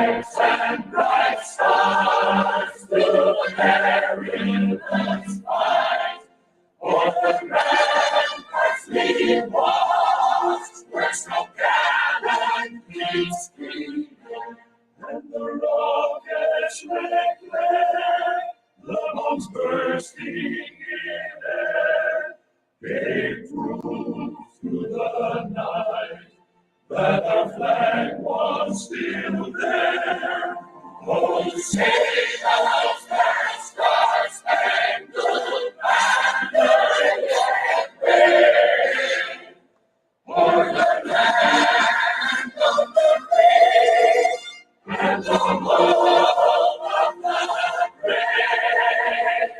stripes and bright stars through the perilous fight. For the ramparts we watched where snow gallant fleets streamed, and the rockets red glare, the bombs bursting in air, came through the night, that our flag was still there. Oh, sing us that star-spangled banner yet wave, for the land of the free and the home of the brave.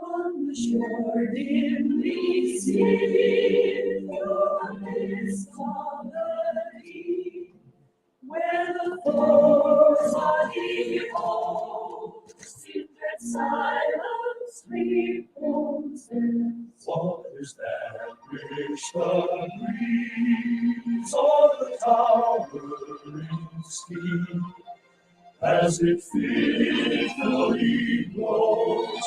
On the shore dimly seen, your mist on the deep, where the foes are evil, in that silence reposes. Waters that wish the breeze on the towering steep, as it fitfully blows,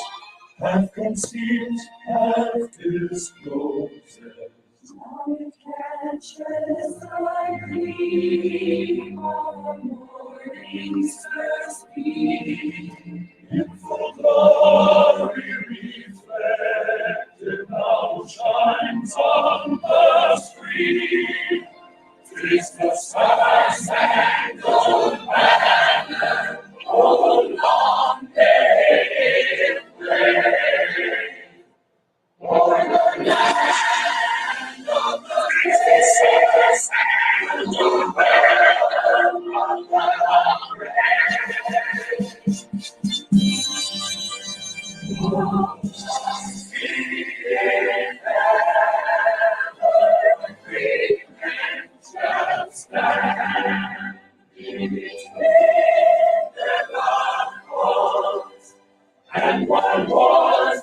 half concealed, half discloses. It catches the gleam of the morning's first beam, in full glory reflected, now shines on the stream. 'Tis the star-spangled banner, oh, long may it wave, o'er the land of the free, star-spangled banner of the brave. Oh, be it ever the free men shall stand between their locked foes, and what was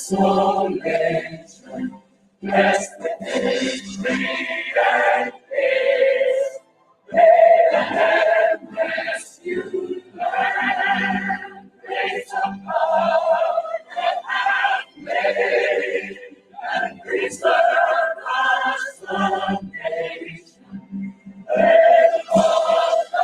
desolation, desperate hatred and peace, made a hand rescued land, raised a power that hath made and preserved us the nation. And all the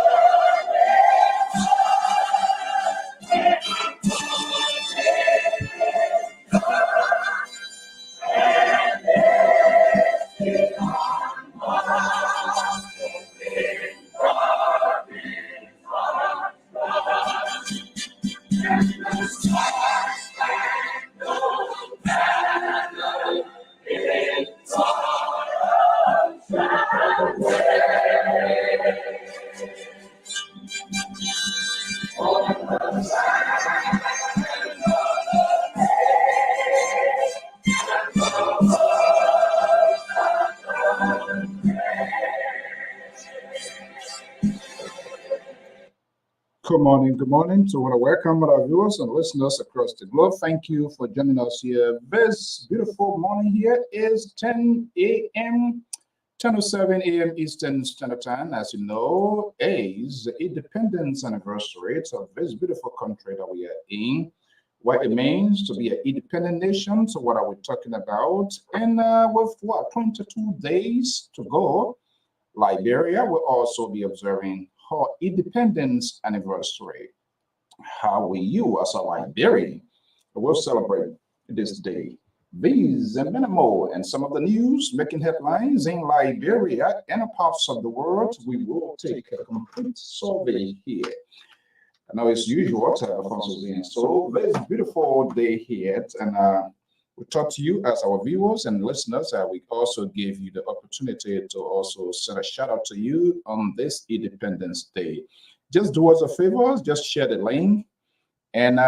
Good morning. So I want to welcome our viewers and listeners across the globe. Thank you for joining us here. This beautiful morning here is 10 a.m., 10:07 a.m. Eastern Standard Time. As you know, is the independence anniversary of this beautiful country that we are in, what it means to be an independent nation. So what are we talking about? And with 22 days to go, Liberia will also be observing her independence anniversary. How will you, as a Liberian, will celebrate this day? These and many more, and some of the news making headlines in Liberia and parts of the world, we will take a complete survey here. I know it's usual to have Alfonso being so this beautiful day here, and we talk to you as our viewers and listeners. We also give you the opportunity to also send a shout out to you on this Independence Day. Just do us a favor, just share the link, and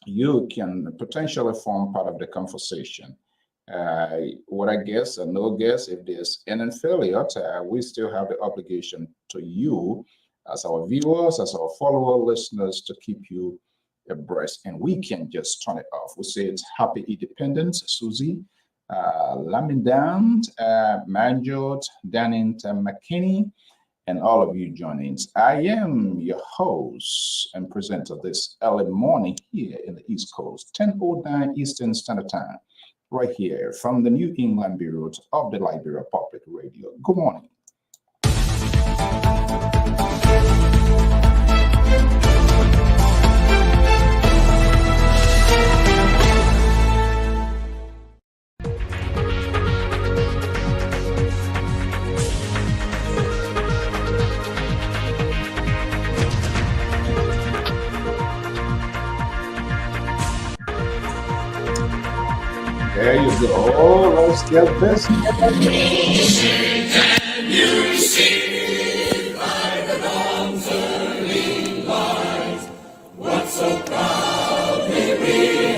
you can potentially form part of the conversation. What I guess and no guess, if there's any failure, we still have the obligation to you as our viewers, as our follower listeners, to keep you abreast, and we can just turn it off. We say it's Happy Independence, Susie, Lamindant, Manjot, Danint, McKinney, and all of you joining. I am your host and presenter this early morning here in the East Coast, 10:09 Eastern Standard Time, right here from the New England Bureau of the Liberia Public Radio. Good morning. There you go. Let's get this. Can you see by the dawn's early light what so proudly we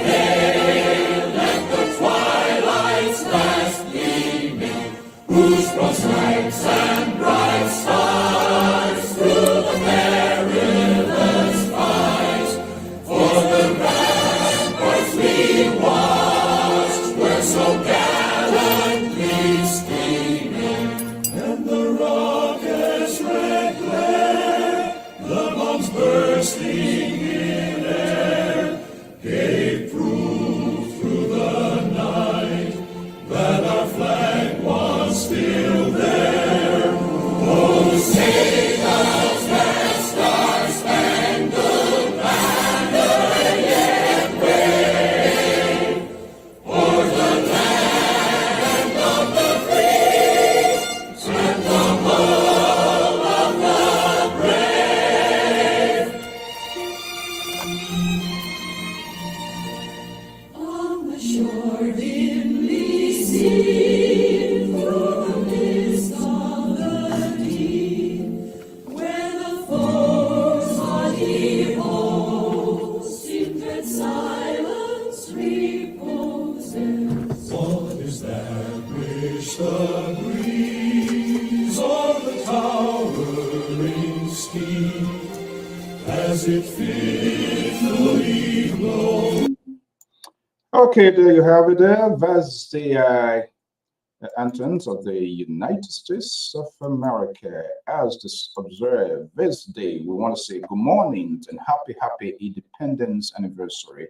hailed at the twilight's last gleaming, whose broad stripes and bright stars through the fair river's fight for the ramparts we watched were so gallantly streaming, and the rocket's red glare, the bombs bursting in air, gave proof through the night that our flag was still there. Oh, say does that star-spangled banner yet wave o'er the land of the free and the home of the brave? On the shore dimly seen through the mist of the deep, where the foe's haughty host in dread silence reposes. What is that which the breeze or the towering steep as it fitfully blows? Okay, there you have it there. That's the anthems of the United States of America. As this observe this day, we want to say good morning and happy Independence anniversary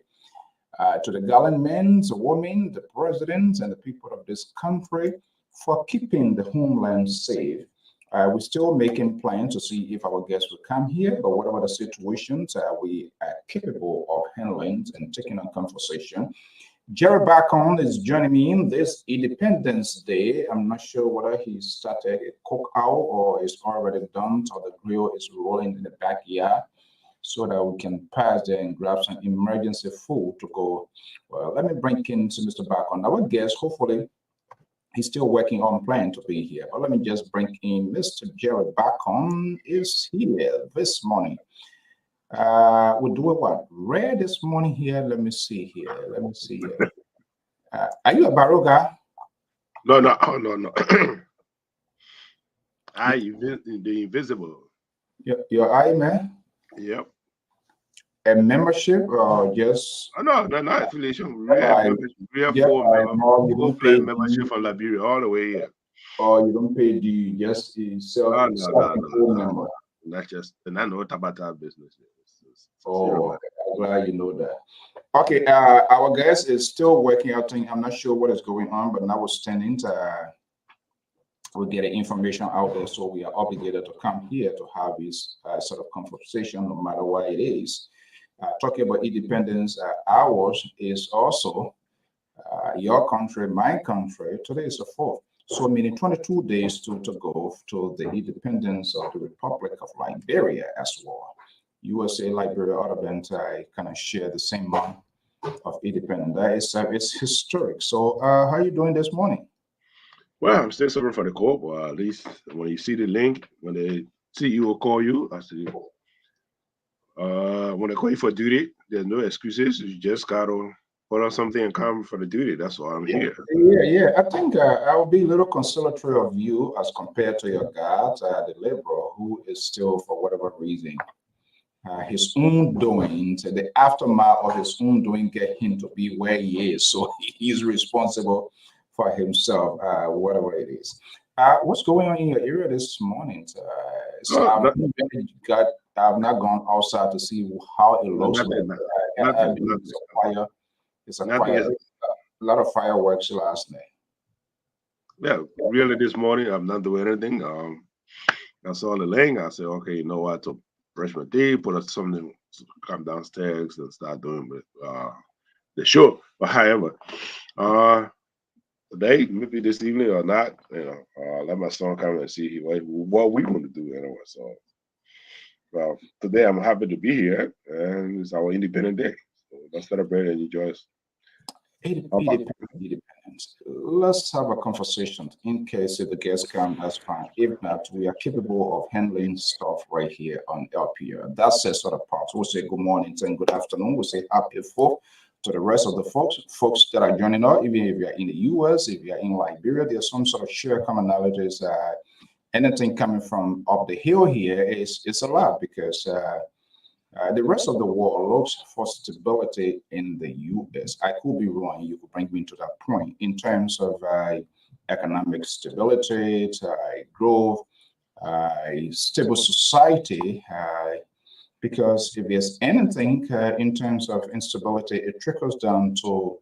to the gallant men, the women, the presidents, and the people of this country for keeping the homeland safe. We're still making plans to see if our guests will come here, but whatever the situations, we are capable of handling and taking on conversation. Jerry Bacon is joining me in this Independence Day. I'm not sure whether he started a cookout or is already done, or the grill is rolling in the backyard, so that we can pass there and grab some emergency food to go. Well, let me bring in to Mr. Bacon. Our guest, hopefully, he's still working on plan to be here. But let me just bring in Mr. Jerry Bacon is here this morning. We're doing what? Rare this morning here. Let me see here. Are you a Baroga? No. The invisible. Your eye, man? Yep. A membership or just? Oh, no, not affiliation. We have full plan membership from Liberia all the way here. Or you don't pay the just self member? That's just, and I know about our business. Oh, okay. I'm glad you know that. Okay, our guest is still working out. I'm not sure what is going on, but notwithstanding, we'll get the information out there, so we are obligated to come here to have this sort of conversation, no matter what it is. Talking about independence, ours is also your country, my country. Today is the 4th. So meaning 22 days to go to the independence of the Republic of Liberia as well. USA, Liberia, other than kind of share the same month of independence. That is, it's historic. So how are you doing this morning? Well, I'm still suffering for the court, but at least when you see the link, when the CEO will call you, I say, when they call you for duty, there's no excuses. You just got to put on something and come for the duty. That's why I'm here. Yeah. I think I will be a little conciliatory of you as compared to your guard, the liberal, who is still, for whatever reason, his own doing, the aftermath of his own doing get him to be where he is. So he's responsible for himself, whatever it is. What's going on in your area this morning? Oh, I've not gone outside to see how it looks like. nothing. It's a lot of fireworks last night. Yeah, really this morning I'm not doing anything. I saw the link. I said, okay, you know what, to brush my teeth, put up something, come downstairs and start doing the show. But however, today, maybe this evening or not, let my son come and see what we want to do anyway. So today I'm happy to be here, and it's our Independent Day. So let's celebrate and enjoy it. Independence. Let's have a conversation in case if the guests come, that's fine. If not, we are capable of handling stuff right here on Lpr. That's the sort of part. We'll say good morning and good afternoon. We'll say happy 4th to the rest of the folks that are joining us, even if you're in the US, if you're in Liberia, there's some sort of shared commonalities. Anything coming from up the hill here is a lot because the rest of the world looks for stability in the US. I could be wrong. You could bring me to that point in terms of economic stability, growth, stable society. Because if there's anything in terms of instability, it trickles down to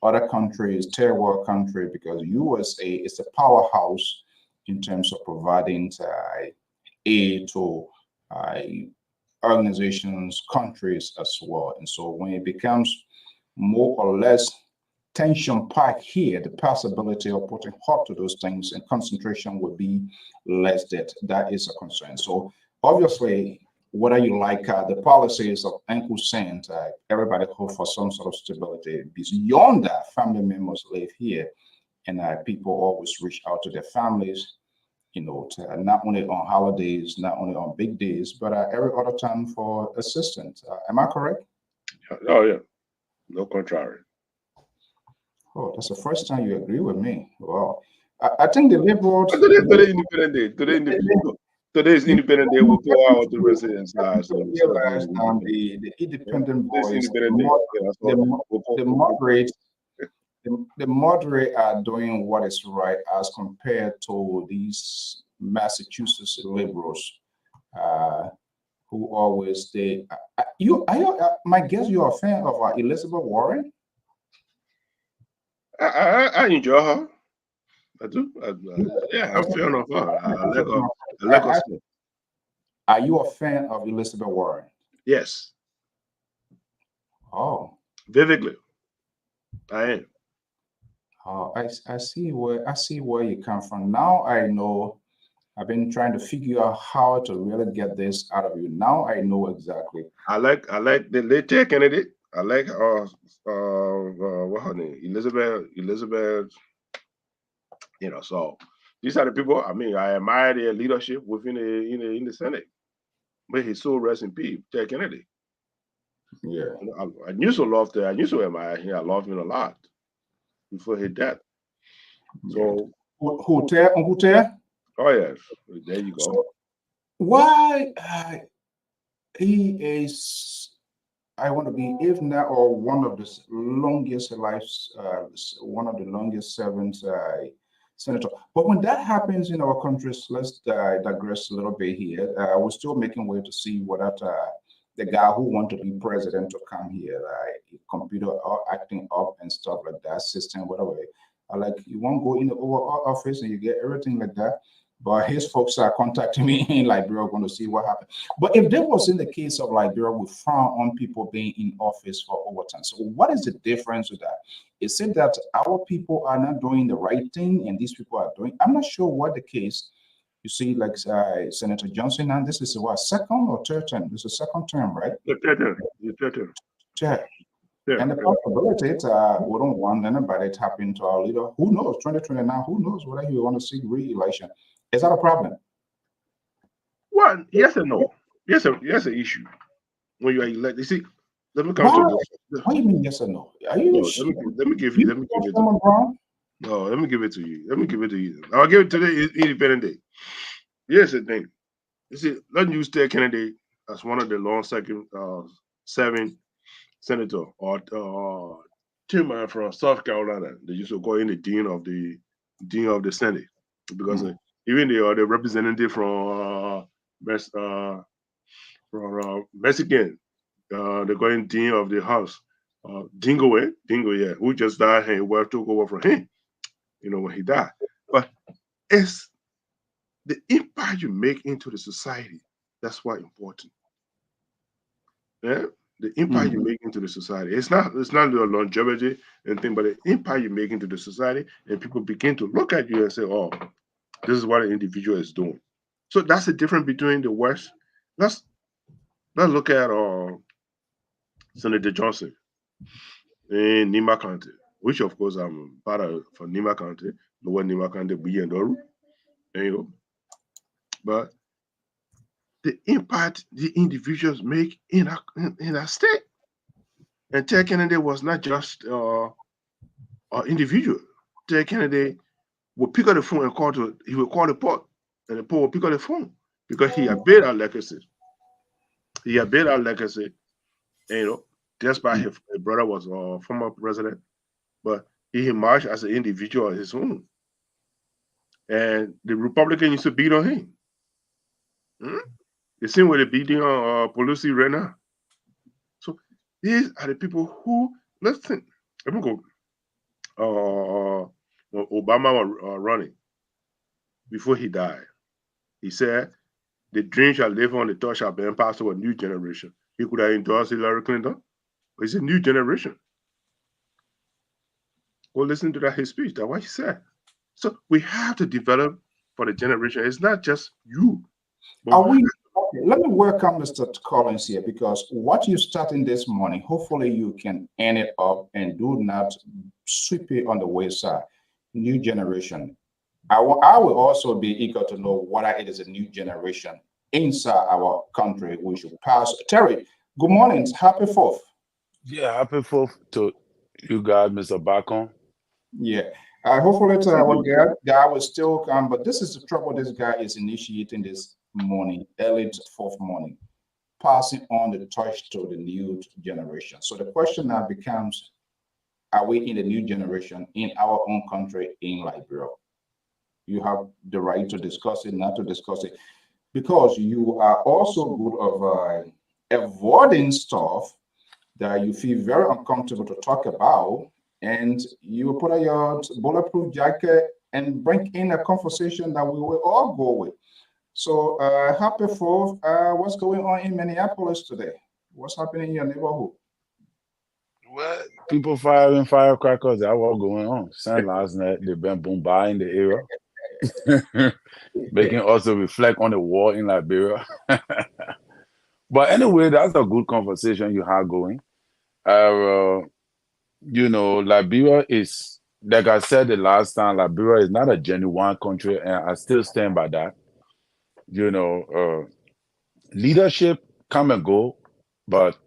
other countries, third world country, because USA is a powerhouse in terms of providing aid to organizations, countries as well. And so when it becomes more or less tension packed here, the possibility of putting halt to those things and concentration would be less. That is a concern. So obviously, whether you like the policies of Uncle Saint, everybody hope for some sort of stability. Beyond that, family members live here, and people always reach out to their families, not only on holidays, not only on big days, but every other time for assistance. Am I correct? Oh, yeah. No contrary. Oh, that's the first time you agree with me. Well, I think the liberals. Today Independent Day. Today is Independent Day. We'll go out to residents. The independent voice, the moderate are doing what is right as compared to these Massachusetts liberals who always say, my guess you're a fan of Elizabeth Warren? I enjoy her. I do. Yeah, I'm a fan of her. I like her. Are you a fan of Elizabeth Warren? Yes. Oh. Vividly. I am. Oh, I see where you come from. Now I know. I've been trying to figure out how to really get this out of you. Now I know exactly. I like the late candidate. I like what her name? Elizabeth. So these are the people. I mean, I admire their leadership within in the Senate. May his soul rest in peace, Ted Kennedy. Yeah. I used to love that. I used to admire him. I loved him a lot before his death. So who Ted? Oh yes, there you go. So why he is? I want to be, if not, or one of the longest lives, one of the longest servants senator. But when that happens in our countries, let's digress a little bit here. We're still making way to see what the guy who want to be president to come here, computer acting up and stuff like that, system, whatever. Like you won't go in the Oval Office and you get everything like that. But his folks are contacting me in Liberia, going to see what happened. But if there was in the case of Liberia, we frown on people being in office for overtime. So what is the difference with that? Is it that our people are not doing the right thing and these people are doing? I'm not sure what the case. You see, like Senator Johnson, and this is what, second or third term? This is second term, right? Third term. Yeah. And the possibility we don't want anybody tapping into our leader. Who knows? 2029, who knows whether you want to see re-election. Is that a problem? Well, yes and no. Yes, an issue. When you are elected, you see, let me come to this. What do you mean yes or no? Are you let me give it to you. No, let me give it to you. I'll give it to the Independent Day. Here's the thing. You see, let's use Ted Kennedy as one of the long serving senator or chairman from South Carolina. They used to call him the dean of the Senate because even the representative from Mexican, they call him dean of the House. Dingo, yeah, who just died and well took over from him, when he died. But it's the impact you make into the society. That's why important. Yeah, the impact you make into the society. It's not the longevity and thing, but the impact you make into the society, and people begin to look at you and say, "Oh, this is what an individual is doing." So that's the difference between the West. Let's look at Senator Johnson in Nima County, which of course I'm part of for Nima County, Lower Nima County, Biyandoru. There you go. But the impact the individuals make in a state. And Ted Kennedy was not just an individual. Ted Kennedy would pick up the phone and he would call the port, and the port would pick up the phone because he had built our legacy. He had built our legacy, and despite his brother was a former president, but he emerged as an individual on his own. And the Republicans used to beat on him. You see what they're beating on Pelosi right now. So these are the people who, let's think, let me go. Obama was running before he died. He said, "The dream shall live on, the thought shall be passed to a new generation." He could have endorsed Hillary Clinton, but it's a new generation. Go listen to his speech. That's what he said. So we have to develop for the generation. It's not just you. Let me welcome Mr. Collins here, because what you're starting this morning, hopefully you can end it up and do not sweep it on the wayside. New generation. I will also be eager to know what it is a new generation inside our country we should pass. Terry, good morning. Happy 4th. Yeah, happy 4th to you guys, Mr. Bacon. Yeah. Hopefully our guy will still come, but this is the trouble this guy is initiating this morning, early 4th morning, passing on the torch to the new generation. So the question now becomes, are we in the new generation in our own country in Liberia? You have the right to discuss it, not to discuss it, because you are also good of avoiding stuff that you feel very uncomfortable to talk about, and you put on your bulletproof jacket and bring in a conversation that we will all go with. So happy 4th. What's going on in Minneapolis today? What's happening in your neighborhood? Well, people firing firecrackers. That's what's going on. Since last night, they've been bombarding the area, making us reflect on the war in Liberia. But anyway, that's a good conversation you have going. Liberia is, like I said the last time, Liberia is not a genuine country, and I still stand by that. Leadership come and go, but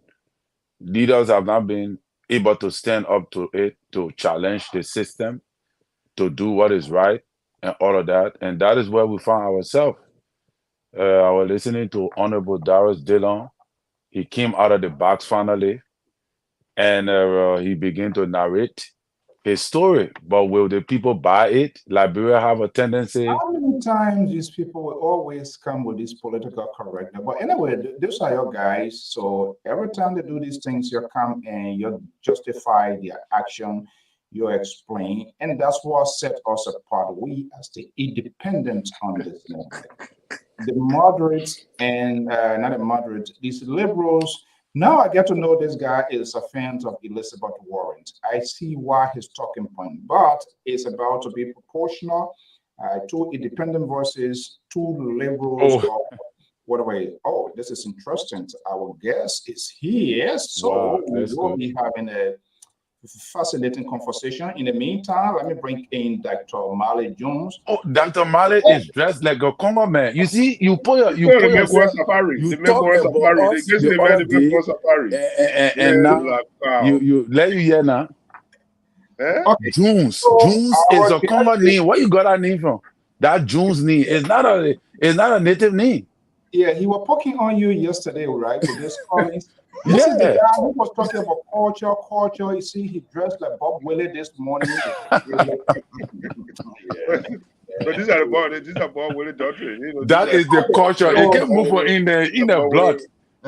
leaders have not been able to stand up to it, to challenge the system, to do what is right, and all of that. And that is where we find ourselves. I was listening to Honorable Darius Dillon. He came out of the box finally, and he began to narrate his story. But will the people buy it? Liberia have a tendency. How many times these people will always come with this political correctness? But anyway, those are your guys. So every time they do these things, you come and you justify their action, you explain, and that's what set us apart. We as the independent on this movement. The moderates and not the moderates, these liberals. Now I get to know this guy is a fan of Elizabeth Warren. I see why his talking point, but it's about to be proportional. 2 independent voices, 2 liberals. Oh, this is interesting. Our guest is here, so we will be having a fascinating conversation. In the meantime, let me bring in Dr. Marley Jones. Oh, Dr. Marley is dressed like a Congo man. You see, you talk about us the other day, and now you let you hear now. Okay. Jones is a Congo name. Where you got that name from? That Jones name is not a native name. Yeah, he was poking on you yesterday, right? With this Collins. This is the Yeah. guy who was talking about culture. You see, he dressed like Bob Willie this morning. But these are the ball. These are ball with the doctrine. You know, That is the culture. It can move in the blood.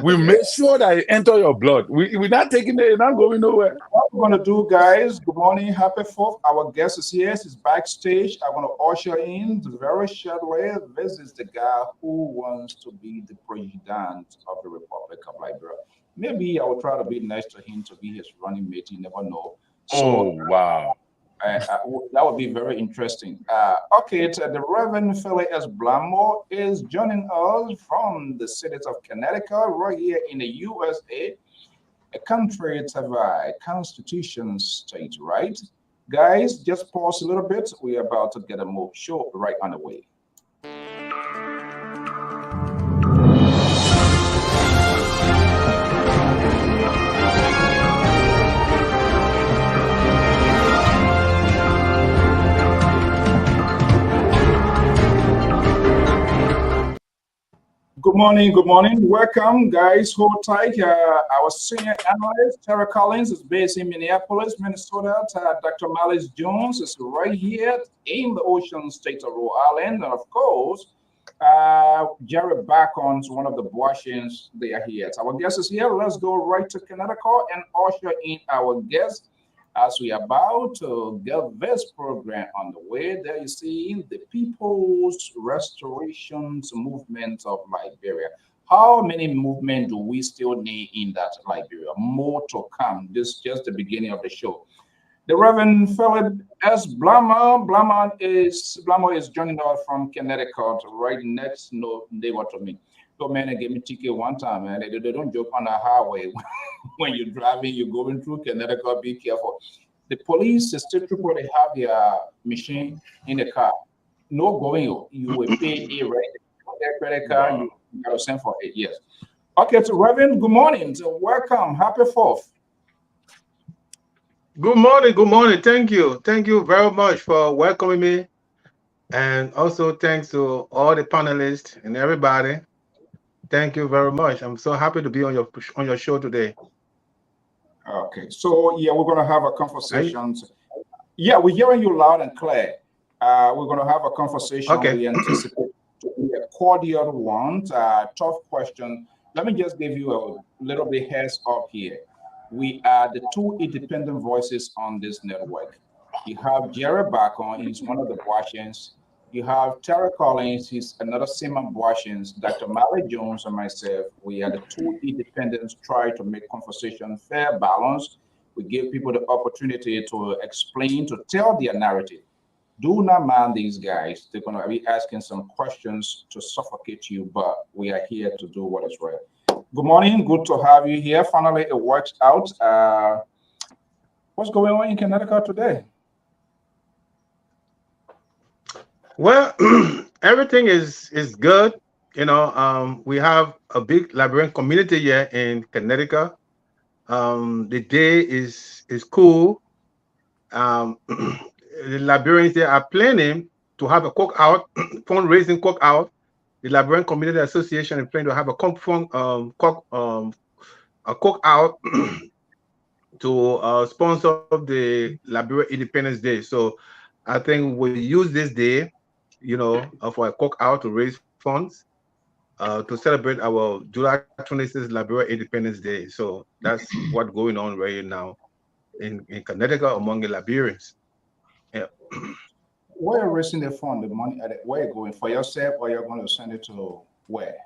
We make sure that it enter your blood. We're not taking it, not going nowhere. What we're going to do, guys, good morning, happy 4th. Our guest is here. He's backstage. I'm going to usher in very shortly. This is the guy who wants to be the president of the Republic of Liberia. Maybe I will try to be next to him to be his running mate. You never know. So, wow. That would be very interesting. Okay, the Rev.Philips Blamo is joining us from the city of Connecticut, right here in the USA, a country to have a constitution state, right? Guys, just pause a little bit. We're about to get a move show right on the way. Good morning. Welcome, guys. Hold tight. Our senior analyst, Tara Collins, is based in Minneapolis, Minnesota. Dr. Malice Jones is right here in the ocean state of Rhode Island. And of course, Jerry Bacons, one of the Washingtons, they are here. So our guest is here. Let's go right to Connecticut and usher in our guest as we are about to get this program on the way. There you see the People's Restoration Movement of Liberia. How many movements do we still need in that Liberia? More to come. This is just the beginning of the show. The Reverend Philip S. Blamo is joining us from Connecticut, right next neighbor to me. So man, they gave me ticket one time, man. They don't joke on the highway. When you're driving, you're going through Connecticut, be careful. The police, the state trooper, they have their machine in the car. No going, you will pay a right. Their credit card, you got to send for 8 years. Okay, so Reverend, good morning. So welcome. Happy 4th. Good morning. Thank you very much for welcoming me. And also thanks to all the panelists and everybody. Thank you very much. I'm so happy to be on your show today. Okay, so yeah, we're gonna have a conversation. Yeah, we're hearing you loud and clear. We're gonna have a conversation. Okay. We anticipate to be a cordial one. Tough question. Let me just give you a little bit heads up here. We are the 2 independent voices on this network. You have Jerry Bacon, he's one of the Washingtons. You have Tara Collins, he's another Simon Washington, Dr. Mally Jones, and myself. We are the 2 independents try to make conversation fair, balanced. We give people the opportunity to explain, to tell their narrative. Do not mind these guys. They're going to be asking some questions to suffocate you, but we are here to do what is right. Good morning. Good to have you here. Finally, it works out. What's going on in Connecticut today? Well, everything is good. You know, we have a big Liberian community here in Connecticut. The day is cool. The Liberians there are planning to have a cookout, fundraising cookout. The Liberian Community Association is planning to have a cookout to sponsor the Liberia Independence Day. So I think we'll use this day, you know, for a cookout to raise funds to celebrate our July 26th Liberia Independence Day. So that's what's going on right now in Connecticut among the Liberians. Yeah. Where are you raising the fund, the money? Where are you going? For yourself, or you're going to send it to where?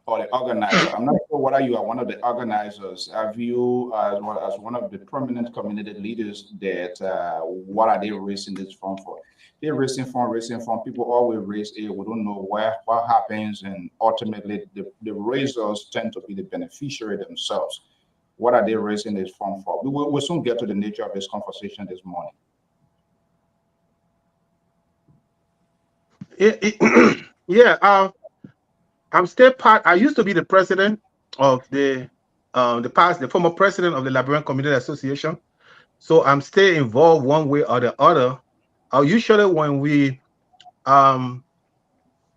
Or the organizer? I'm not sure whether you are one of the organizers. Have you, as one of the prominent community leaders, that what are they raising this fund for? They're raising fund. People always raise it. We don't know what happens, and ultimately the raisers tend to be the beneficiary themselves. What are they raising this fund for? We'll soon get to the nature of this conversation this morning. Yeah, I'm still part. I used to be the president of the former president of the Liberian Community Association. So I'm still involved one way or the other. Usually when we plan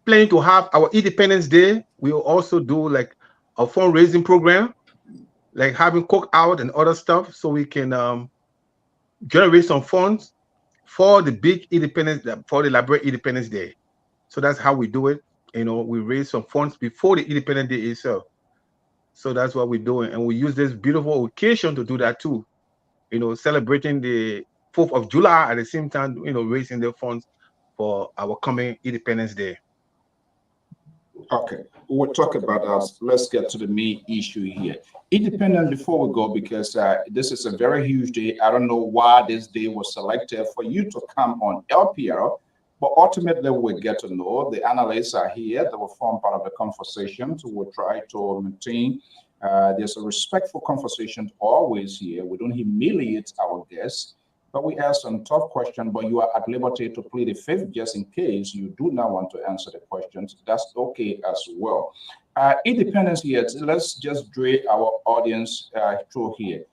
to have our Independence Day, we will also do like a fundraising program, like having cookout and other stuff, so we can generate some funds for the big independence, for the Liberia Independence Day. So that's how we do it. You know, we raise some funds before the Independence Day itself. So that's what we're doing, and we use this beautiful occasion to do that too. You know, celebrating the 4th of July at the same time, you know, raising the funds for our coming Independence Day. Okay, we'll talk about that. Let's get to the main issue here. Independent before we go, because this is a very huge day. I don't know why this day was selected for you to come on LPR, but ultimately we'll get to know. The analysts are here. They will form part of the conversation. So we'll try to maintain there's a respectful conversation always here. We don't humiliate our guests, but we ask some tough questions, but you are at liberty to plead the fifth just in case you do not want to answer the questions. That's okay as well. Independence here, let's just drill our audience through here.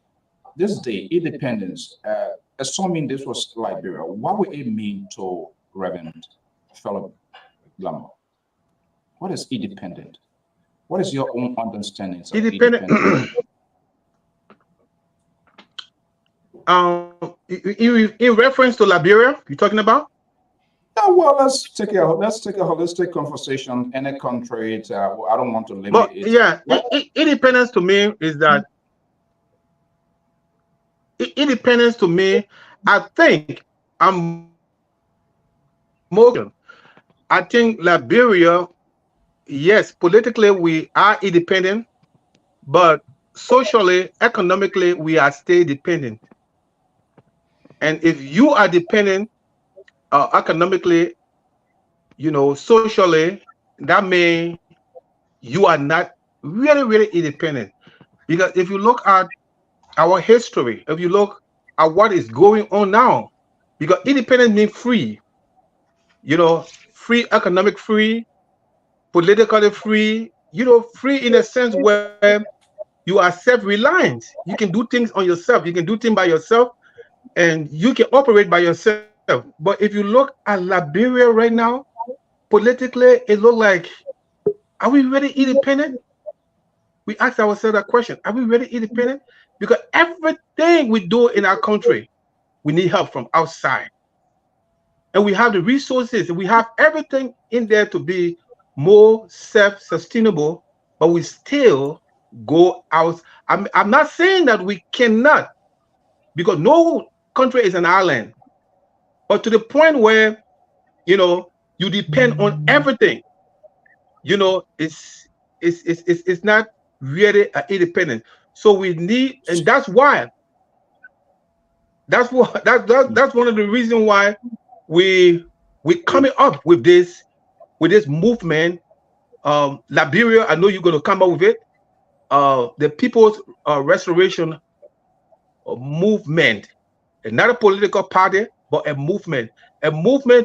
This day, independence, assuming this was Liberia, what would it mean to Rev.Philips Blamo? What is independent? What is your own understanding of independent? In reference to Liberia, you're talking about? Well, let's take a holistic conversation. Any country, I don't want to limit it. Yeah, independence to me is that independence to me. I think I'm more. I think Liberia, yes, politically we are independent, but socially, economically, we are still dependent. And if you are dependent economically, you know, socially, that means you are not really independent. Because if you look at our history, if you look at what is going on now, because independence means free, you know, free, economic free, politically free, you know, free in a sense where you are self-reliant. You can do things on yourself. You can do things by yourself, and you can operate by yourself. But if you look at Liberia right now, politically, it looks like, are we really independent? We ask ourselves that question. Are we really independent? Because everything we do in our country, we need help from outside. And we have the resources, we have everything in there to be more self-sustainable, but we still go out. I'm not saying that we cannot, because no country is an island, but to the point where, you know, you depend on everything, you know, it's not really independent. So we need, and that's why, that's one of the reasons why we coming up with this movement. Liberia, I know you're going to come up with it. The People's Restoration Movement, not a political party, but a movement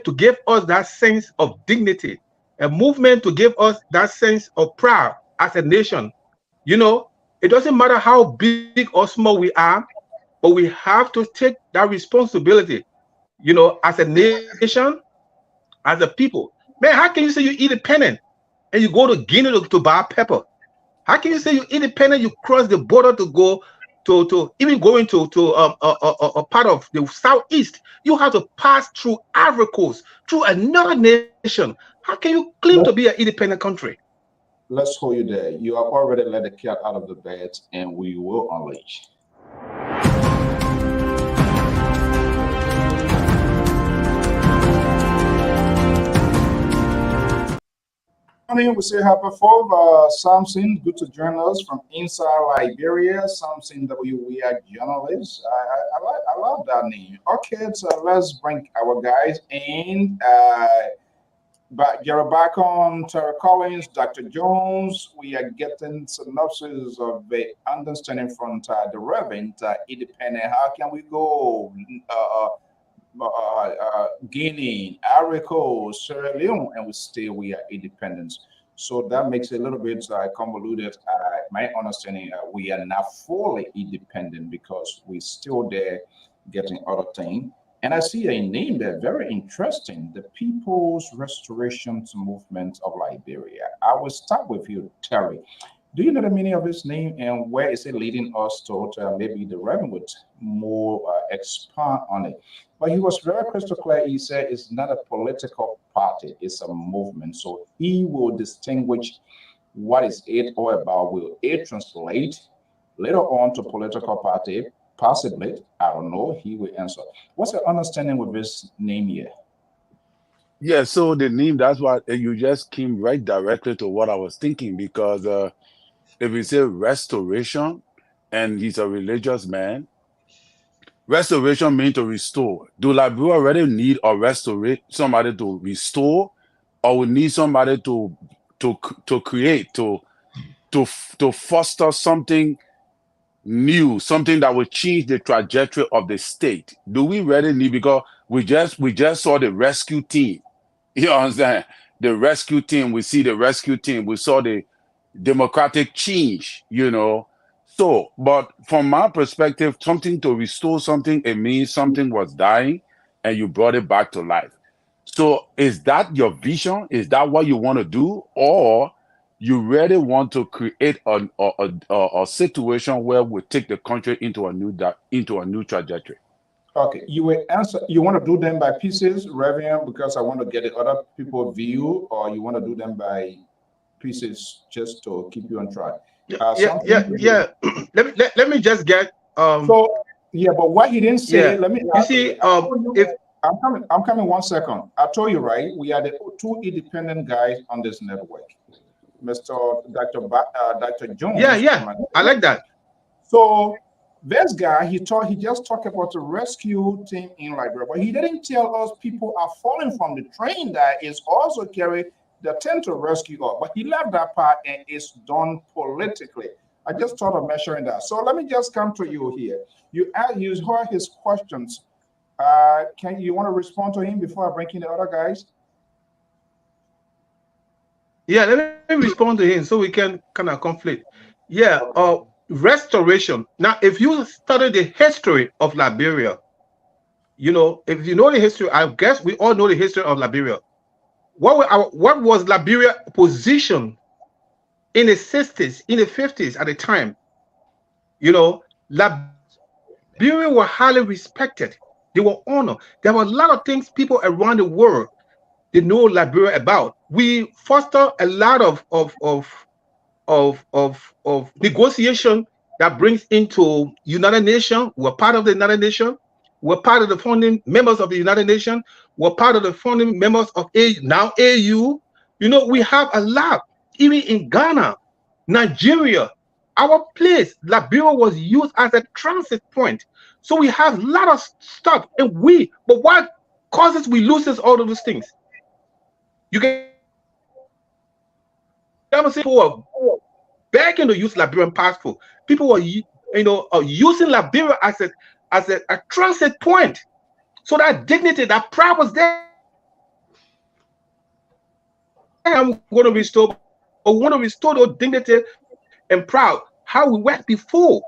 to give us that sense of dignity, a movement to give us that sense of pride as a nation. You know, it doesn't matter how big or small we are, but we have to take that responsibility, you know, as a nation, as a people. Man, how can you say you're independent and you go to Guinea to buy pepper? How can you say you're independent? You cross the border to go to even going to a part of the southeast. You have to pass through Ivory Coast, through another nation. How can you claim to be an independent country? Let's hold you there. You have already let the cat out of the bed, and we will unleash. We say happy for Samson. Good to join us from inside Liberia. Samson we are journalist. I love that name. Okay, so let's bring our guys in. But you're back on Tara Collins, Dr. Jones. We are getting synopsis of the understanding from the Reverend independent. How can we go? Guinea, Ivory Coast, Sierra Leone, and we are independent. So that makes it a little bit convoluted. My understanding, we are not fully independent because we're still there getting other things. And I see a name there, very interesting, the People's Restoration Movement of Liberia. I will start with you, Terry. Do you know the meaning of his name and where is it leading us to? Maybe the Reverend would more expand on it. But he was very crystal clear. He said it's not a political party, it's a movement. So he will distinguish what is it all about. Will it translate later on to political party? Possibly. I don't know. He will answer. What's your understanding with this name here? Yeah, so the name, that's what you just came right directly to what I was thinking, because if we say restoration and he's a religious man, restoration means to restore. Do Liberia already need or restore somebody to restore, or we need somebody to create, to foster something new, something that will change the trajectory of the state? Do we really need, because we just saw the rescue team. You know what I'm saying? The rescue team, we see the rescue team, we saw the democratic change, you know. So, but from my perspective, something to restore something, it means something was dying and you brought it back to life. So, is that your vision? Is that what you want to do? Or you really want to create a situation where we take the country into a new trajectory? Okay, you will answer. You want to do them by pieces, Reverend, because I want to get the other people view, or you want to do them by pieces just to keep you on track. Yeah. let me just get So yeah, but what he didn't say, yeah. let me. You see, if I'm coming. I'm coming. 1 second. I told you, right? We are the two independent guys on this network, Dr. Jones. yeah, I like that. So this guy, he just talked about the rescue team in Liberia, but he didn't tell us people are falling from the train that is also carried the tent to rescue us. But he left that part and it's done politically. I just thought of measuring that. So let me just come to you here. You heard his questions. Can you want to respond to him before I bring in the other guys? Yeah, let me respond to him so we can kind of conflict. Yeah, restoration. Now, if you study the history of Liberia, you know, if you know the history, I guess we all know the history of Liberia. What was Liberia position in the 60s, in the 50s at the time? You know, Liberia were highly respected. They were honored. There were a lot of things people around the world they know Liberia about. We foster a lot of negotiation that brings into United Nations. We're part of the United Nations. We're part of the founding members of the United Nations. We're part of the founding members of now AU. You know, we have a lot. Even in Ghana, Nigeria, our place, Liberia was used as a transit point. So we have a lot of stuff, but what causes we loses all of those things? You can never say people were begging to use Liberian passport. People were, using Liberia as a transit point. So that dignity, that pride was there. I'm going to restore, but we want to restore those dignity and proud how we were before.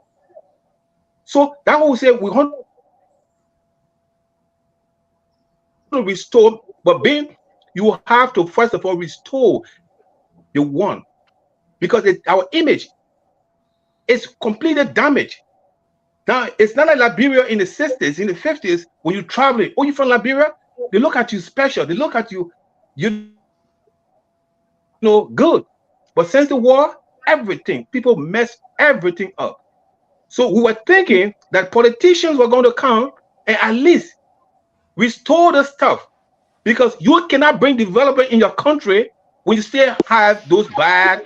So that's what we say we want to restore, but you have to first of all restore the one, because our image is completely damaged. Now, it's not like Liberia in the 60s, in the 50s, when you're traveling, oh, you're from Liberia, they look at you special. They look at you, good. But since the war, people mess everything up. So we were thinking that politicians were going to come and at least restore the stuff, because you cannot bring development in your country when you still have those bad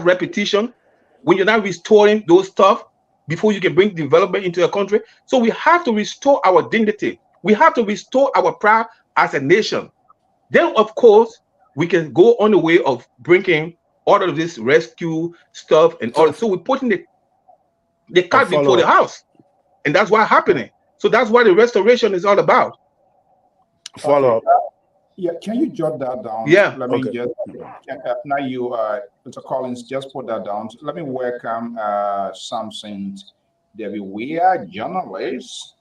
repetition, when you're not restoring those stuff before you can bring development into your country. So we have to restore our dignity. We have to restore our pride as a nation. Then, of course, we can go on the way of bringing all of this rescue stuff and all. So we're putting the cart before the house, and that's what's happening. So that's what the restoration is all about. Follow up. Yeah, can you jot that down? Yeah. Let me just now you, Mr. Collins, just put that down. Let me welcome Samson David. We are journalists.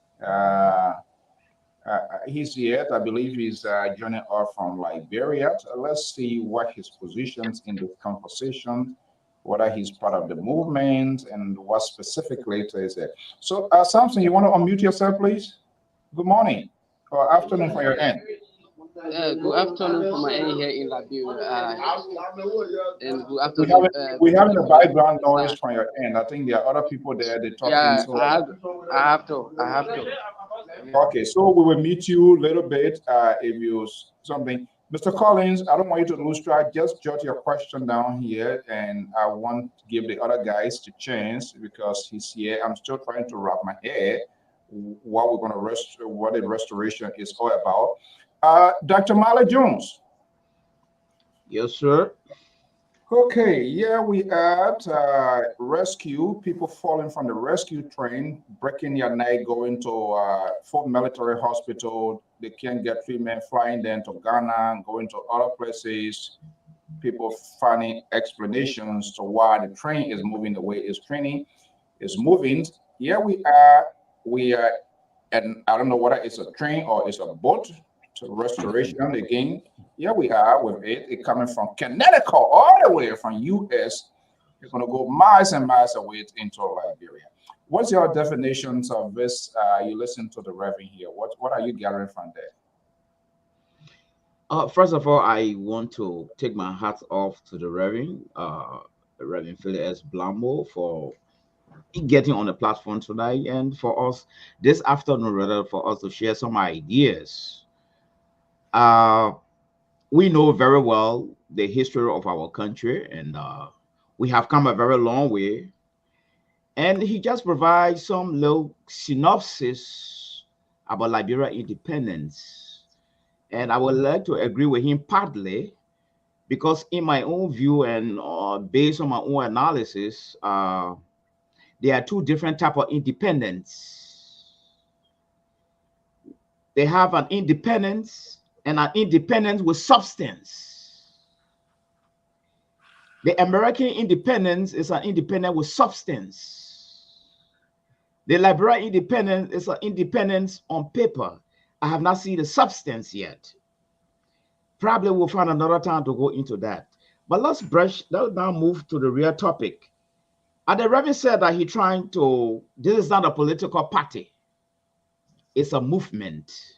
He's here. I believe he's joining us from Liberia. Let's see what his positions in the conversation whether he's part of the movement and what specifically it is. So, Samson, you want to unmute yourself, please? Good morning or afternoon for your end. Good afternoon from my end here in Liberia. And good We afternoon. we having a background noise from your end. I think there are other people there. They're talking. Yeah, So I have to. okay, so we will meet you a little bit. If you something, Mr. Collins, I don't want you to lose track. Just jot your question down here, and I want to give the other guys the chance because he's here. I'm still trying to wrap my head what we're going to what the restoration is all about. Dr. Marley Jones. Yes, sir. Okay, yeah, we had rescue people falling from the rescue train, breaking their neck, going to Fort Military Hospital. They can't get treatment, flying them to Ghana, going to other places. People finding explanations to why the train is moving the way it's training is moving. Yeah, we are, and I don't know whether it's a train or it's a boat to restoration again. Yeah, we are with it coming from Connecticut all the way from US. It's going to go miles and miles away into Liberia. What's your definitions of this? You listen to the Reverend here. What are you gathering from there? First of all, I want to take my hat off to the Rev.Philips Blamo for getting on the platform tonight and for us this afternoon, rather, for us to share some ideas. We know very well the history of our country, and we have come a very long way. And he just provides some little synopsis about Liberia independence. And I would like to agree with him partly because in my own view and based on my own analysis, there are two different types of independence. They have an independence and an independence with substance. The American independence is an independence with substance. The Liberian independence is an independence on paper. I have not seen the substance yet. Probably we'll find another time to go into that. But let's now move to the real topic. And the Reverend said that this is not a political party. It's a movement.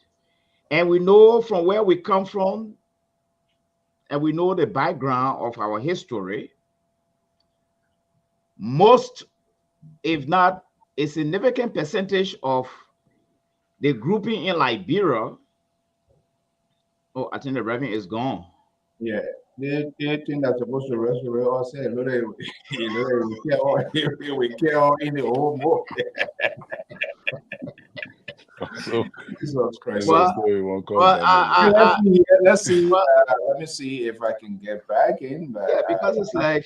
And we know from where we come from, and we know the background of our history. Most, if not a significant percentage of the grouping in Liberia. Oh, I think the Reverend is gone. Yeah, they think that's supposed to restore us. Say, we care in the whole book. So, Jesus Christ. Let's see. Let me see if I can get back in. But, yeah, because it's like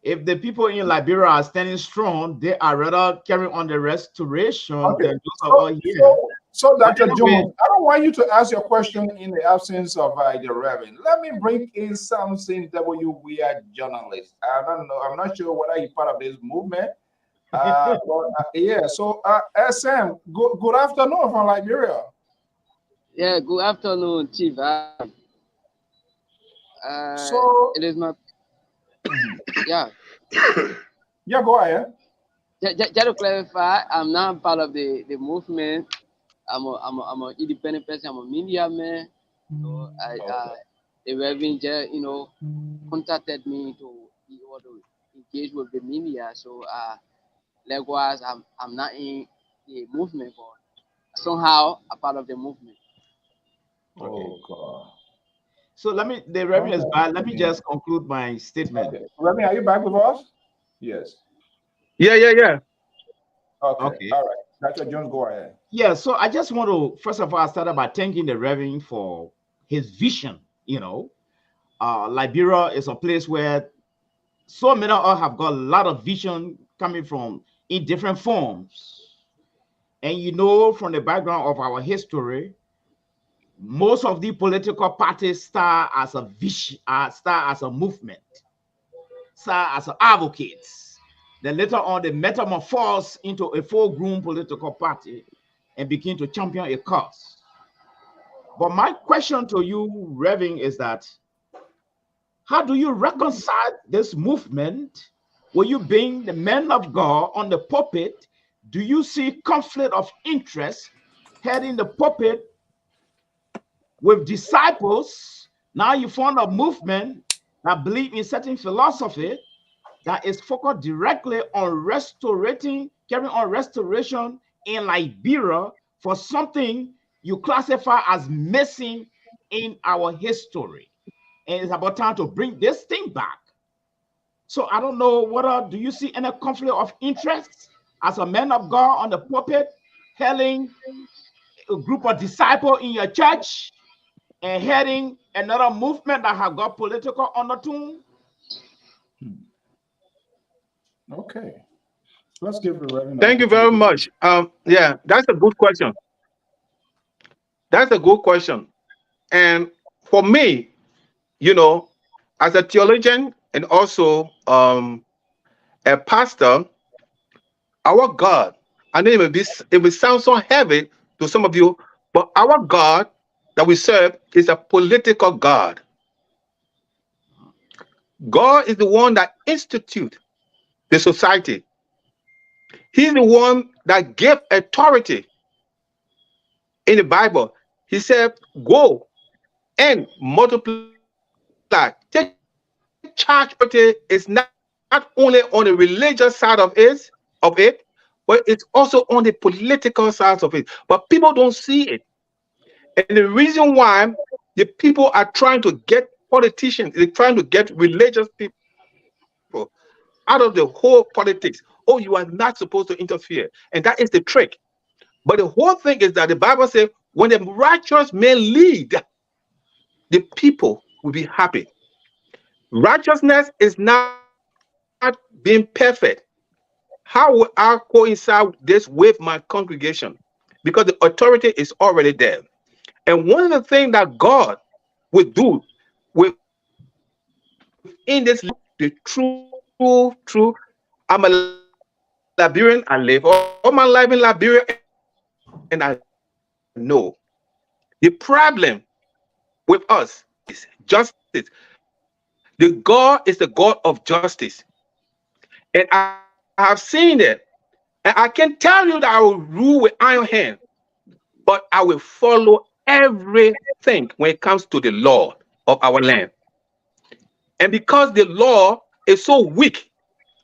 if the people in Liberia are standing strong, they are rather carrying on the restoration than those of us here. So, Dr. Jones, I don't want you to ask your question in the absence of the Reverend. Let me bring in something we are journalists. I don't know. I'm not sure whether you're part of this movement. Yeah. So, SM, good afternoon from Liberia. Yeah, good afternoon, Chief. So it is my yeah. Yeah, go ahead. Just to clarify, I'm not part of the movement. I'm an independent person. I'm a media man. So the Reverend just contacted me to be able to engage with the media. So likewise, I'm not in the movement, but somehow a part of the movement. Oh God. So the Reverend is back. Let me just conclude my statement. Okay. Reverend, are you back with us? Yes. Yeah. Okay. All right. Dr. Jones, go ahead. Yeah, so I just want to, first of all, start by thanking the Reverend for his vision. Liberia is a place where so many of us have got a lot of vision coming from in different forms. And from the background of our history, most of the political parties start as a vision, start as a movement, start as advocates. Then later on, they metamorphose into a full-grown political party and begin to champion a cause. But my question to you, Reverend, is that How do you reconcile this movement? Will you being the man of God on the pulpit? Do you see conflict of interest heading the pulpit with disciples? Now you found a movement that believe in certain philosophy that is focused directly on carrying on restoration in Liberia for something you classify as missing in our history. And it's about time to bring this thing back. So I don't know whether do you see any conflict of interest as a man of God on the pulpit, hailing a group of disciples in your church and heading another movement that have got political undertone? Okay. Let's give the Reverend. Thank you very much. Yeah, that's a good question. That's a good question. And for me, you know, as a theologian and also a pastor, our God, I know it will sound so heavy to some of you, but our God that we serve is a political God. God is the one that institutes the society. He's the one that gave authority in the Bible. He said, go and multiply. Take charge. Is not only on the religious side of it, but it's also on the political side of it. But people don't see it. And the reason why the people are trying to get politicians, they're trying to get religious people out of the whole politics. Oh, you are not supposed to interfere. And that is the trick. But the whole thing is that the Bible says when the righteous man lead, the people will be happy. Righteousness is not being perfect. How will I coincide this with my congregation? Because the authority is already there. And one of the things that God will do within this, the true, I'm a Liberian. I live all my life in Liberia, and I know the problem with us is justice. The God is the God of justice. And I have seen it. And I can tell you that I will rule with iron hand, but I will follow everything when it comes to the law of our land. And because the law is so weak,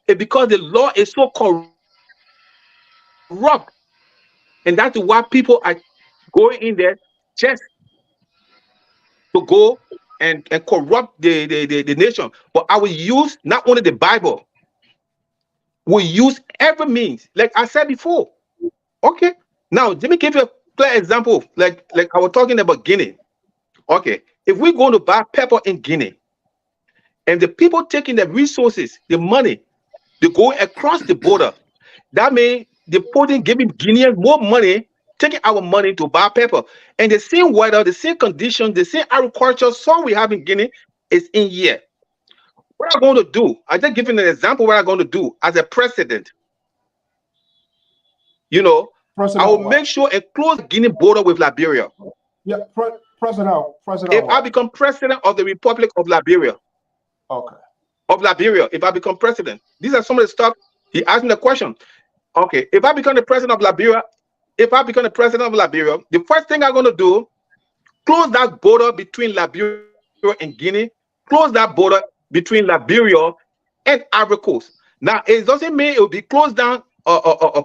and because the law is so corrupt, and that's why people are going in there just to go and corrupt the nation. But I will use not only the Bible, we use every means, like I said before. Okay. Now let me give you a clear example. Like I was talking about Guinea. Okay. If we're going to buy pepper in Guinea, and the people taking the resources, the money, they go across the border, that means they're giving Guineans more money, taking our money to buy pepper. And the same weather, the same conditions, the same agriculture soil we have in Guinea is in here. What I'm going to do, I just give you an example what I'm going to do as a president. You know, I will make sure and close the Guinea border with Liberia. Yeah, President. If I become president of the Republic of Liberia. Okay. Of Liberia, if I become president. These are some of the stuff he asked me the question. Okay, if I become the president of Liberia, the first thing I'm going to do, close that border between Liberia and Guinea, close that border between Liberia and Ivory Coast. Now, it doesn't mean it will be closed down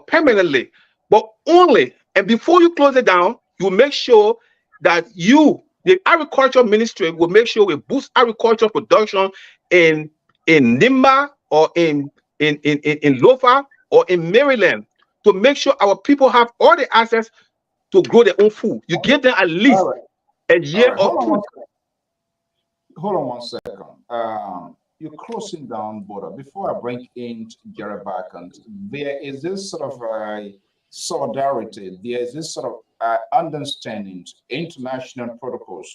permanently, but only, and before you close it down, you make sure that the agriculture ministry will make sure we boost agriculture production in Nimba or in Lofa or in Maryland to make sure our people have all the access to grow their own food. You give them at least a year or two. Hold on 1 second. You're closing down border. Before I bring in Jerry back, and there is this sort of solidarity. There is this sort of understanding, international protocols.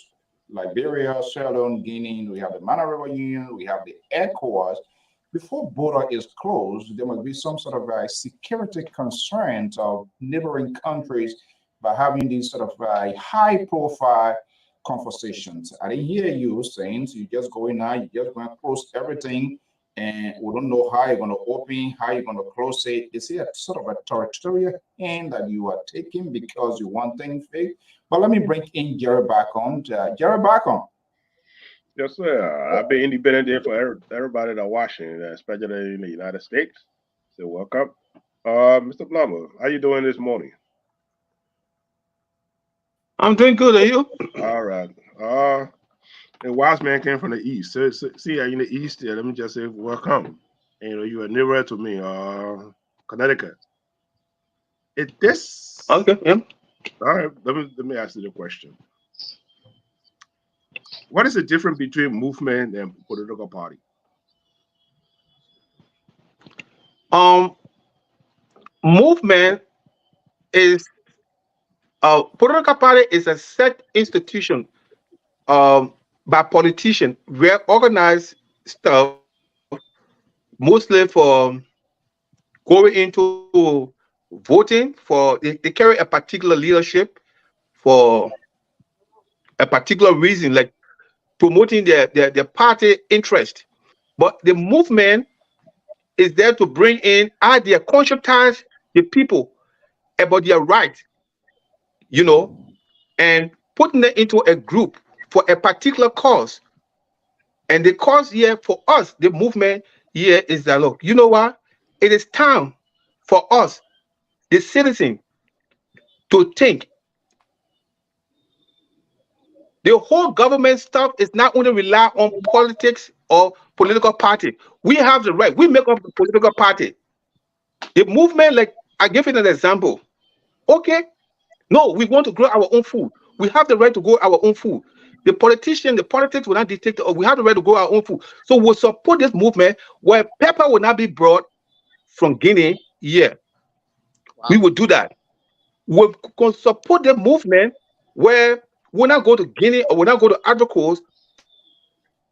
Liberia, Sierra Leone, Guinea, we have the Mana River Union, we have the ECOWAS. Before border is closed, there must be some sort of security concerns of neighboring countries by having these sort of high-profile conversations. I didn't hear you saying so you just go in now, you just going to close everything, and we don't know how you're going to open, how you're going to close it. Is it a sort of a territorial hand that you are taking because you want things fixed? But let me bring in Jerry back on. Jerry back on. Yes, sir. I've been independent there for everybody that's watching, especially in the United States. So welcome. Mr. Blamo, how you doing this morning? I'm doing good. Are you? All right. The wise man came from the east. So see, in the east, let me just say welcome. You know, you are nearer to me, Connecticut. This Okay. Yeah. all right. Let me ask you the question. What is the difference between movement and political party? Movement is political party is a set institution by politicians where organized stuff mostly for going into voting for they carry a particular leadership for a particular reason, like promoting their party interest. But the movement is there to bring in idea, conscientize the people about their right, you know, and putting them into a group for a particular cause. And the cause here for us, the movement here is that look, you know what? It is time for us, the citizen, to think. The whole government stuff is not only rely on politics or political party. We have the right. We make up the political party. The movement, like I give it an example. Okay, no, we want to grow our own food. We have the right to grow our own food. The politician, the politics will not dictate, or we have the right to grow our own food. So we'll support this movement where pepper will not be brought from Guinea. Yeah, we Wow. will do that. We can support the movement where we'll not go to Guinea or we'll not go to Ivory Coast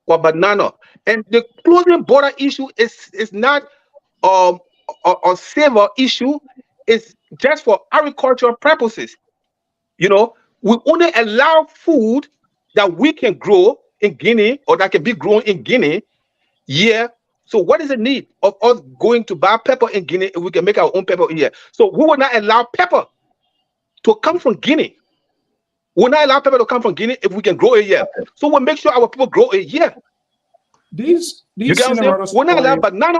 for banana. And the closing border issue is not um a savor issue. It's just for agricultural purposes. You know, we only allow food that we can grow in Guinea or that can be grown in Guinea. Yeah. So what is the need of us going to buy pepper in Guinea if we can make our own pepper here? So we will not allow pepper to come from Guinea. We'll not allow pepper to come from Guinea if we can grow it here. So we'll make sure our people grow it here. These You get what I'm saying? scenarios. We're not allowed banana.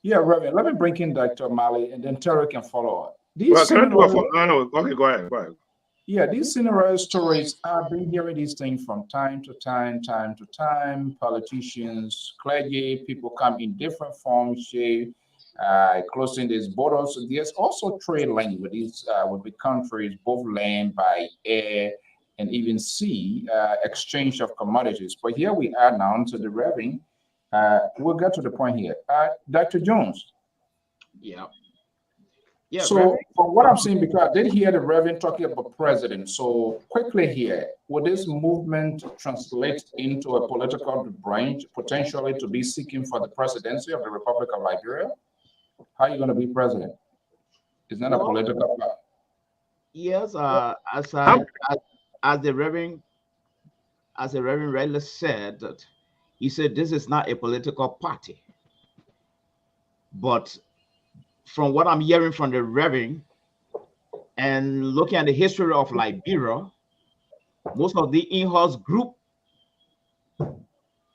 Yeah, Reverend. Let me bring in Dr. Mali, and then Terry can follow up. Well, can I do no, okay, go ahead. Yeah, these scenario stories, I've been hearing these things from time to time. Politicians, clergy, people come in different forms, shape, closing these borders. There's also trade lane with these with the countries, both land by air and even sea, exchange of commodities. But here we are now to the Reverend. We'll get to the point here. Dr. Jones. Yeah. Yeah. So Reverend. from what I'm saying, because I did hear the Reverend talking about president. So quickly here, will this movement translate into a political branch, potentially to be seeking for the presidency of the Republic of Liberia? How are you going to be president? It's not a political party. Yes, as the Reverend rightly said, that he said this is not a political party. But from what I'm hearing from the Reverend and looking at the history of Liberia, most of the in-house group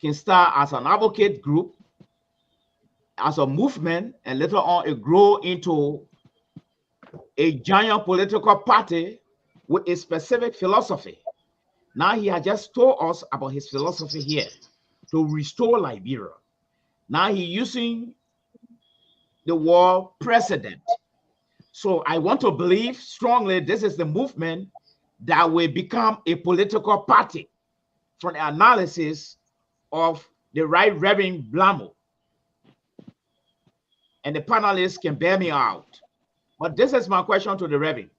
can start as an advocate group, as a movement, and later on it grow into a giant political party with a specific philosophy. Now he has just told us about his philosophy here to restore Liberia. Now he's using the word president. So I want to believe strongly this is the movement that will become a political party from the analysis of the Right Reverend Blamo. And the panelists can bear me out. But this is my question to the Reverend.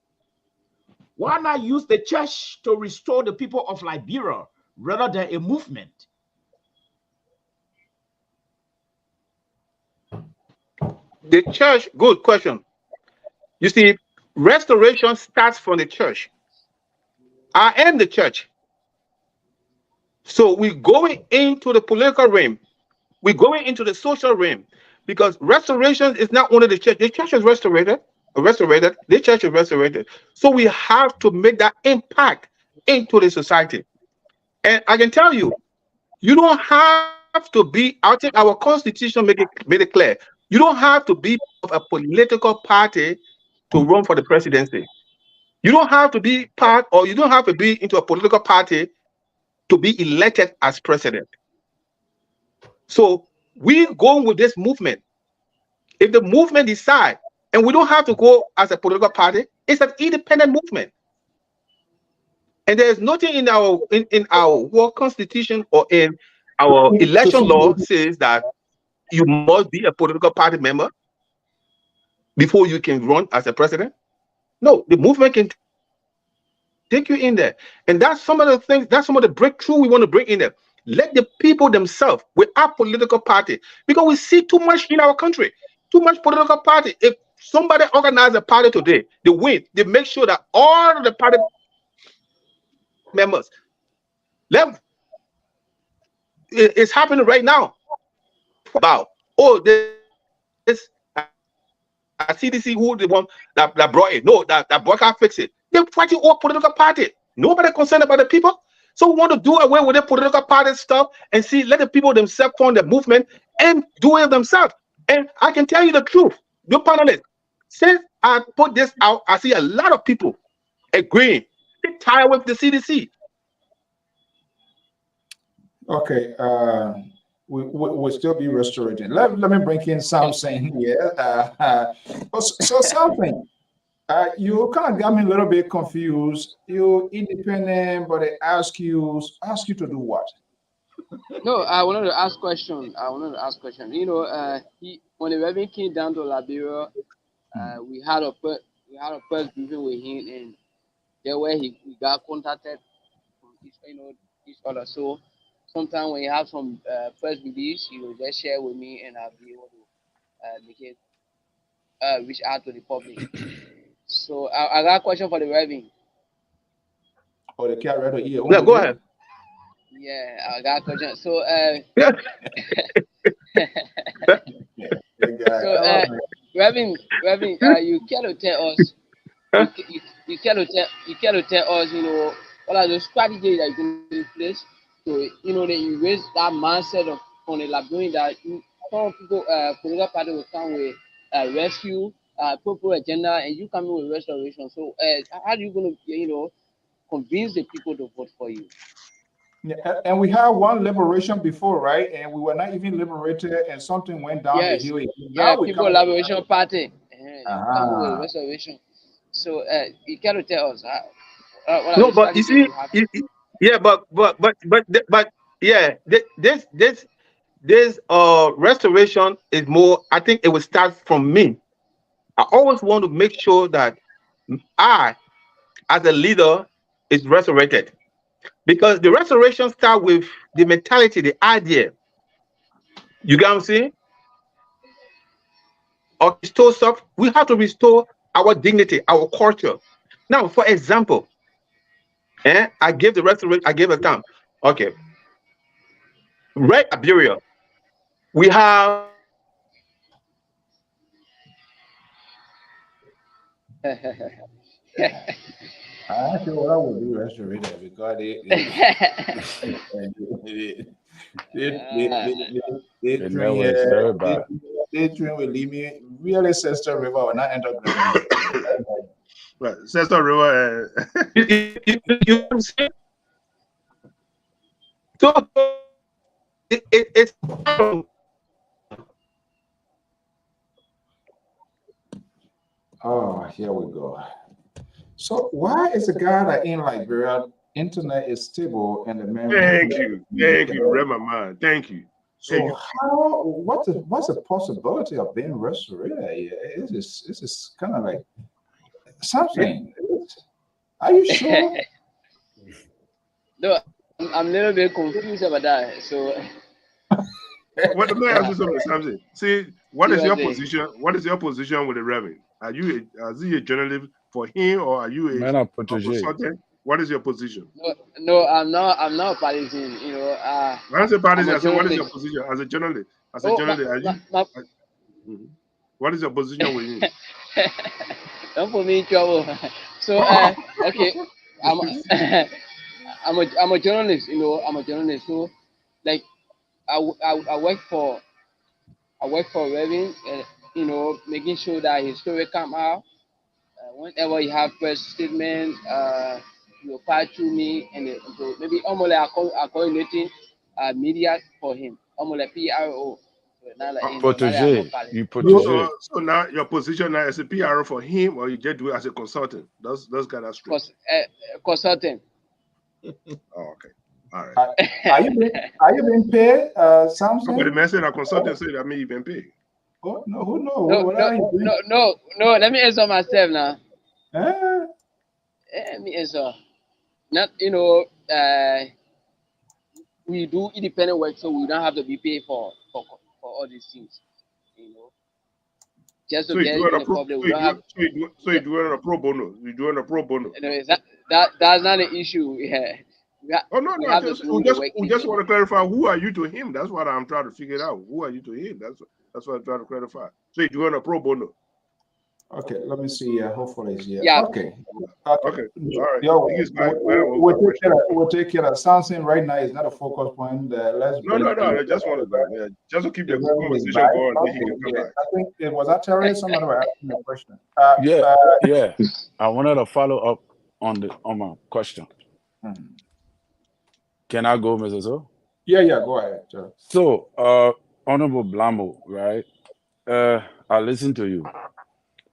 Why not use the church to restore the people of Liberia rather than a movement? The church, good question. You see, restoration starts from the church. I am the church. So we're going into the political realm. We're going into the social realm because restoration is not only the church. The church is restorated. The church is restorated. So we have to make that impact into the society. And I can tell you, you don't have to be. I think our constitution made it clear. You don't have to be of a political party to run for the presidency. You don't have to be part, or you don't have to be into a political party to be elected as president. So we go with this movement. If the movement decide, and we don't have to go as a political party, it's an independent movement. And there's nothing in our world constitution or in our election law says that you must be a political party member before you can run as a president. No, the movement can take you in there. And that's some of the things, that's some of the breakthrough we want to bring in there. Let the people themselves, without political party, because we see too much in our country, too much political party. If somebody organize a party today, they win, they make sure that all of the party members, let, it's happening right now. About, oh, this CDC who the one that brought it. No, that boy can't fix it. They're fighting all political party. Nobody concerned about the people. So we want to do away with the political party stuff and see, let the people themselves form the movement and do it themselves. And I can tell you the truth, your panelists. Since I put this out, I see a lot of people agreeing. They're tired with the CDC. Okay, we'll still be restorating. Let me bring in something here. So something. You kind of got me a little bit confused. You independent, but they ask you to do what? No, I wanted to ask question. You know, when the Reverend came down to Liberia, we had a first briefing with him, and there where he got contacted from each other. So sometimes when you have some first release, he will just share with me, and I'll be able to make it reach out to the public. So I got a question for the Reverend. Or the cat right here? Yeah, go ahead. Yeah, I got a question. So Yeah. so Reverend, you care to tell us? You care to tell us, what are the strategies that you can put in place so that you raise that mindset of on the Liberian that some people political party will come with rescue, proper agenda, and you come in with restoration. So how are you gonna convince the people to vote for you? Yeah, and we had one liberation before, right? And we were not even liberated, and something went down the Yes. hill. Yeah, People Liberation Party. You come with Ah. restoration. So you care to tell us what are No, the but you strategies see, you have? yeah, but yeah, this restoration is more. I think it will start from me. I always want to make sure that I, as a leader, is restorated because the restoration start with the mentality, the idea. You get what I'm saying? Or restore stuff. We have to restore our dignity, our culture. Now, for example, I gave the restoration. I gave a time. Okay, right, Liberia. We have I feel what I would do restorated because they The train network is very bad. they train will leave me really sister river will not end up Right, Sister River. you understand? So it's Oh, here we go. So why is the guy that in Liberia internet is stable and the man? Thank you. Read my mind. Thank you. So how? What's the possibility of being restorated? Yeah, this is kind of like something. Are you sure? No, I'm a little bit confused about that. So What let me ask you something. See, what is You are your the- position? What is your position with the Reverend? Are you is he a journalist for him or are you Man a of protege. consultant? What is your position? No, I'm not partisan. You know, When I say partisan, I'm a I say, what is your journalist. position as a journalist? As a Oh, journalist, are you? my, Mhm. What is your position with him? don't put me in trouble. So, okay, I'm I'm a journalist. You know, I'm a journalist. So, like, I work for Rev, you know, making sure that his story come out. Whenever you have press statement, you pass through me, and so maybe almost like I coordinating media for him, almost like PRO. So now, like, you know, now that I'm not Protege. part. You protege. So now your position now as a PRO for him, or you just do it as a consultant? Those kind of straight. Consultant. Oh, okay. All right. Are you being paid, Samson? Somebody mentioned a consultant, so that means you've been paid. Oh, no, who knows? No, What no, are you doing? no. Let me answer myself now. Eh? Let me answer. Not, you know, we do independent work, so we don't have to be paid for all these things. You know, just to So you get do it in a the pro, public, so we you don't do have. it, so you do it on a pro bono. You do it on a pro bono. You know, that's not an issue. Yeah, Oh no, we no. have to do the work. We just want to clarify who are you to him. That's what I'm trying to figure out. Who are you to him? That's what I'm trying to clarify. So you do it on a pro bono. Okay, let me see. Hopefully it's here. Yeah. Okay. Okay. All right. Yo, He is my welcome. we'll take care of Samson right now. Is not a focus point. Let's No, bring I just want to just to keep the conversation going. Then he can come back. I think it was that Terry. Somebody was asking a question. Yeah. I wanted to follow up on my question. Can I go, Mrs. O? Yeah, go ahead. Sure. So, Honorable Blamo, right? I listen to you.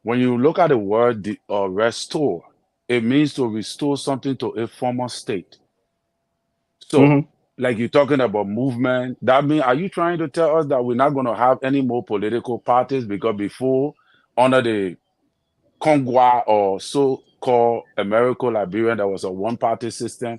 When you look at the word restore, it means to restore something to a former state. So, like you're talking about movement, that means, are you trying to tell us that we're not going to have any more political parties? Because before, under the Congwa or so-called American Liberian, there was a one-party system.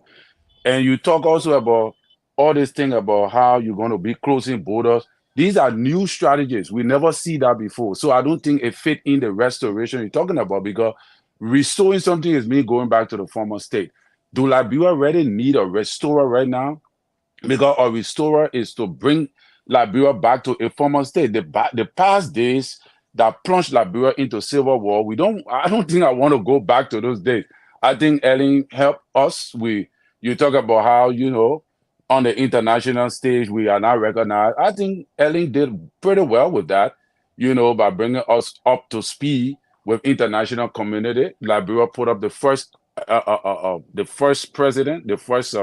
And you talk also about all this thing about how you're going to be closing borders. These are new strategies. We never see that before. So I don't think it fit in the restoration you're talking about, because restoring something is me going back to the former state. Do Liberia really need a restorer right now? Because a restorer is to bring Liberia back to a former state. The past days that plunged Liberia into civil war, I don't think I want to go back to those days. I think Ellen helped us. You talk about how, on the international stage, we are not recognized. I think Ellen did pretty well with that, by bringing us up to speed with international community. Liberia put up the first president, the first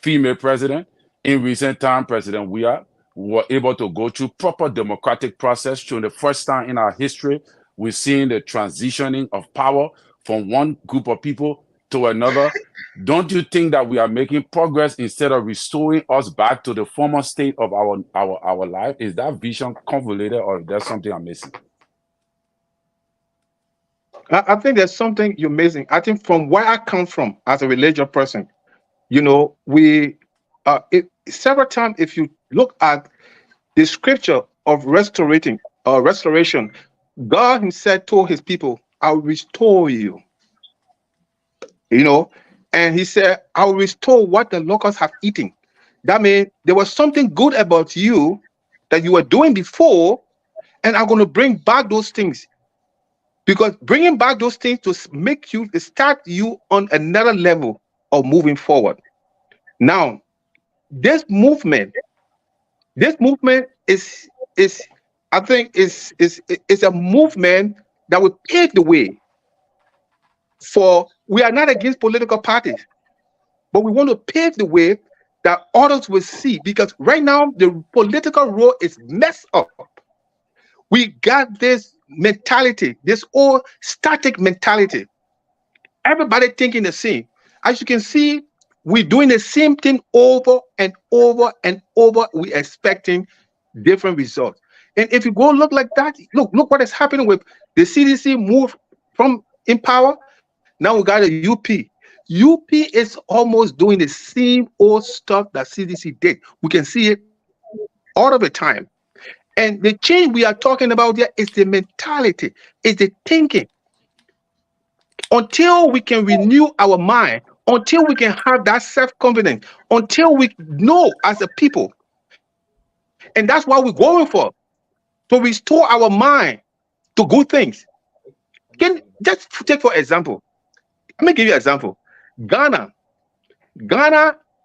female president. In recent time, President Weah were able to go through proper democratic process. Through the first time in our history, we're seeing the transitioning of power from one group of people to another. Don't you think that we are making progress instead of restoring us back to the former state of our life? Is that vision convoluted, or is there something I'm missing? I think there's something you're missing. I think from where I come from as a religious person, we several times, if you look at the scripture of restoration, God himself told his people, I'll restore you. And he said, I'll restore what the locusts have eaten. That means there was something good about you that you were doing before, and I'm going to bring back those things. Because bringing back those things to start you on another level of moving forward. Now, this movement is I think is a movement that will pave the way for. We are not against political parties, but we want to pave the way that others will see, because right now the political role is messed up. We got this mentality, this old static mentality. Everybody thinking the same. As you can see, we're doing the same thing over and over and over. We're expecting different results. And if you go look like that, look what is happening with the CDC move from in power. Now we got a UP. UP is almost doing the same old stuff that CDC did. We can see it all of the time. And the change we are talking about here is the mentality, is the thinking. Until we can renew our mind, until we can have that self-confidence, until we know as a people. And that's what we're going for, to restore our mind to good things. Can just take for example, let me give you an example. Ghana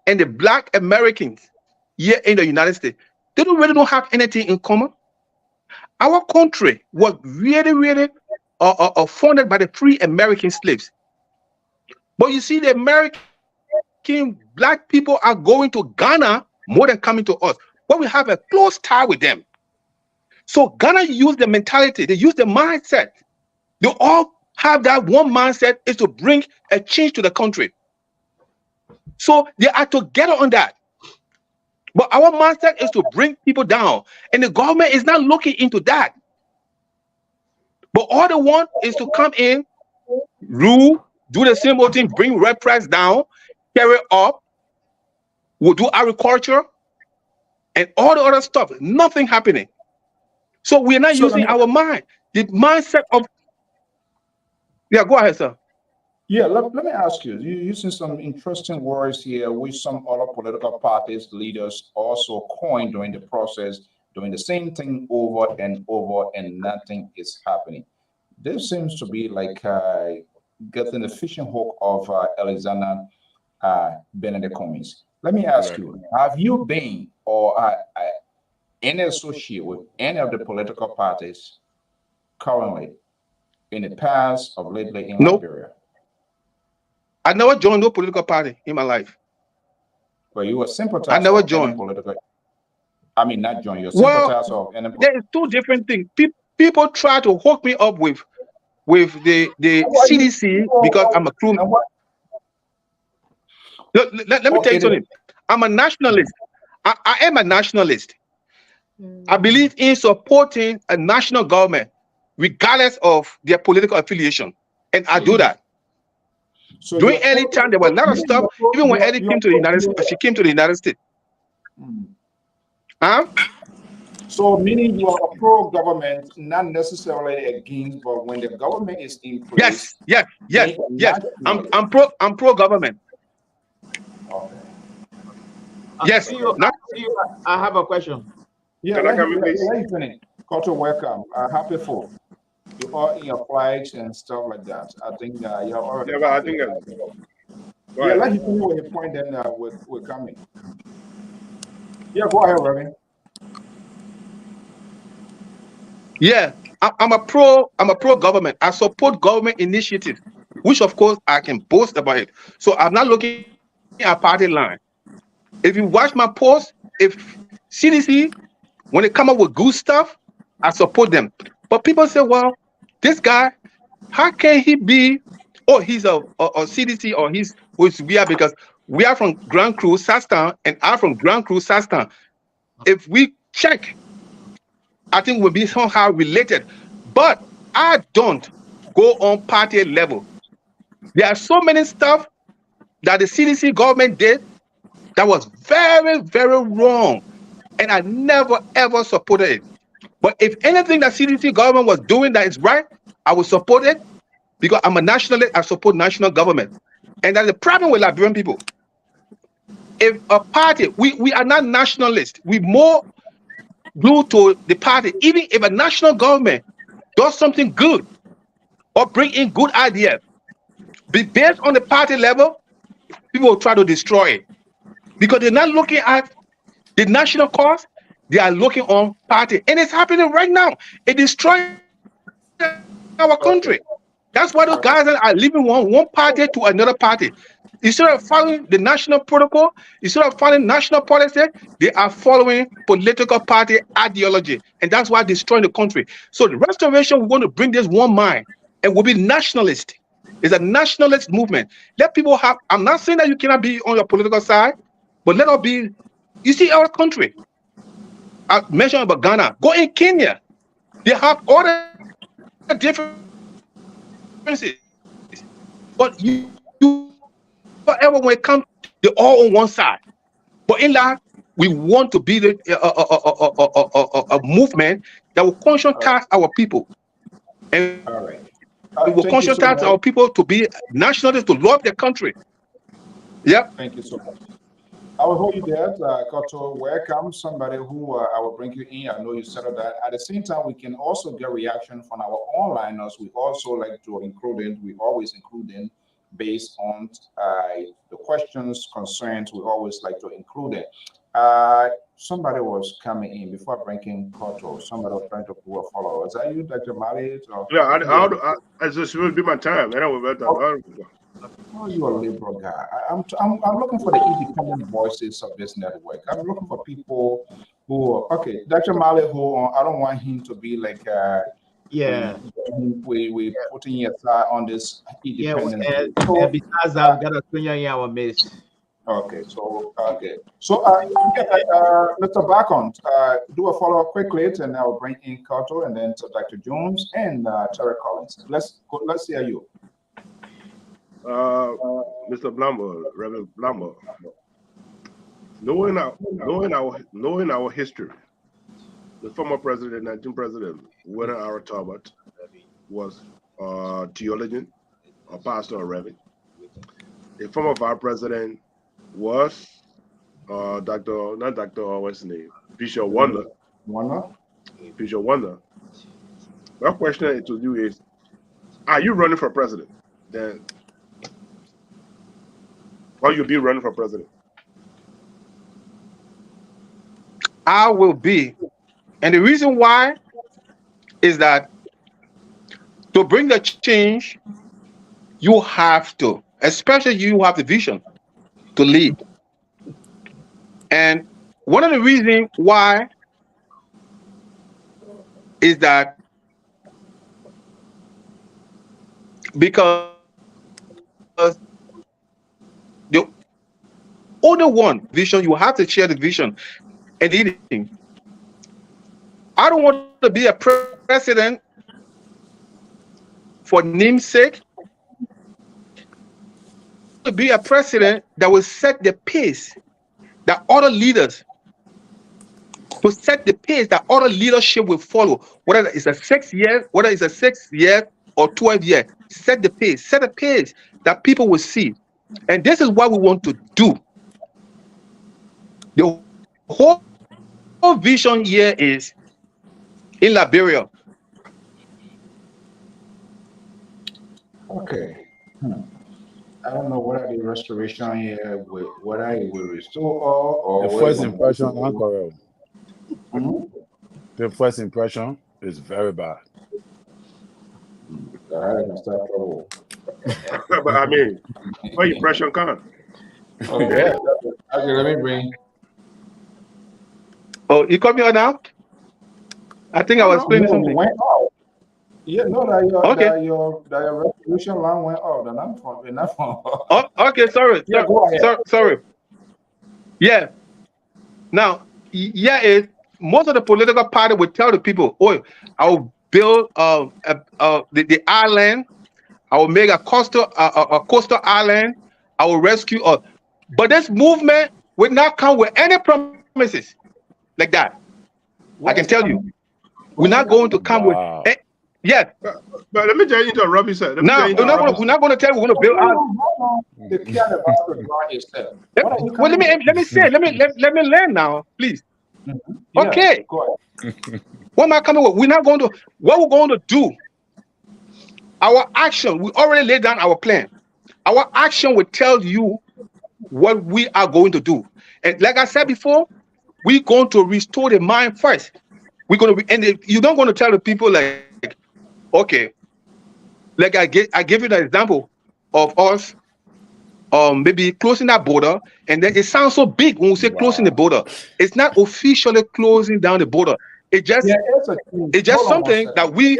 and the Black Americans here in the United States, they don't have anything in common. Our country was really funded by the free American slaves. But you see, the American Black people are going to Ghana more than coming to us. But we have a close tie with them. So Ghana use the mentality, they use the mindset. They all have that one mindset, is to bring a change to the country. So they are together on that. But our mindset is to bring people down. And the government is not looking into that. But all they want is to come in, rule, do the same old thing, bring red price down, carry up, we'll do agriculture, and all the other stuff. Nothing happening. So we're not using our mind. The mindset of... Yeah, go ahead, sir. Yeah, let me ask you, you're using some interesting words here, which some other political parties, leaders also coined during the process, doing the same thing over and over, and nothing is happening. This seems to be like getting the fishing hook of Alexander Benedict Cummings. Let me ask you, have you been or any associate with any of the political parties currently in the past or lately in Liberia? I never joined no political party in my life. Well, you were sympathizer. I never joined political. I mean, not join. You're sympathizer of any. There is two different things. People try to hook me up with the CDC because I'm a crewman. Let me tell you something. I'm a nationalist. I am a nationalist. I believe in supporting a national government, regardless of their political affiliation, and I do that. So during early time, there was a lot of stuff. Even when Eddie came to the United States, she came to the United States. So meaning you are pro-government, not necessarily against, but when the government is in place. Yes. I'm pro-government. Okay. Yes. I have a question. Yeah, let me finish. Culture, welcome. Happy 4th. You are in your flights and stuff like that. I think you're already. Yeah, but I think yeah, let you finish with your point, then we're coming. Yeah, go ahead, Reverend. Yeah, I'm a pro-government. I support government initiatives, which of course I can boast about it. So I'm not looking at party line. If you watch my post, if CDC, when they come up with good stuff, I support them. But people say, well, this guy, how can he be? Oh, he's a CDC, or we are, because we are from Grand Cru, Sastan, and I'm from Grand Cru, Sastan. If we check, I think we'll be somehow related. But I don't go on party level. There are so many stuff that the CDC government did that was very, very wrong. And I never, ever supported it. But if anything that CDC government was doing that is right, I would support it, because I'm a nationalist. I support national government. And that's the problem with Liberian people. If a party, we are not nationalists. We more glued to the party. Even if a national government does something good or bring in good ideas, be based on the party level, people will try to destroy it. Because they're not looking at the national cause, they are looking on party. And it's happening right now. It destroys our country. That's why those guys are leaving one party to another party. Instead of following the national protocol, instead of following national policy, they are following political party ideology. And that's why destroying the country. So the restoration, we want to bring this one mind, and we'll be nationalist. It's a nationalist movement. Let people have, I'm not saying that you cannot be on your political side, but let us be, you see our country. I mentioned about Ghana. Go in Kenya. They have all the differences. But you whatever when it comes, they're all on one side. But in that, we want to be a movement that will conscientize our people. And we will conscientize our people to be nationalists, to love their country. Yep. Thank you so much. I will hold you there, Koto. Welcome somebody who I will bring you in. I know you settled that. At the same time, we can also get reaction from our onliners. We also like to include in. We always include in based on the questions, concerns. We always like to include it. Somebody was coming in before bringing Koto. Somebody was trying to do a follow. Is that you, Dr. Mali? Yeah, I just will be my time. Anyway, Oh, you're a liberal guy. I'm looking for the independent voices of this network. I'm looking for people who are, okay, Dr. Mali, who I don't want him to be like Yeah. we putting aside on this Yeah. independence. And besides that, we got a Kenya in our midst. Okay, so Mr. Bacon, do a follow up quickly, and I'll bring in Kato, and then to Dr. Jones and Terry Collins. Let's hear you. Mr. Blamo, Rev. Blamo, knowing our history, the former president, 19th president, Winter R. Talbot, was a theologian, a pastor, or reverend. The former vice president was what's his name? Bishop Wonder. Bishop Wonder. My question to you is, are you running for president? Then, or you be running for president? I will be. And the reason why is that to bring the change, you have to, especially you have the vision to lead. And one of the reasons why is that because the only one vision, you have to share the vision and leading. I don't want to be a president for namesake. To be a president that will set the pace that other leaders, to set the pace that other leadership will follow, whether it's a 6 year, whether it's a 6 year or 12 year, set the pace that people will see. And this is what we want to do. The whole vision here is in Liberia. Okay. I don't know what are the restoration here, whether it will restore or The first impression, Uncle. The first impression is very bad. But I mean, what impression can? Okay, let me bring. Oh, you call me on now? I think I was explaining something. Yeah, no, that your resolution line went off. Enough. Oh, okay, sorry. Yeah, go ahead. Sorry. Yeah. Now, is most of the political party will tell the people, "Oh, I will build the island. I will make a coastal island. I will rescue." But this movement will not come with any promises like that. I can tell you, we're not going to come with. Yes. But let me tell you to Robbie said. We're not going to tell you we're going to build out. The care about the ground itself. Well, let me say. Let me learn now, please. Yeah, okay. Go ahead. What am I coming with? We're not going to. What we're going to do. Our action. We already laid down our plan. Our action will tell you what we are going to do. And like I said before, we're going to restore the mind first. We're going to be, and you're not going to tell the people like, okay, like I gave you the example of us, maybe closing that border, and then it sounds so big when we say closing the border. It's not officially closing down the border. It's just something that we.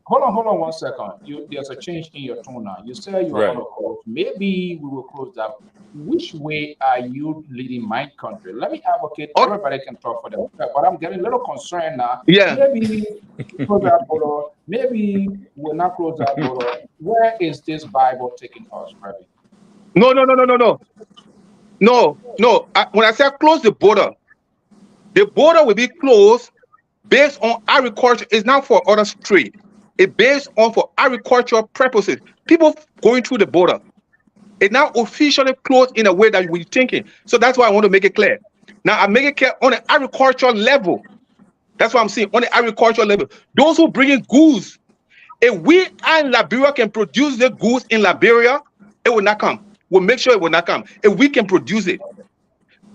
Hold on 1 second. There's a change in your tone now. You say you are going to close. Maybe we will close that. Which way are you leading my country? Let me advocate. Everybody can talk for them, but I'm getting a little concerned now. Yeah. Maybe close that border. Maybe we'll not close that border. Where is this Bible taking us, Rabbi? No. When I say close the border will be closed based on agriculture. It's not for other trade. It's based on for agricultural purposes. People going through the border. It's now officially closed in a way that we're thinking. So that's why I want to make it clear. Now I make it clear on an agricultural level. That's what I'm saying, on the agricultural level. Those who bring in goods, if we and Liberia can produce the goods in Liberia, it will not come. We'll make sure it will not come. If we can produce it.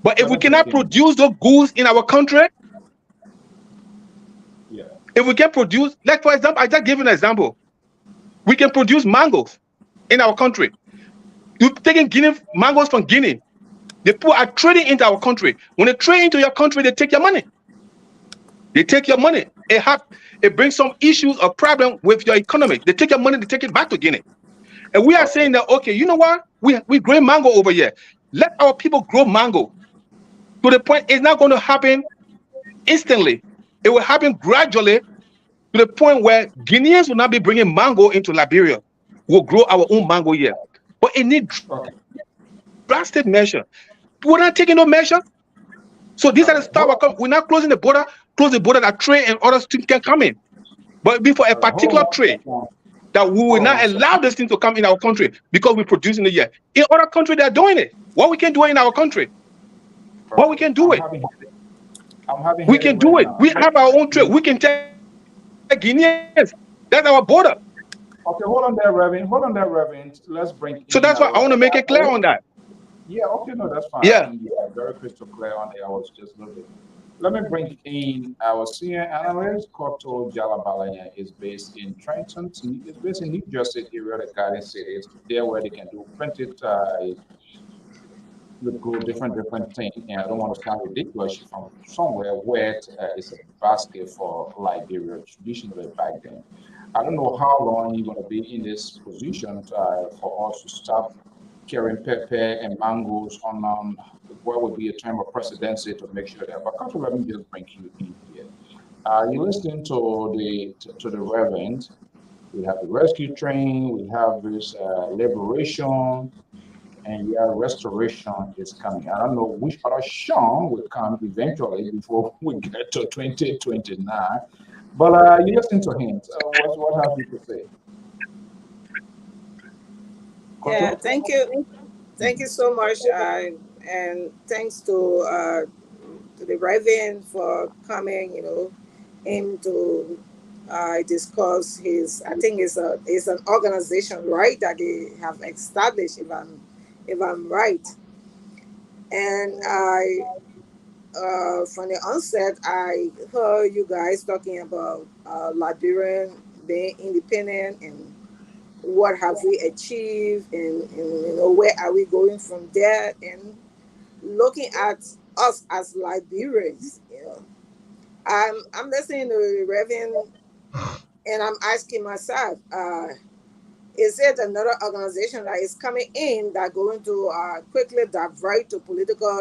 But if we cannot produce the goods in our country, if we can produce, like for example, I just gave you an example. We can produce mangoes in our country. You're taking Guinea mangoes from Guinea. The people are trading into our country. When they trade into your country, they take your money. They take your money. It brings some issues or problem with your economy. They take your money, they take it back to Guinea. And we are saying that, okay, you know what? We grow mango over here. Let our people grow mango to the point it's not going to happen instantly. It will happen gradually to the point where Guineans will not be bringing mango into Liberia. We'll grow our own mango here. But it needs drastic measure. We're not taking no measure. So these are the stuff. We're not closing the border, close the border that trade and other things can come in. But before a particular trade, that we will not allow this thing to come in our country because we're producing it here. In other countries, they're doing it. What we can do it in our country? What we can do it? We can do it. We have our own trade. We can take Guineans. That's our border. Okay, hold on there, Reverend. Hold on there, Reverend. Let's bring. So that's why I want to make it clear on that. Yeah, okay, no, that's fine. Yeah. Very crystal clear on it. I was just looking. Let me bring in our senior analyst, Koto Jalabalaya, is based in Trenton. He's based in New Jersey area, the Garden City. It's there where they can do printed go different things. And I don't want to sound ridiculous from somewhere where it's a basket for Liberia traditionally back then. I don't know how long you're going to be in this position for us to stop carrying pepper and mangoes on what would be a term of presidency to make sure that. But Council, let me just bring you in here. You're listening to the Reverend. We have the rescue train. We have this liberation, and restoration is coming. I don't know which other Sean will come eventually before we get to 2029. But you listen to him. So what have you to say? Yeah, thank you. Thank you so much. And thanks to the Reverend for coming, in to discuss his, I think it's an organization, right, that they have established, if I'm right. And from the onset, I heard you guys talking about Liberian being independent and what have we achieved, and where are we going from there, and looking at us as Liberians. I'm listening to the Reverend, and I'm asking myself, is it another organization that is coming in that going to quickly divert to political,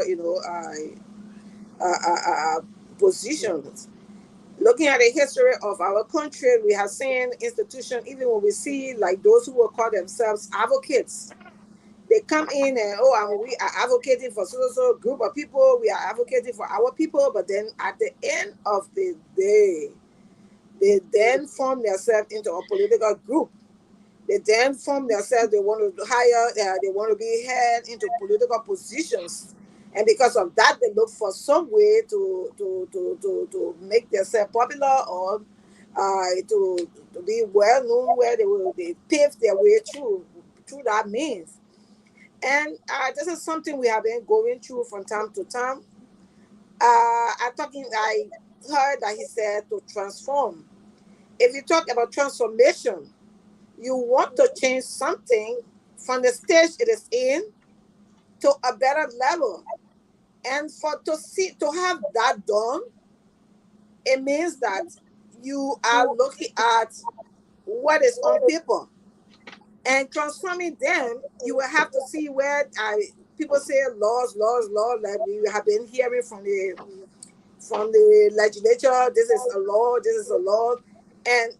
positions? Looking at the history of our country, we have seen institutions, even when we see like those who will call themselves advocates, they come in and, we are advocating for so group of people, we are advocating for our people, but then at the end of the day, they then form themselves into a political group. They then form themselves, they want to hire, they want to be head into political positions. And because of that, they look for some way to make themselves popular, or to be well known, where they pave their way through that means. And this is something we have been going through from time to time. I heard that he said to transform. If you talk about transformation, you want to change something from the stage it is in to a better level. And to have that done, it means that you are looking at what is on paper and transforming them. You will have to see where people say laws, like we have been hearing from the legislature. This is a law, and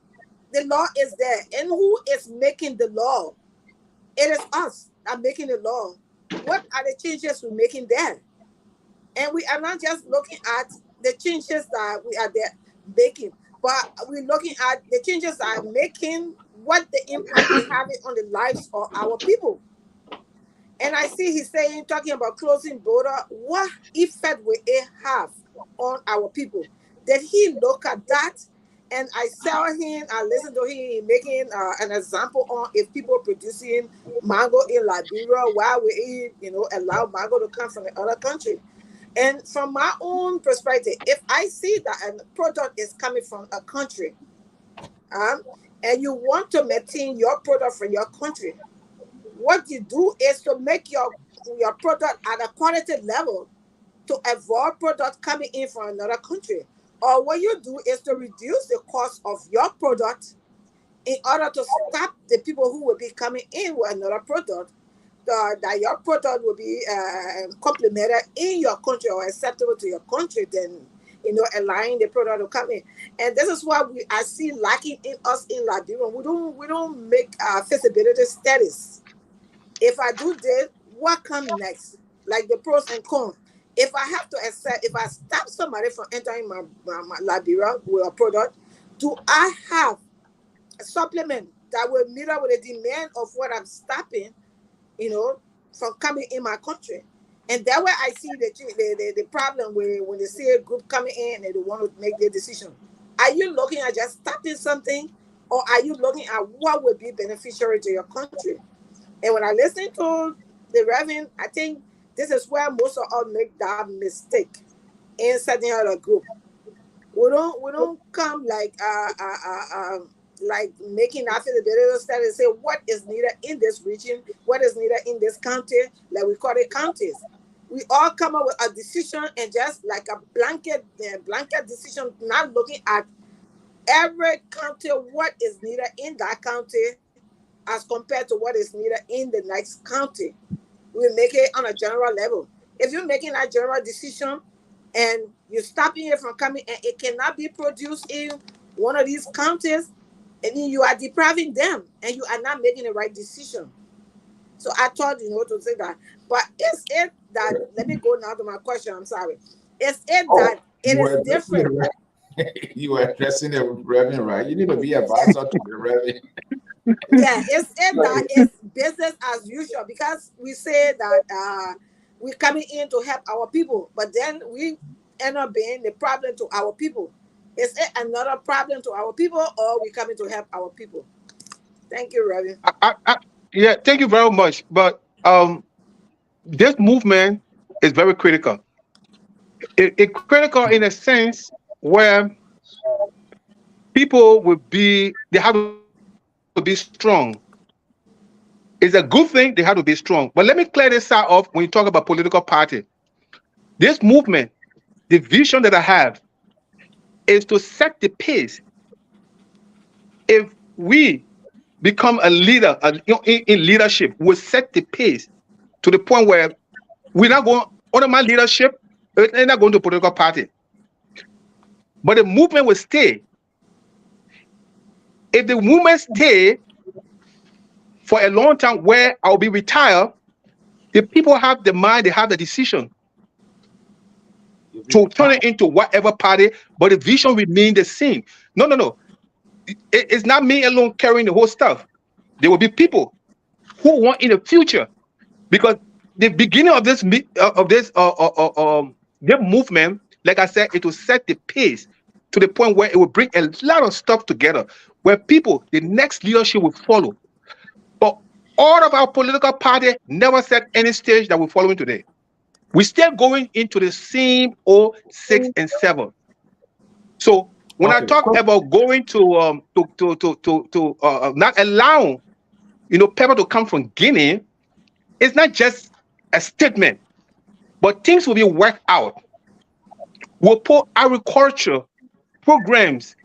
the law is there. And who is making the law? It is us that are making the law. What are the changes we're making there? And we are not just looking at the changes that we are there making, but we're looking at the changes that are making, what the impact is having on the lives of our people. And I see he's saying, talking about closing border. What effect will it have on our people? Did he look at that? And I saw him, I listened to him making an example on if people producing mango in Liberia, why would he, allow mango to come from the other country? And from my own perspective, if I see that a product is coming from a country, and you want to maintain your product from your country, what you do is to make your product at a quality level to avoid product coming in from another country. Or what you do is to reduce the cost of your product in order to stop the people who will be coming in with another product, that your product will be complemented in your country or acceptable to your country, then allowing the product to come in. And this is what I see lacking in us in Liberia. We don't make feasibility studies. If I do this, what comes next? Like the pros and cons. If I have to accept, if I stop somebody from entering my Liberia with a product, do I have a supplement that will meet up with the demand of what I'm stopping, from coming in my country? And that way I see the problem where when they see a group coming in and they want to make their decision. Are you looking at just stopping something, or are you looking at what would be beneficiary to your country? And when I listen to the Reverend, I think this is where most of us make that mistake in setting out a group. We don't come like making that feasibility study and say what is needed in this region, what is needed in this county, like we call it counties. We all come up with a decision and just like a blanket decision, not looking at every county, what is needed in that county as compared to what is needed in the next county. We make it on a general level. If you're making that general decision and you're stopping it from coming and it cannot be produced in one of these counties, and then you are depriving them and you are not making the right decision. So I thought, to say that. But is it that, let me go now to my question, I'm sorry. Is it that it is different? You were addressing the Reverend, right? You need to be advisor to the Reverend. Yeah, is it that it's business as usual? Because we say that we're coming in to help our people, but then we end up being the problem to our people. Is it another problem to our people, or we coming to help our people? Thank you, Reverend. Yeah, thank you very much. But this movement is very critical. It's critical in a sense where people they have to be strong. It's a good thing they have to be strong. But let me clear this side off when you talk about political party. This movement, the vision that I have, is to set the pace. If we become a leader in leadership, we'll set the pace to the point where we're not going under my leadership, they're not going to political party. But the movement will stay. If the movement stay for a long time where I'll be retired, the people have the mind, they have the decision to turn it into whatever party, but the vision remain the same. No. It's not me alone carrying the whole stuff. There will be people who want in the future, because the beginning of this movement, like I said, it will set the pace to the point where it will bring a lot of stuff together, where people, the next leadership will follow. But all of our political party never set any stage that we're following today. We're still going into the same 6 and 7. So when I talk about going to not allowing people to come from Guinea, it's not just a statement, but things will be worked out. We'll put agriculture programs.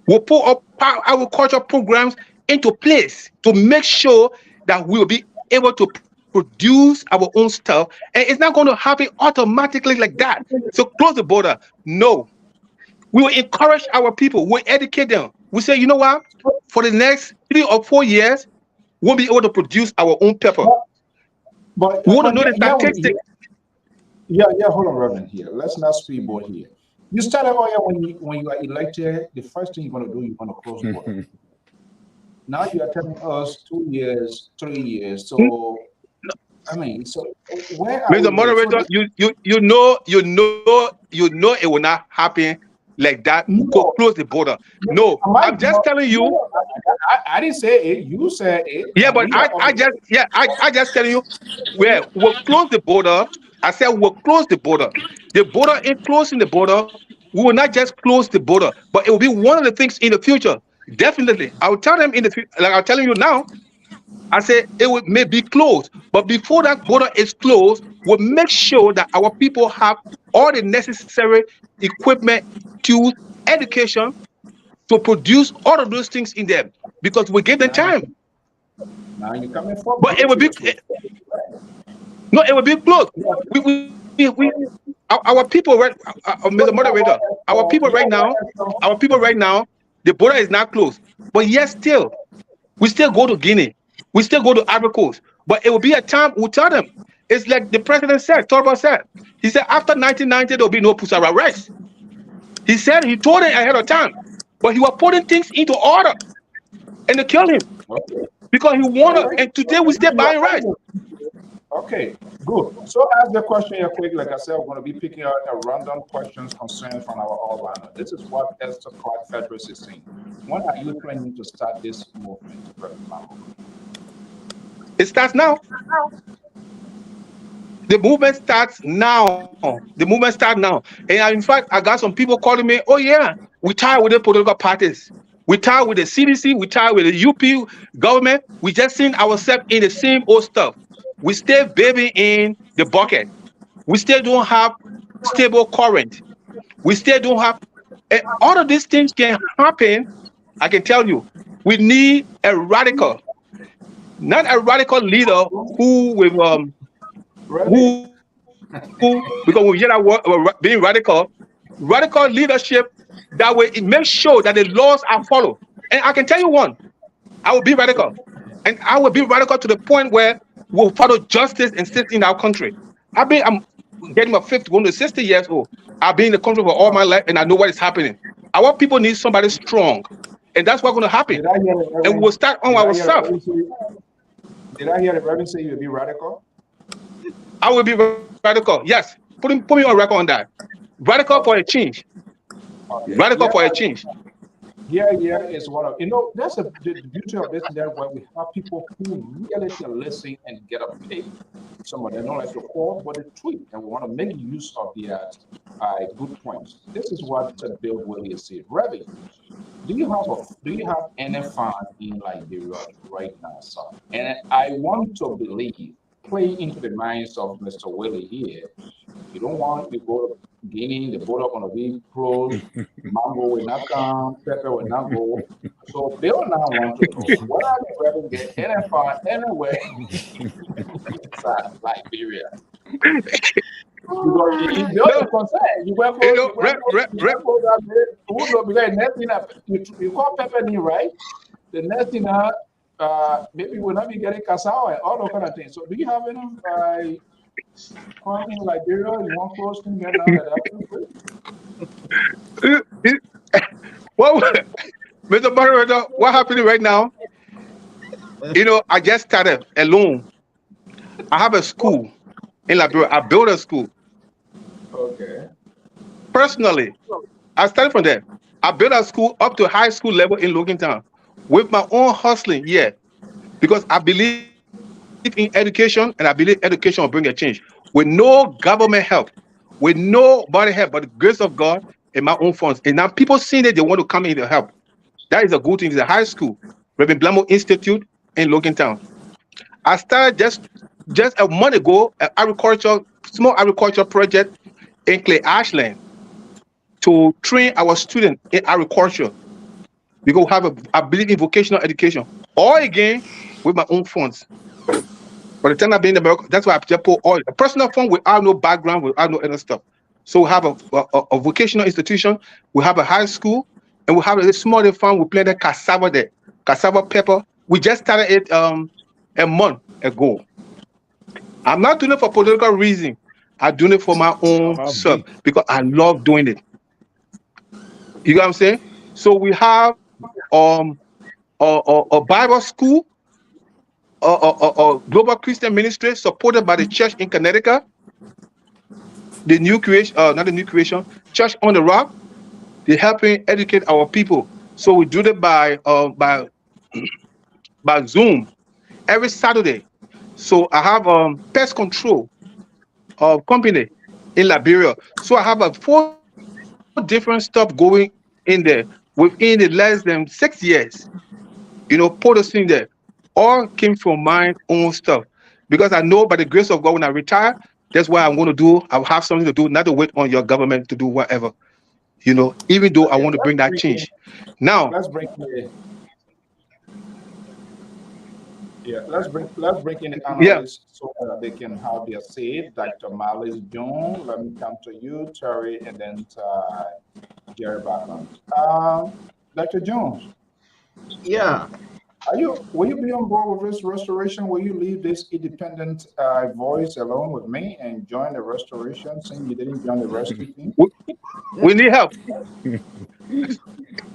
We'll put up agriculture programs into place to make sure that we'll be able to produce our own stuff, and it's not going to happen automatically like that. So close the border. No. We will encourage our people. We'll educate them. We say, you know what? For the next 3 or 4 years, we'll be able to produce our own pepper. But we want to know the statistics. Yeah, hold on, Reverend, here. Let's not speedboat here. You started earlier when you are elected, the first thing you're going to do, you're going to close the border. Now you are telling us 2 years, 3 years. So I mean, so where are Mr. we? Moderator, you know it will not happen like that. No, Close the border. No, I'm just telling you. No, I didn't say it. You said it. Yeah, And but we are I just telling you where we'll close the border. I said we'll close the border. The border in closing the border, we will not just close the border, but it will be one of the things in the future. Definitely. I'll tell them in the future, like I'm telling you now. I say may be closed, but before that border is closed, we'll make sure that our people have all the necessary equipment, tools, education to produce all of those things in them because we give them time. Now you're coming from. But it will be no, it will be closed. Our people right, Mr. Moderator, our people right now, the border is not closed. But yes, still, we still go to Guinea. We still go to Ivory Coast, but it will be a time we'll tell them. It's like the president said, Torba said. He said after 1990, there'll be no Pusara rice. He said he told it ahead of time, but he was putting things into order and they killed him because he wanted, and today we still buying rice. Okay, good. So ask the question here quick. Like I said, we're going to be picking out a random questions concerned from our all-rounder. This is what Esther Clark Fedris is saying. When are you planning to start this movement, Rev.Philips? It starts now. The movement starts now. The movement starts now. And in fact, I got some people calling me, oh yeah, we tired with the political parties. We tired with the CDC. We tired with the UP government. We just seen ourselves in the same old stuff. We still baby in the bucket. We still don't have stable current. We still don't have, and all of these things can happen. I can tell you, we need a radical, not a radical leader who will because we hear that word being radical leadership that way it makes sure that the laws are followed. And I can tell you one, I will be radical, and I will be radical to the point where we'll follow justice and safety in our country. I'm getting my 50, going to 60 years old. I've been in the country for all my life, and I know what is happening. Our people need somebody strong, and that's what's going to happen. And we'll start on ourselves. Did I hear the Reverend say you would be radical? I will be radical. Yes, put me on record on that. Radical for a change. Okay. Radical for a change. Yeah, it's one of that's the beauty of this. That where we have people who really can listen and get a pay. Some of them don't like to call, but they tweet, and we want to make use of their good points. This is what Bill Willie is saying. Revy, do you have any fun in Liberia right now, sir? And I want to believe, play into the minds of Mr. Willie here. You don't want to go to Guinea, the border going to be closed, mango will not come, pepper will not go. So Bill now want to know, what are you rather get any fun anywhere inside Liberia? Because if Bill is concerned, you went because you call pepper knee, right? The next thing maybe we'll not be getting cassava and all those kind of things. So do you have any in Liberia? You want close to get Well, Mr. Moderator, what's happening right now? I just started alone. I have a school in Liberia. I built a school. Okay. Personally, I started from there. I built a school up to high school level in Logan Town with my own hustling, because I believe in education, and I believe education will bring a change. With no government help, with nobody help, but the grace of God and my own funds. And now people seeing it, they want to come in to help. That is a good thing. It's a high school, Rev.Blamo Institute in Logan Town. I started just a month ago, small agriculture project in Clay Ashland to train our students in agriculture. Because we have I believe in vocational education, all again with my own funds. By the time I've been in America, that's why I just put all a personal fund without no background, without no other stuff. So we have a vocational institution, we have a high school, and we have a small fund. We planted cassava there, cassava pepper. We just started it a month ago. I'm not doing it for political reason. I'm doing it for my own self because I love doing it. You know what I'm saying? So we have a Bible school Global Christian Ministry supported by the church in Connecticut, the New Creation, not the New Creation, Church on the Rock. They're helping educate our people. So we do it by Zoom every Saturday. So I have pest control company in Liberia. So I have 4 different stuff going in there within the less than 6 years. Producing there. All came from my own stuff. Because I know by the grace of God, when I retire, that's what I'm going to do. I'll have something to do, not to wait on your government to do whatever. Even though I Okay, want to bring that change. Now, let's bring in the yeah. analysts so that they can have their say. Dr. Malice June, let me come to you, Terry, and then Jerry Backlund. Dr. Jones, Yeah. will you be on board with this restoration? Will you leave this independent voice alone with me and join the restoration, saying you didn't join the rescue team? We need help.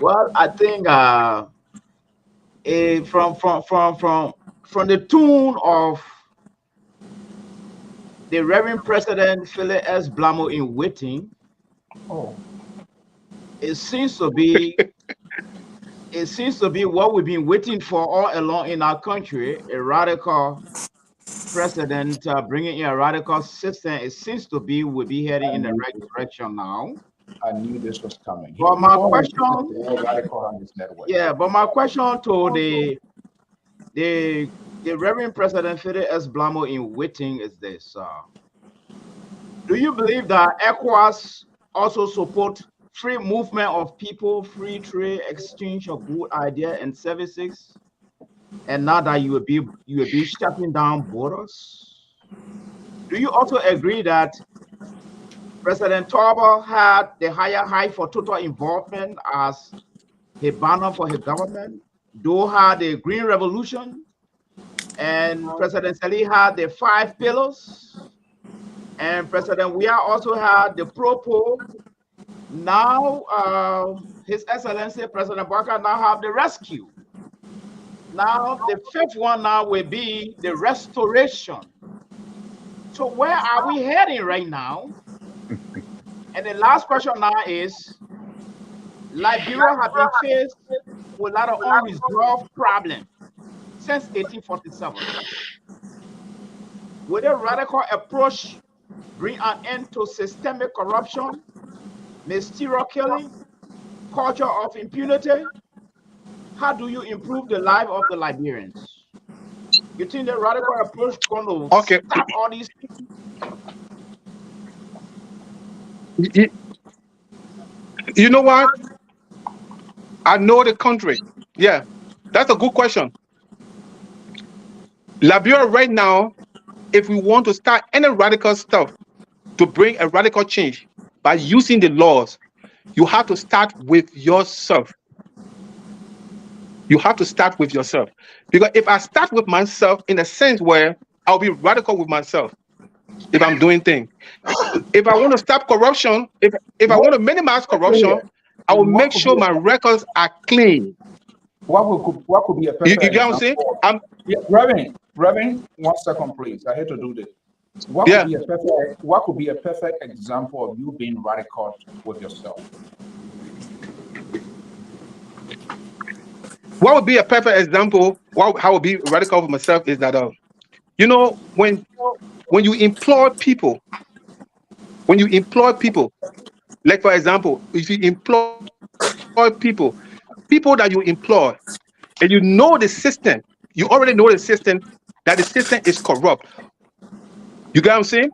Well, I think from the tune of the Reverend President Philips S. Blamo in waiting, Oh, it seems to be what we've been waiting for all along in our country, a radical president bringing in a radical system. It seems to be we'll be heading in the right direction now. I knew this was coming. But my always question, uses the word radical on this network. yeah, but my question to the Reverend President Philips S. Blamo in waiting is this: do you believe that ECOWAS also support free movement of people, free trade, exchange of good ideas and services, and now that you will be shutting down borders? Do you also agree that President Torba had the higher height for total involvement as a banner for his government? Doe had the Green Revolution, and President Salih had the 5 pillars, and President Weah also had the Propo. Now, His Excellency President Barker now have the rescue. Now, the 5th one now will be the restoration. So where are we heading right now? And the last question now is, Liberia has been faced with a lot of unresolved problems since 1847. Will a radical approach bring an end to systemic corruption, mysterious killing, culture of impunity? How do you improve the life of the Liberians? You think the radical approach going to stop all these things? You know what? I know the country. Yeah, that's a good question. Liberia right now, if we want to start any radical stuff to bring a radical change by using the laws, you have to start with yourself. You have to start with yourself. Because if I start with myself in a sense where I'll be radical with myself if I'm doing things. If I want to stop corruption, if I want to minimize corruption, I will make sure my records are clean. What could be a perfect you get what I'm saying? Reverend, 1 second, please. I hate to do this. What could be a perfect example of you being radical with yourself? What would be a perfect example? How I would be radical with myself is that when you employ people, like for example, if you employ people that you employ, and you know the system, you already know the system, that the system is corrupt. You get what I'm saying?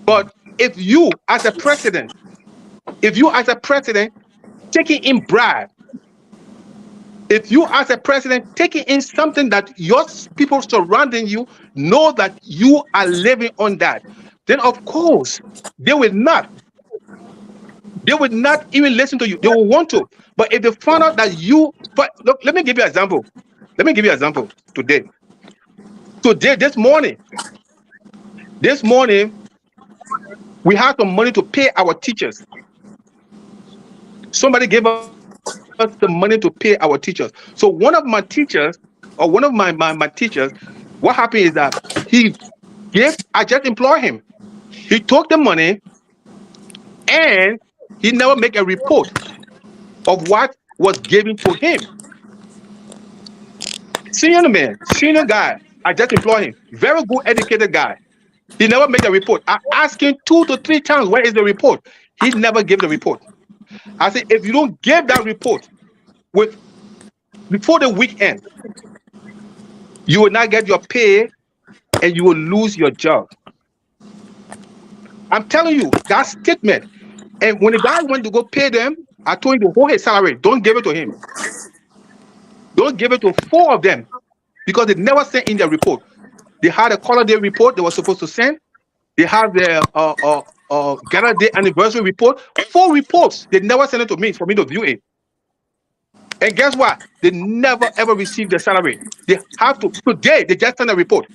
But if you as a president taking in bribe, if you as a president taking in something that your people surrounding you know that you are living on that, then of course they will not even listen to you. They will want to. But if they find out that look, let me give you an example. Today, this morning, we had some money to pay our teachers. Somebody gave us the money to pay our teachers. So one of my teachers, or one of my teachers, What happened is that I just employed him. He took the money and he never make a report of what was given to him. Senior man, senior guy. I just employed him. Very good educated guy. He never made a report. I asked him 2 to 3 times, where is the report? He never gave the report. I said, if you don't give that report before the weekend, you will not get your pay and you will lose your job. I'm telling you, that statement. And when the guy went to go pay them, I told him to hold his salary. Don't give it to him. Don't give it to 4 of them because they never sent in their report. They had a holiday report they were supposed to send. They have their Gather Day anniversary report. 4 reports. They never sent it to me for me to view it. And guess what? They never ever received their salary. They have to today. They just send a report.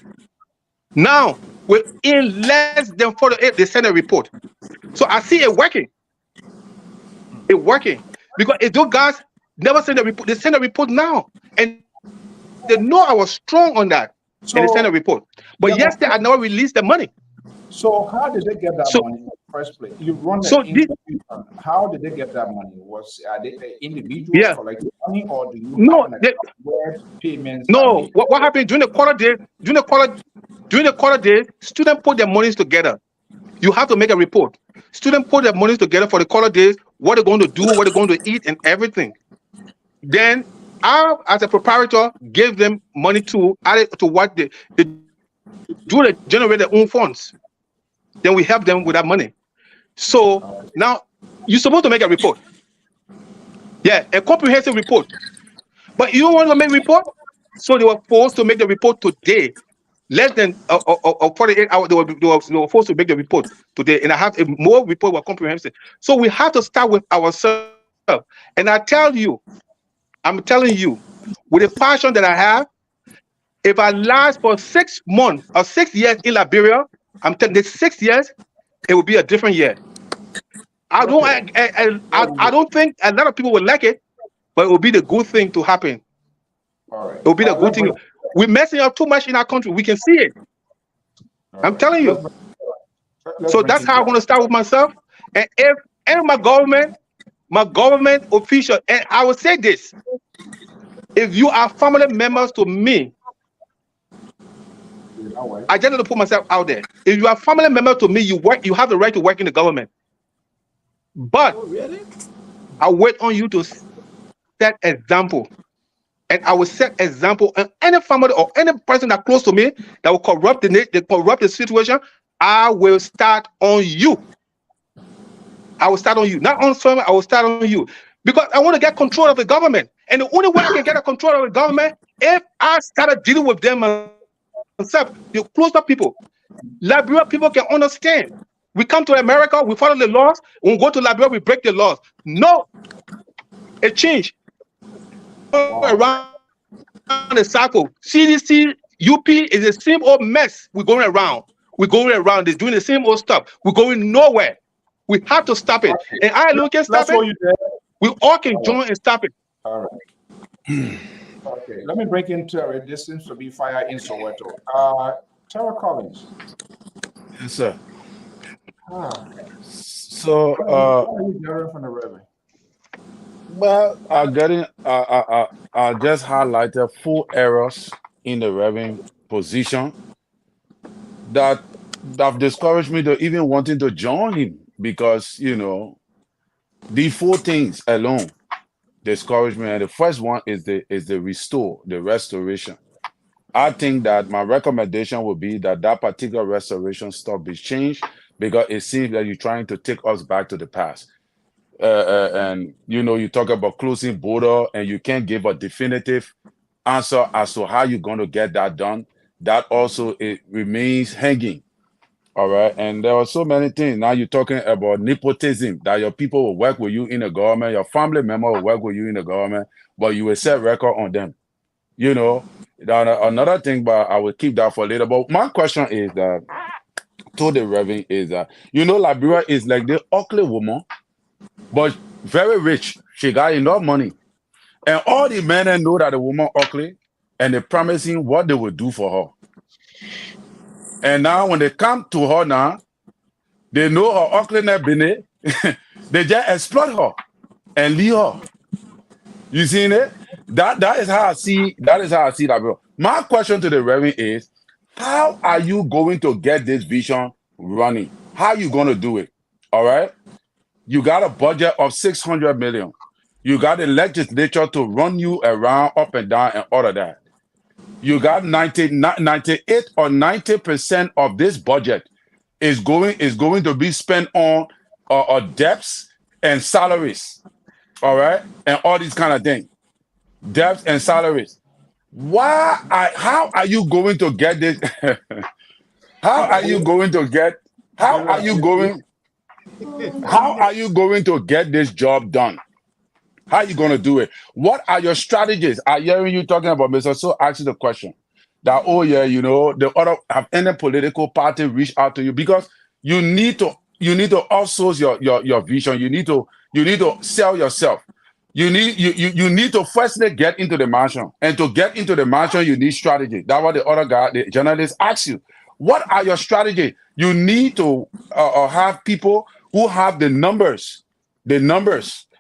Now, within less than 48, they send a report. So I see it working. It's working because if those guys never send a report, they send a report now, and they know I was strong on that, and they send a report. But yesterday I never released the money. So how did they get that money in the first place? You run how did they get that money? Are they individuals collecting money, or do you have payments? No, what happened during the quarter day? During the quarter day, students put their monies together. You have to make a report. Students put their monies together for the quarter days, what they're going to do, what they're going to eat, and everything. Then I, as a proprietor, gave them money to add it to what they do. They generate their own funds. Then we help them with that money. So now you're supposed to make a report. Yeah, a comprehensive report. But you don't want to make a report? So they were forced to make the report today. Less than 48 hours, they were forced to make the report today. And I have more report were comprehensive. So we have to start with ourselves. And I'm telling you, with the passion that I have, if I last for 6 months or 6 years in Liberia, I'm telling you, 6 years, it will be a different year. I don't think a lot of people will like it, but it will be the good thing to happen. All right. It will be the good thing. We're messing up too much in our country. We can see it. I'm telling you. So that's how I'm going to start with myself. And if my government official, and I will say this: if you are family members to me, I just need to put myself out there. If you are family member to me, you have the right to work in the government. But I wait on you to set example. And I will set example, and any family or any person that close to me that will corrupt the situation, I will start on you. I will start on you. Not on family, I will start on you. Because I want to get control of the government. And the only way I can get a control of the government, if I started dealing with them myself, the closer people. Liberia people can understand. We come to America, we follow the laws. When we go to Liberia, we break the laws. No, it changed. Around the cycle. CDC, UP is the same old mess. We're going around. They're doing the same old stuff. We're going nowhere. We have to stop it. And I look at stop it. We all can join and stop it. All right. Okay, let me break into a distance to be fire in Soweto. Tara Collins. Yes, sir. So, what are you hearing from the Reverend? Well, I just highlighted 4 errors in the Reverend position that have discouraged me to even wanting to join him, because the 4 things alone discourage me. And the first one is the restoration. I think that my recommendation would be that particular restoration stuff be changed, because it seems that you're trying to take us back to the past. And you talk about closing border, and you can't give a definitive answer as to how you're going to get that done. That also, it remains hanging. All right. And there are so many things. Now you're talking about nepotism, that your people will work with you in the government, your family member will work with you in the government, but you will set record on them. Another thing, but I will keep that for later. But my question is that to the Reverend is that, Liberia is like the ugly woman, but very rich. She got enough money. And all the men know that the woman ugly, and they promising what they will do for her. And now when they come to her now, they know her Auckland Bene, they just exploit her and leave her. You seen it? That is how I see that, bro. My question to the Reverend is, how are you going to get this vision running? How are you going to do it? All right. You got a budget of 600 million. You got the legislature to run you around up and down and all of that. You got 98 or 90% of this budget is going to be spent on debts and salaries. All right. And all these kind of things. Debts and salaries. How are you going to get this? How are you going to get this job done? How are you going to do it? What are your strategies? I hearing you talking about, Mr. So asking the question that, oh yeah, you know, the other have any political party reach out to you, because you need to outsource your vision. You need to sell yourself. You need to firstly get into the mansion. And to get into the mansion, you need strategy. That's what the other guy, the journalist, asks you. What are your strategies? You need to have people who have the numbers.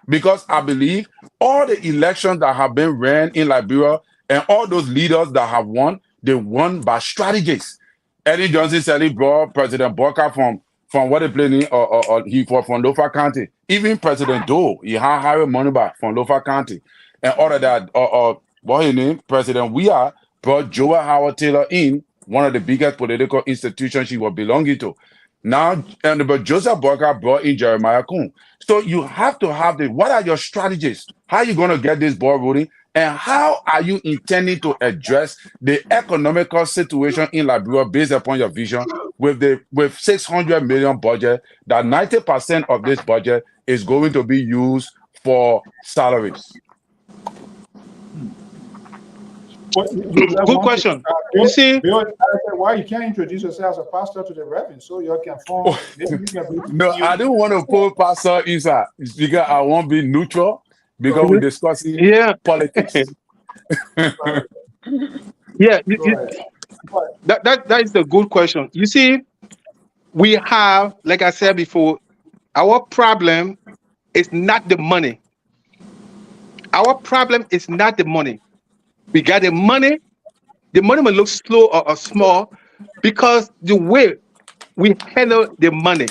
Because I believe all the elections that have been ran in Liberia and all those leaders that have won, they won by strategies. Eddie Johnson said he brought President Boca from what they played in, from Lofa County. Even President Doe, he had hired money back from Lofa County. And all of that, what his name, President Weah brought Joel Howard Taylor in, one of the biggest political institutions she was belonging to. Now, but Joseph Boca brought in Jeremiah Kuhn. So you have to have what are your strategies? How are you going to get this ball rolling? And how are you intending to address the economical situation in Liberia based upon your vision with 600 million budget, that 90% of this budget is going to be used for salaries? Good question. You see, why you can't introduce yourself as a pastor to the Reverend so you can form? No, I don't want to put pastor inside because I won't be neutral because we're discussing politics. That is a good question. You see, we have, like I said before, our problem is not the money. Our problem is not the money. We got the money. The money may look slow or small because the way we handle the money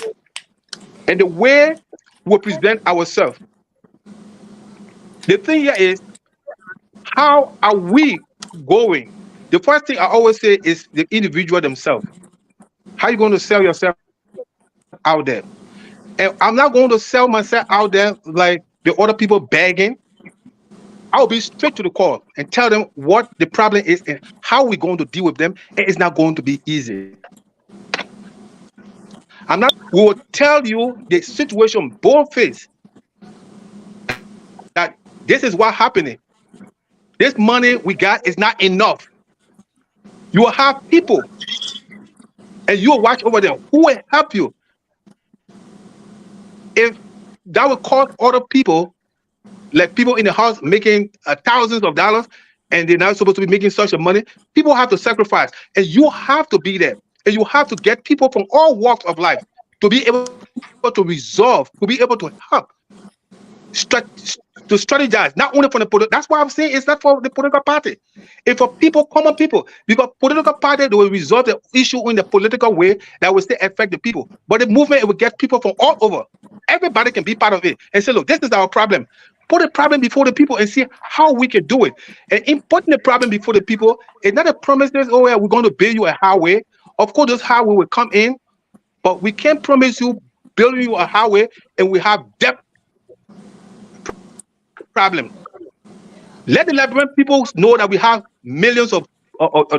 and the way we present ourselves. The thing here is, how are we going? The first thing I always say is the individual themselves. How are you going to sell yourself out there? And I'm not going to sell myself out there like the other people begging. I'll be straight to the call and tell them what the problem is and how we're going to deal with them. And it's not going to be easy. We will tell you the situation both face, that this is what's happening. This money we got is not enough. You will have people and you will watch over them who will help you. If that will cost other people, like people in the house making thousands of dollars, and they're not supposed to be making such a money, people have to sacrifice, and you have to be there, and you have to get people from all walks of life to be able to resolve, to be able to help, to strategize, not only for the political. That's why I'm saying it's not for the political party. It's for people, common people, because political party, they will resolve the issue in the political way that will still affect the people. But the movement, it will get people from all over. Everybody can be part of it and say, look, this is our problem. Put the problem before the people and see how we can do it. And in putting the problem before the people, it's not a promise that, oh, yeah, we're going to build you a highway. Of course, this highway will come in, but we can't promise you building you a highway and we have debt problem. Let the Liberian people know that we have millions of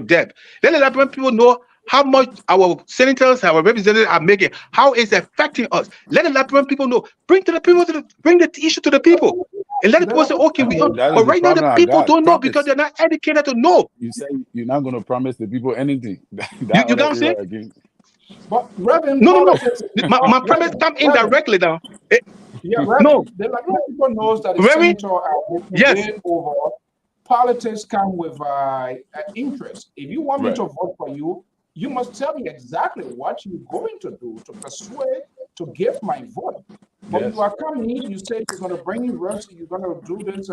debt. Let the Liberian people know how much our senators, our representatives are making, how it's affecting us. Let the Liberian people know. Bring the issue to the people. And let the people say, okay, we are. But right now, the people don't know because they're not educated to know. You say you're not going to promise the people anything. You don't say? But Reverend, no. My promise come indirectly now. No. The Liberian people knows that the senator are over. Politics come with interest. If you want me to vote for you, you must tell me exactly what you're going to do to persuade to give my vote. But Yes. you are coming, you say you're going to bring rest, you're going to do this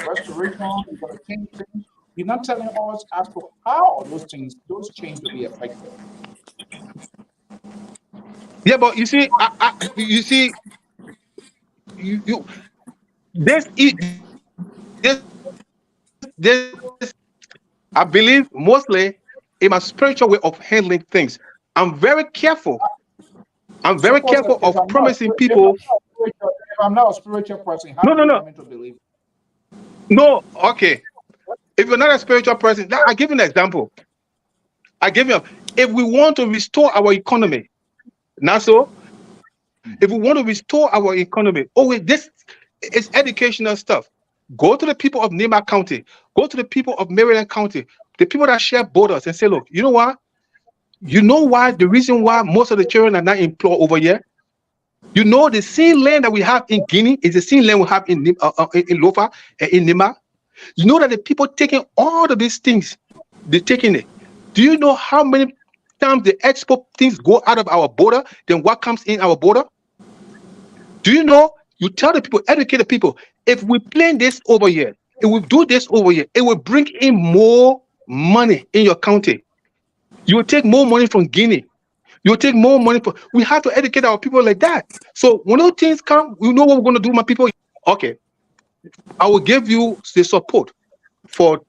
restoration, you're going to change things. You're not telling us as to how those changes will be effective. Yeah, but you see, you see, you this I believe mostly in my spiritual way of handling things. I'm very careful. I'm very Suppose careful if of I'm not, promising people. if I'm not a spiritual person, how No, do no, you no, want me to believe? no. Okay, if you're not a spiritual person, I give you an example. I give you. If we want to restore our economy, not so. If we want to restore our economy, oh wait, this is educational stuff. Go to the people of Nema County. Go to the people of Maryland County. The people that share borders and say, look, you know what? You know why? The reason why most of the children are not employed over here. You know the same land that we have in Guinea is the same land we have in Lofa and in Nima. You know that the people taking all of these things, they're taking it. Do you know how many times the export things go out of our border than what comes in our border? Do you know? You tell the people, educate the people. If we plan this over here, if we do this over here, it will bring in more money in your county. You will take more money from Guinea. You will take more money from. We have to educate our people like that. So when those things come, you know what we're going to do, my people. Okay, I will give you the support for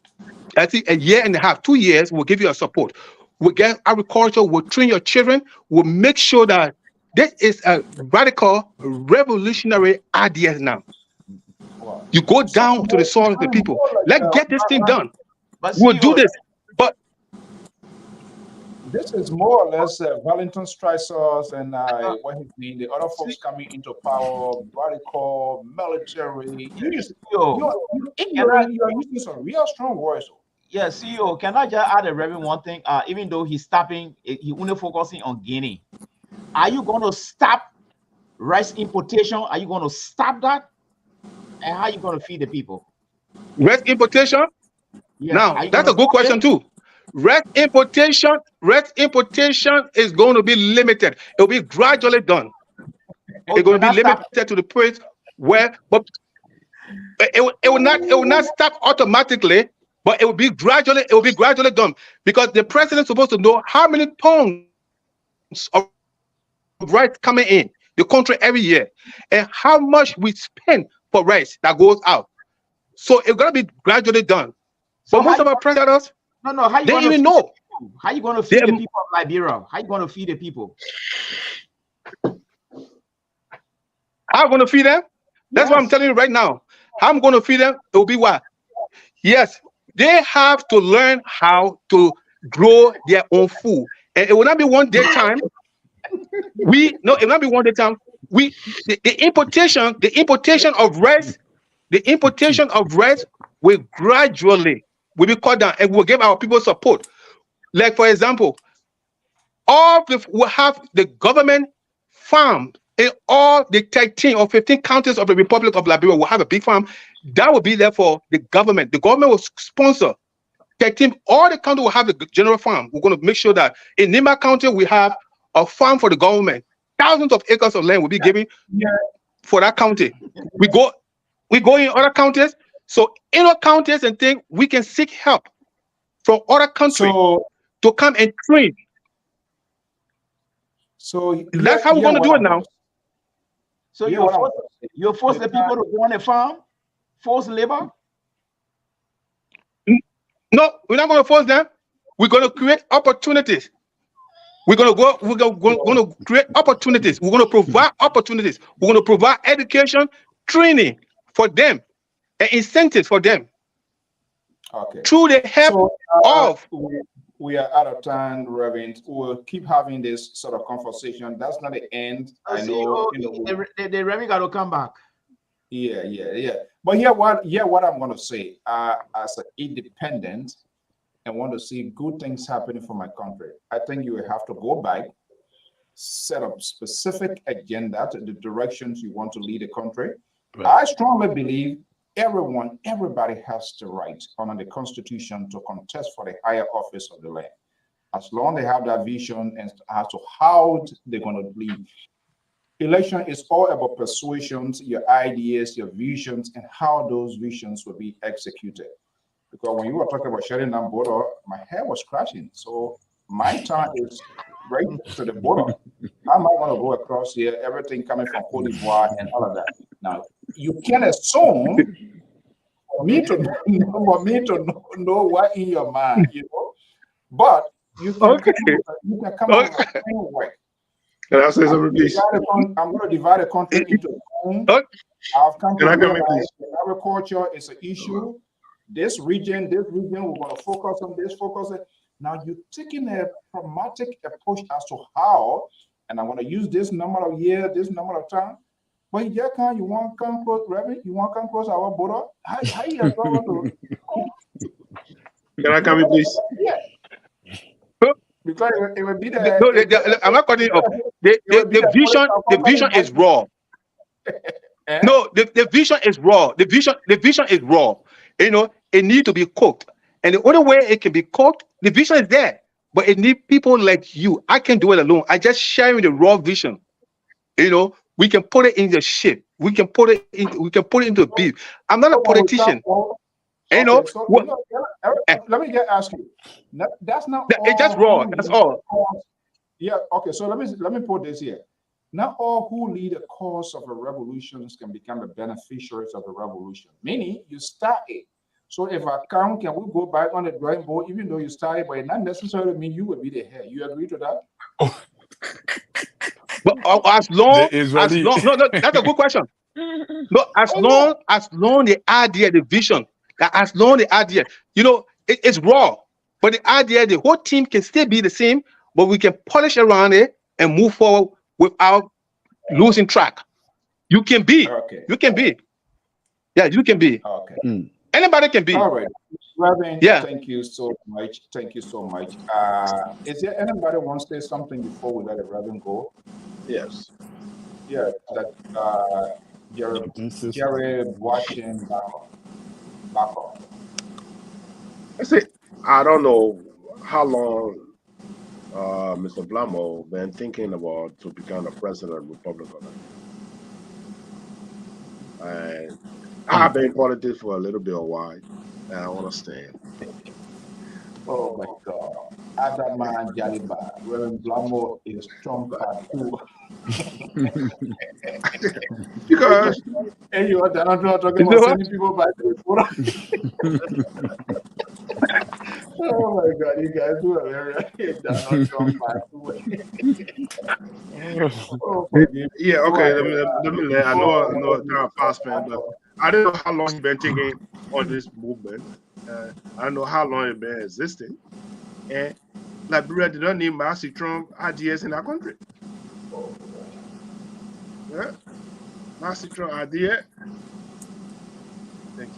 I think a year and a half, 2 years. We'll give you a support. We'll get agriculture. We'll train your children. We'll make sure that this is a radical, revolutionary idea now. Wow. You go So down to the soil of the people. Let's get this thing done. But We'll do CEO, this. But this is more or less Valentin Strysos and what his name, the other folks coming into power, radical, military. CEO, You're can I? ignorant. You are using some real strong words. Yeah, CEO, can I just add a very one thing? Even though he's stopping, he only focusing on Guinea. Are you going to stop rice importation? Are you going to stop that? And how are you going to feed the people? rice importation. Yeah, Now are you going that's to a good stop question it? too. Rice importation is going to be limited. It will be gradually done. Oh, It's you going will to be not stop it. limited to the point where, but it will not stop automatically, but it will be gradually done because the president is supposed to know how many tons of rice coming in the country every year and how much we spend for rice that goes out. So it's gonna be gradually done. But most So of how our you presidents tell us no, how you they going even to feed know. the people? How you going to They, feed the people of Liberia? How you going to feed the people? I'm gonna feed them. That's what I'm Yes. telling you right now. How I'm gonna feed them. It will be what? Yes, they have to learn how to grow their own food, and it will not be one day time. We no, it will not be one day time. We the importation of rice, the importation of rice will be cut down, and will give our people support. Like for example, will have the government farm in all the 13 or 15 counties of the Republic of Liberia will have a big farm that will be there for the government. The government will sponsor 13. All the county will have the general farm. We're going to make sure that in Nima County we have a farm for the government. Thousands of acres of land will be given for that county. We go in other counties. So in other counties and things, we can seek help from other countries So, to come and train. so That's how we're going to what do it I'm now. So here you what I'm force you force the the people to go on a farm, force labor. No, we're not going to force them. We're going to create opportunities. We're going to create opportunities. We're going to provide opportunities. We're going to provide education, training for them, and incentives for them Okay. through the help So of. we are out of time, Reverend. We'll keep having this sort of conversation. That's not the end. I know, The Remy got to come back. Yeah. But what I'm gonna say, as an independent and want to see good things happening for my country, I think you will have to go back, set up specific agenda to the directions you want to lead the country. Right. I strongly believe everybody has the right under the Constitution to contest for the higher office of the land. as long as they have that vision and as to how they're going to lead. Election is all about persuasions, your ideas, your visions, and how those visions will be executed. Because when you were talking about shutting down border, my head was crashing. So my town is right to the border. I might want to go across here, everything coming from Cote d'Ivoire and all of that. Now, you can assume for me to know what in your mind, but you can Okay. come up with a framework. Can I say something, please? I'm going to divide the country into zones. Okay. I've come to Can I come in, realize please? that agriculture is an issue. This region, we're going to focus on this, Now you're taking a pragmatic approach as to how, and I'm going to use this number of years, this number of time. But you want to come close, Reverend? You want to come close our border? How you going to? Can I come in, please? Yeah. Because it would be I'm not cutting up. The vision is raw. No, the vision is raw. The vision is raw. It needs to be cooked. And the only way it can be cooked, the vision is there. But it needs people like you. I can't do it alone. I just sharing the raw vision. We can put it in the ship. We can put it into beef. I'm not a politician. Okay, so let me ask you. That's not it's just raw. That's all. Yeah. Okay. So let me put this here. Not all who lead a cause of a revolution can become the beneficiaries of the revolution. Meaning, you start it. So if I can we go back on the drawing board, even though you started, but it not necessarily mean you will be the head. You agree to that? But as long, no, that's a good question. No, as long the idea, the vision, as long the idea, it's raw. But the idea, the whole team can still be the same, but we can polish around it and move forward without losing track. You can be. Okay. You can be. Yeah, you can be. Okay. Anybody can be. All right. Reverend, yeah. Thank you so much. Thank you so much. Is there anybody wants to say something before we let the Reverend go? Yes. Yeah, that Jerry watching back on. I say, I don't know how long Mr. Blamo been thinking about to become the president of the Republic of Nigeria. And I've been in politics for a little bit of a while, and I understand. Oh my God. Adaman Jaliba, Reverend Blamo is Trump part 2. Because and you are not talking about sending people back to the oh my God, you guys do a very Donald Trump part 2. Yeah, okay. Let me I know it's kind of fast, man, but I don't know how long he's been taking on this movement. I don't know how long it's been existing. And Liberia did not need Master Trump ideas in our country. Yeah. Master Trump idea. Thank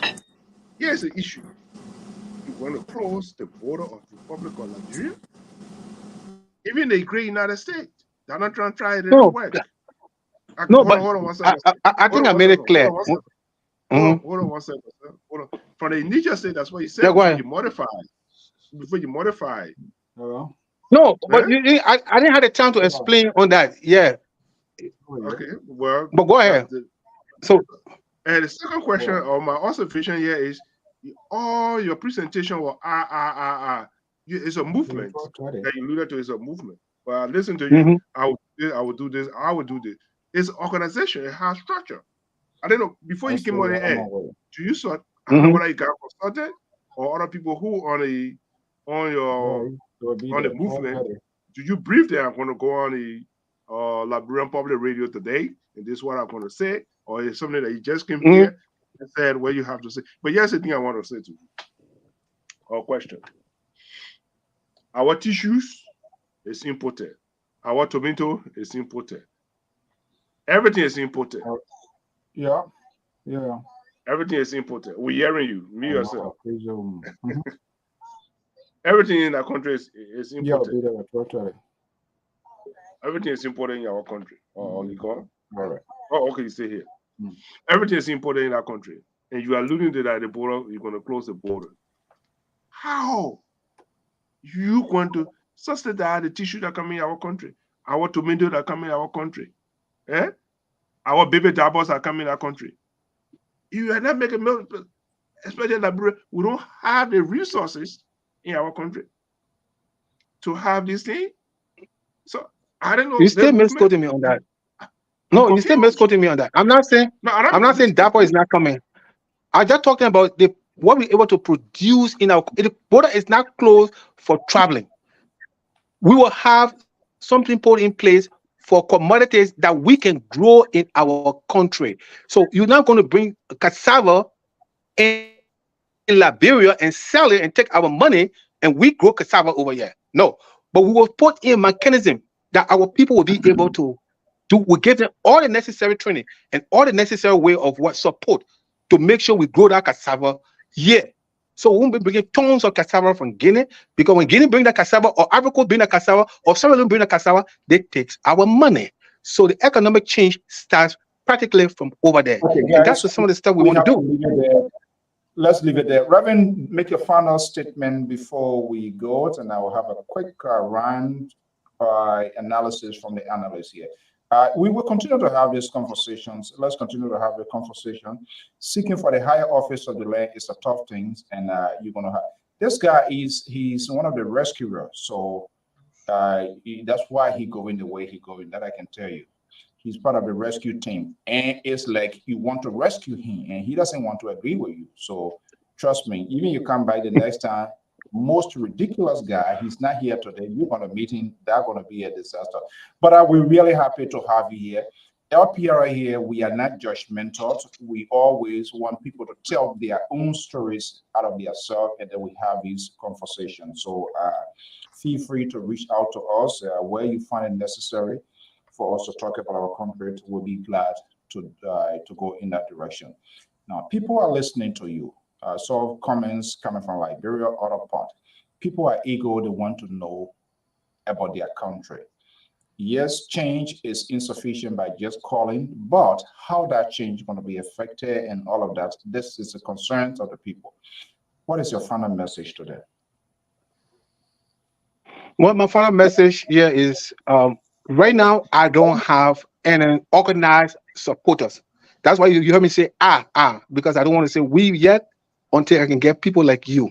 you. Here's the issue. You want to close the border of the Republic of Nigeria? Even the great United States. Donald Trump tried it didn't work. Hold on one second. I think I made it clear. Hold on one second. Hold on. From the initial state, that's what you said before you modify. No, but I didn't have the time to explain on that. Yeah. Okay, well. But go ahead. And the second question or my observation here is all your presentation was it's a movement that you alluded to. Is a movement. But I listen to you. I would do this. I would do this. It's organization. It has structure. I don't know. Before you came on the air, do you sort whether you got consulted or other people who on the movement? Do you brief them? I'm going to go on the Liberian Public Radio today, and this is what I'm going to say, or is something that you just came here and said what you have to say? But here's the thing I want to say to you. Or question. Our tissues is imported. Our tomato is imported. Everything is imported. Yeah. Everything is imported. We're hearing you, me yourself. Everything in our country is imported. Everything is imported in our country. You gone? All right. Oh, okay, you stay here. Everything is imported in our country. And you are alluding to that the border, you're going to close the border. How you going to subsidize the tissue that come in our country, our tomato that come in our country, our baby doubles that come in our country. You are not making milk, especially Liberia. We don't have the resources in our country to have this thing. So I don't know. You still misquoting me on that. No, you still misquoting me on that. I'm not saying Dapo is not coming. I'm just talking about what we're able to produce in our. The border is not closed for traveling. We will have something put in place for commodities that we can grow in our country. So you're not going to bring cassava in Liberia and sell it and take our money and we grow cassava over here. No, but we will put in mechanism that our people will be able to do. We give them all the necessary training and all the necessary way of what support to make sure we grow that cassava here. So we won't be bringing tons of cassava from Guinea, because when Guinea bring the cassava or Ivory Coast bring the cassava or Sierra Leone bring the cassava, they take our money. So the economic change starts practically from over there. Okay, and guys, that's some of the stuff we want to do. Let's leave it there. Reverend, make your final statement before we go, and I will have a quick round analysis from the analysts here. We will continue to have these conversations. Let's continue to have the conversation. Seeking for the higher office of the land is a tough thing, and you're going to have this guy. He's one of the rescuers, so that's why he going the way he going. That I can tell you. He's part of the rescue team, and it's like you want to rescue him, and he doesn't want to agree with you. So trust me, even you come by the next time, most ridiculous guy, he's not here today. You're going to meet him. That's going to be a disaster. But we're really happy to have you here. LPR here, we are not judgmental. We always want people to tell their own stories out of themselves, and then we have these conversations. So feel free to reach out to us where you find it necessary for us to talk about our country. We'll be glad to go in that direction. Now, people are listening to you. Saw comments coming from Liberia, other part. People are eager, they want to know about their country. Yes, change is insufficient by just calling, but how that change is going to be affected and all of that, this is a concern of the people. What is your final message today? Well, my final message here is right now, I don't have any organized supporters. That's why you heard me say because I don't want to say we yet until I can get people like you.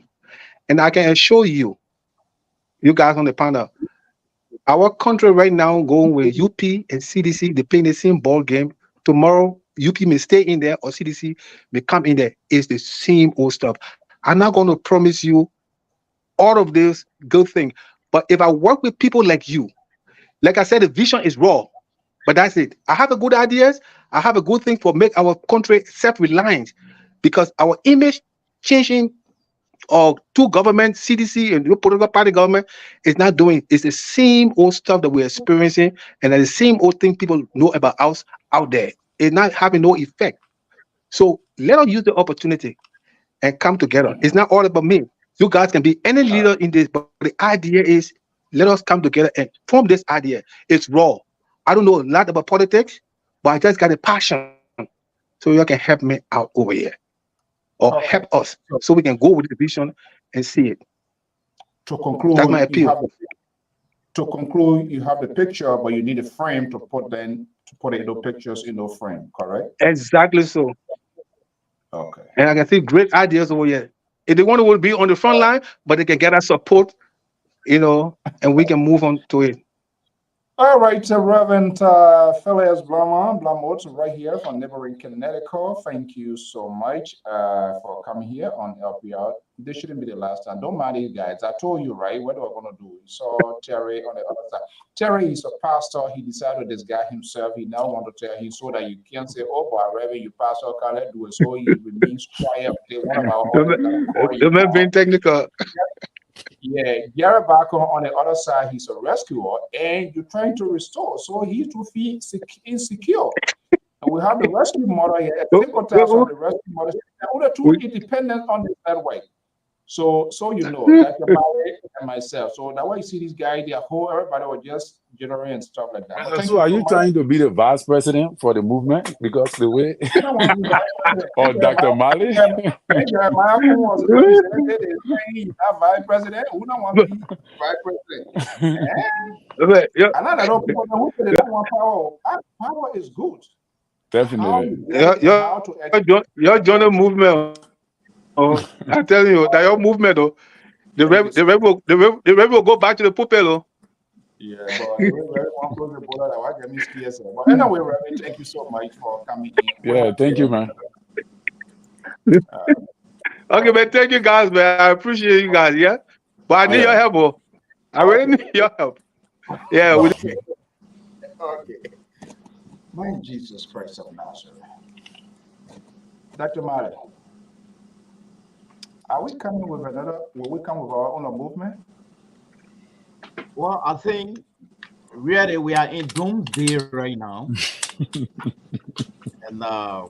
And I can assure you, you guys on the panel, our country right now going with UP and CDC, they playing the same ball game. Tomorrow, UP may stay in there or CDC may come in there. It's the same old stuff. I'm not going to promise you all of this good thing. But if I work with people like you, like I said, the vision is raw, but that's it. I have a good ideas. I have a good thing for make our country self-reliant, because our image changing to government, CDC, and the political party government is not doing. It's the same old stuff that we're experiencing, and the same old thing people know about us out there. It's not having no effect. So let us use the opportunity and come together. It's not all about me. You guys can be any leader in this, but the idea is let us come together and form this idea. It's raw. I don't know a lot about politics, but I just got a passion. So you can help me out over here, or help us, so we can go with the vision and see it. To conclude, that's my appeal. To conclude, you have the picture, but you need a frame to put the pictures in the frame, correct? Exactly so. Okay. And I can see great ideas over here. If they want to be on the front line, but they can get our support, and we can move on to it. All right, Reverend Philips Blamo, right here from neighboring Connecticut. Thank you so much for coming here on LPR. This shouldn't be the last time. Don't mind these guys. I told you, right? What are we going to do? You saw Terry on the other side. Terry is a pastor. He decided to disguise himself. He now want to tell you so that you can't say, oh, boy, Reverend, you pastor, can't do it. So he remains quiet. One of our the man being technical. Yeah, Gary Barker on the other side, he's a rescuer, and you're trying to restore. So he to feel insecure. And we have the rescue model here. The rescue model. Only two independent on the that way. So you know, Dr. Mali and myself. So that's why you see these guys, everybody was just generating and stuff like that. But thank So are you so much. trying to be the vice president for the movement? Because the way I don't want to be vice president. or Dr. Mali? Jeremiah was the representative is saying he's not vice president. Who don't want to be vice president? A lot of those people who say they don't want power. Power is good. Definitely. Your journal movement. Oh, I'm telling you that your movement, though, the rev will go back to the pulpit, though. Yeah, but but anyway, Reverend, thank you so much for coming in. Yeah, thank you, man. Okay, man, thank you guys, man. I appreciate you guys, yeah. But I need your help, oh. I really need your help. Yeah, okay. My Jesus Christ of Nazareth. Dr. Mali, are we coming with will we come with our own movement? Well, I think really we are in doomsday right now. And a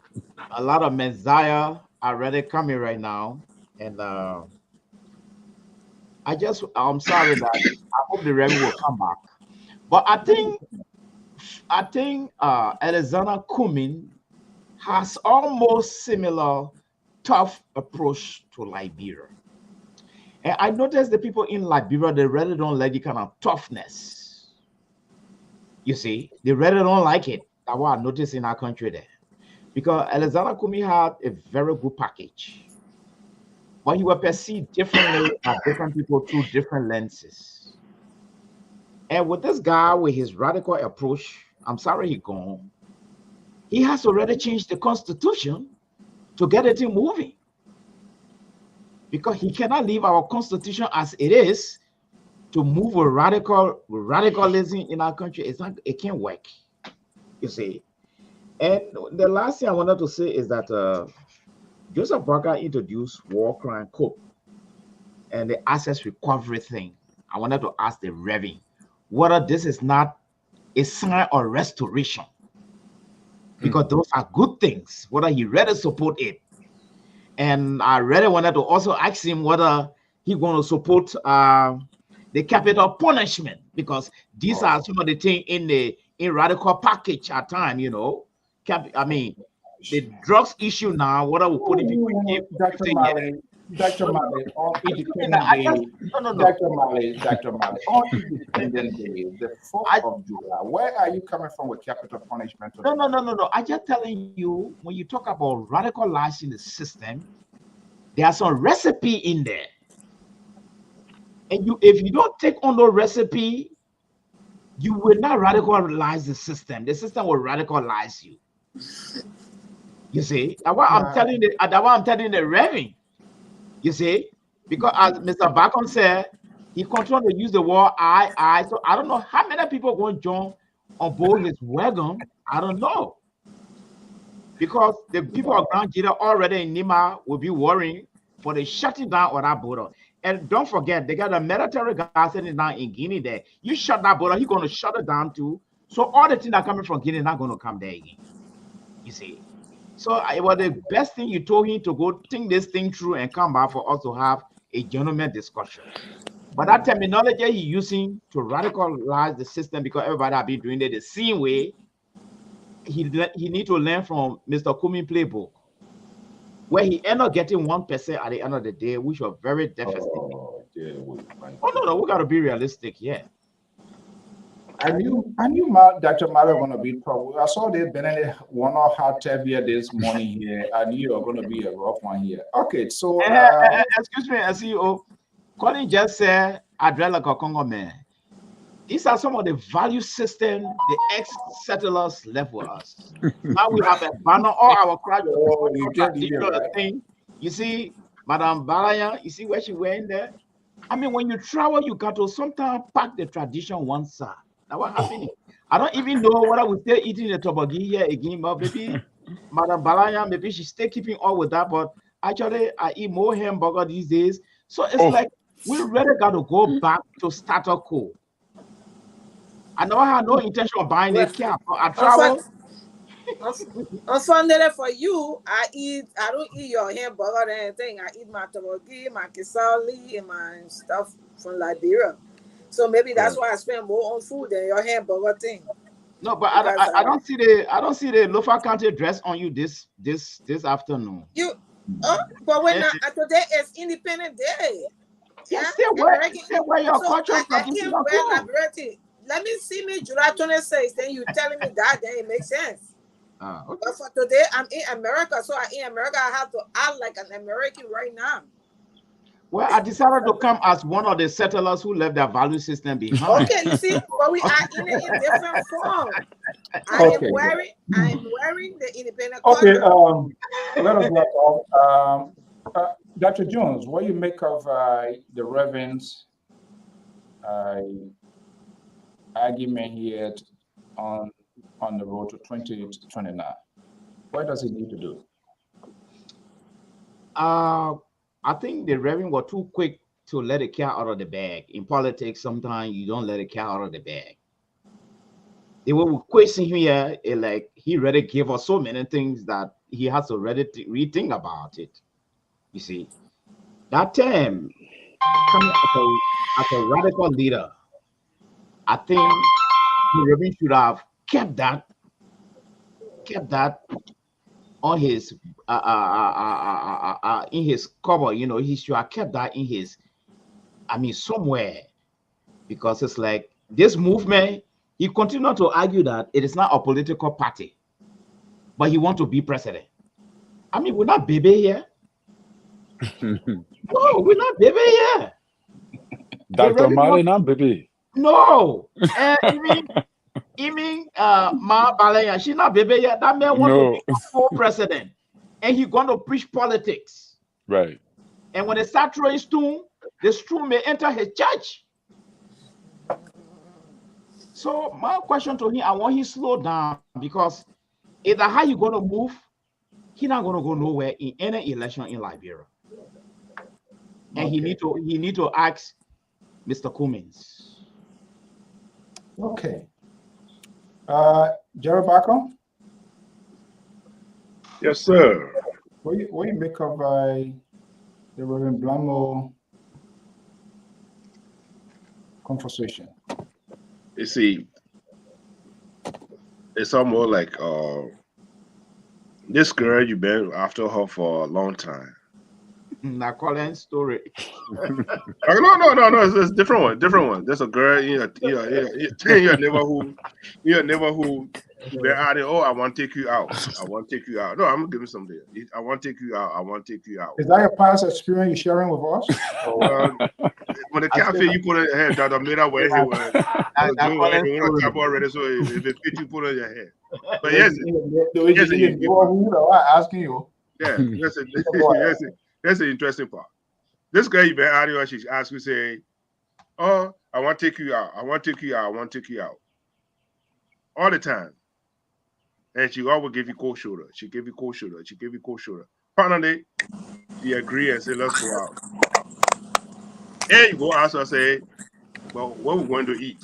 lot of Messiah are really coming right now. And I'm sorry that I hope the revenue will come back. But I think Alexander Cumming has almost similar tough approach to Liberia. And I noticed the people in Liberia, they really don't like the kind of toughness. You see, they really don't like it. That's what I noticed in our country there. Because Alexander Cumming had a very good package. But he was perceived differently by different people through different lenses. And with this guy, with his radical approach, I'm sorry he's gone. He has already changed the constitution to get it moving. Because he cannot leave our constitution as it is to move with radicalism in our country. It can't work, you see. And the last thing I wanted to say is that Joseph Barker introduced war crime code and the assets recovery thing. I wanted to ask the Reverend whether this is not a sign of restoration, because those are good things, whether he really support it. And I really wanted to also ask him whether he's going to support the capital punishment, because these are some of the things in radical package at time, you know. The drugs issue now, what are we putting people in? Dr. Mali, on Independence Day, Dr. Mali, on Independence Day, the 4th of July, where are you coming from with capital punishment? No. I'm just telling you, when you talk about radicalizing the system, there's some recipe in there. And if you don't take on the recipe, you will not radicalize the system. The system will radicalize you. You see, that's why I'm telling the Reverend. You see, because as Mr. Bacon said, he continued to use the word I. So I don't know how many people are going to join on board his wagon. I don't know. Because the people of Grand Jida already in Nima will be worrying for the shutting down of that border. And don't forget, they got a military guy sitting down in Guinea there. You shut that border, he's going to shut it down too. So all the things that are coming from Guinea are not going to come there again. You see. So it was the best thing you told him to go think this thing through and come back for us to have a gentleman discussion. But that terminology he's using to radicalize the system, because everybody have been doing it the same way, he need to learn from Mr. Cumming playbook, where he ended up getting 1% at the end of the day, which was very devastating. No, we got to be realistic, yeah. I knew Dr. Mali was going to be trouble. I saw they been in one or hot tab here this morning here. I knew you were going to be a rough one here. Okay, so excuse me, CEO. Colin just said, "Address like a Congo man." These are some of the value system the ex-settlers left with us. Now we have abandoned all our thing. You see, Madame Balaya, you see where she went there? I mean, when you travel, you got to sometimes pack the tradition one side. Now what happening? I don't even know what I would still eating the toboggi here again, but maybe Madame Balaya, maybe she's still keeping all with that. But actually, I eat more hamburger these days. So it's like we really got to go back to status quo. I never had no intention of buying a car. I travel. Unfortunately for you, I don't eat your hamburger or anything. I eat my tabogi, my kisali, and my stuff from Liberia. So maybe that's Right. why I spend more on food than your hamburger thing. No, but Because I don't see the local country dress on you this afternoon. you, but when And, today is Independent Day, yeah, yeah, still American. wear your So cultural I can't traditional wear clothes. Liberty. Let me see me July 26th. Then you telling me that, then it makes sense. Okay. But for today, I'm in America, so in America I have to act like an American right now. Well, I decided to come as one of the settlers who left their value system behind. Okay, you see, but we are in it in different form. I am Okay. wearing the independent Okay. color. Let us wrap up. Dr. Jones, what do you make of the Reverend's uh, argument here on the road to 2029? What does he need to do? I think the Reverend were too quick to let the cat out of the bag. In politics, sometimes you don't let the cat out of the bag. They were questioning here, like he already gave us so many things that he has to really rethink about it. You see, that term coming as a radical leader, I think the Reverend should have kept that on his in his cover. You know, he should have kept that in his, I mean, somewhere, because it's like this movement. He continued to argue that it is not a political party, but he want to be president. I mean, we're not baby here. No, we're not baby here. Dr. Marina, baby. No, and even Ma Balaya, she's not baby yet. That man want to No. be a full president, and he going to preach politics. Right. And when they start throwing stone, the stone may enter his church. So my question to him, I want him to slow down, because either how you going to move, he's not going to go nowhere in any election in Liberia. And he need to ask Mr. Cummins. Okay. Jerry Barker? Yes, sir. What do you make of the Reverend Blamo conversation? You see, it's almost like this girl, you've been after her for a long time. Now, Colin's story. No. It's a different one. There's a girl in your neighborhood. You're out there. Oh, I want to take you out. No, I'm gonna give you something. I want to take you out. Is that a past experience you're sharing with us? When the cafe you put on your head, that made out where he was. You want to tap already, so if it fit, you put on your head. But yes, asking you. Yeah, that's the interesting part. This girl you been out here, she asked me, say, "Oh, I want to take you out. I want to take you out." All the time. And she always give you cold shoulder. She give you cold shoulder. Finally, she agree and say, "Let's go out." And you go ask her, say, "Well, what we going to eat?"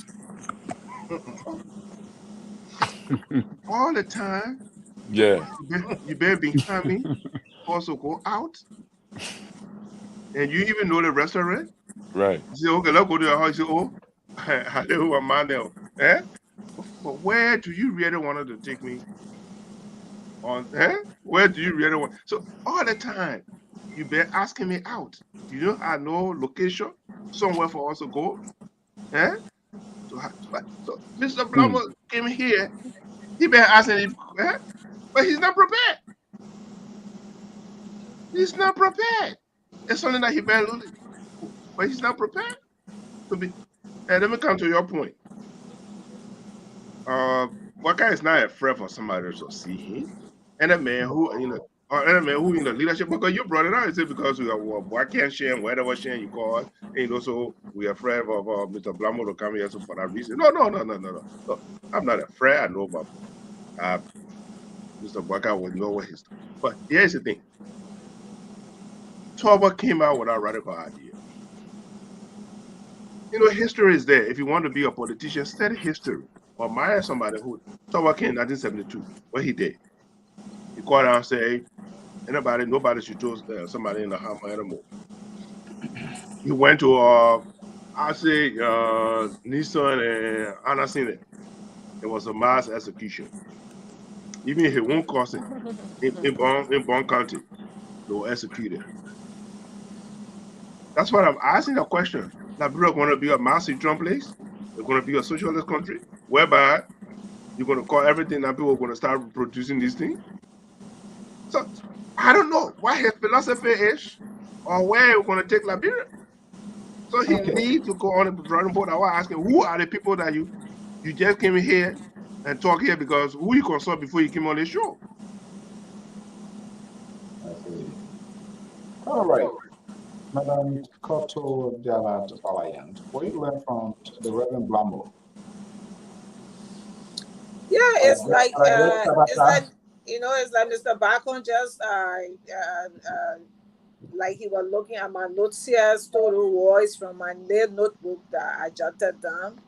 All the time. Yeah. You better be coming. Also go out. And you even know the restaurant? Right. You say, "Okay, let's go to the house." You say, "Oh, I do a man now." Eh? But where do you really want to take me on? Where do you really want? So all the time, you been asking me out. You don't have no location somewhere for us to go. So Mr. Blamo came here. He been asking if, but he's not prepared. He's not prepared. It's something that he been losing, but he's not prepared to be. And let me come to your point. Waka is not afraid for somebody to see him, and a man who in the leadership, because you brought it out, is it because we are Waka share and whatever share you call it, and so we are afraid of Mr. Blamo to come here for that reason. No. I'm not afraid. I know about Mr. Waka would know what he's doing. But here's the thing. Toba came out with a radical idea. History is there. If you want to be a politician, study history or admire somebody who Salva Kiir in 1972. What he did, he called out and said, hey, nobody should throw somebody in the hammer anymore. He went to Nissan and Anasine. It was a mass execution. Even his own cousin in Bon County, they were executed. That's why I'm asking the question. Liberia going to be a massive drum place. They're going to be a socialist country, whereby you're going to call everything that people are going to start producing these things. So I don't know what his philosophy is or where we're going to take Liberia. So he needs to go on the drawing board. I was asking, who are the people that you just came here and talk here, because who you consult before you came on the show? All right. Madam Koto Jalat Balayan, what you learn from the Reverend Blamo? Yeah, it's like it's like Mr. Bacon just like he was looking at my notes here, total voice from my notebook that I jotted down.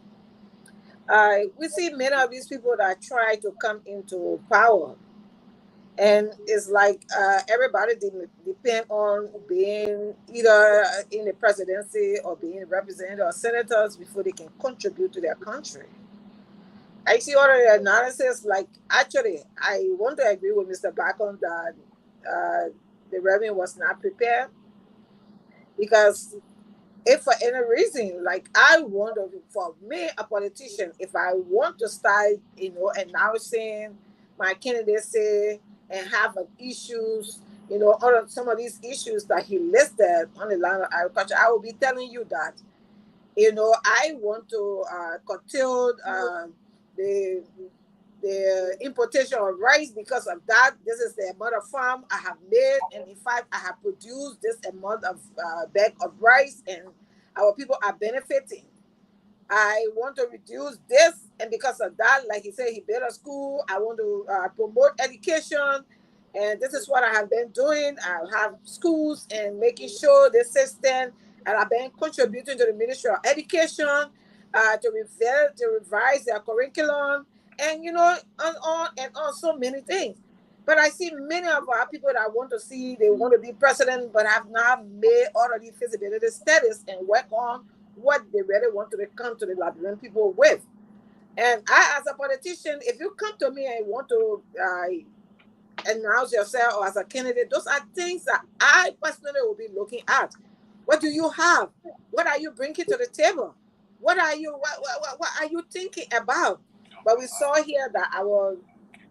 We see many of these people that try to come into power, and it's like everybody depend on being either in the presidency or being representative or senators before they can contribute to their country. I see all of the analysis. Like, actually, I want to agree with Mr. Bacon that the Reverend was not prepared, because if for any reason, like I wonder, for me, a politician, if I want to start, announcing my candidacy and have issues, on some of these issues that he listed on the line of agriculture, I will be telling you that, I want to curtail the importation of rice. Because of that, this is the amount of farm I have made, and in fact, I have produced this amount of bag of rice, and our people are benefiting. I want to reduce this, and because of that, like he said, he built a school. I want to promote education, and this is what I have been doing. I have schools and making sure the system, and I've been contributing to the Ministry of Education to revise their curriculum, and on so many things. But I see many of our people that want to see, they want to be president, but have not made all of these feasibility studies and work on what they really want to come to the Liberian people with. And I, as a politician, if you come to me and want to announce yourself or as a candidate, those are things that I personally will be looking at. What do you have? What are you bringing to the table? What are you thinking about? But we saw here that our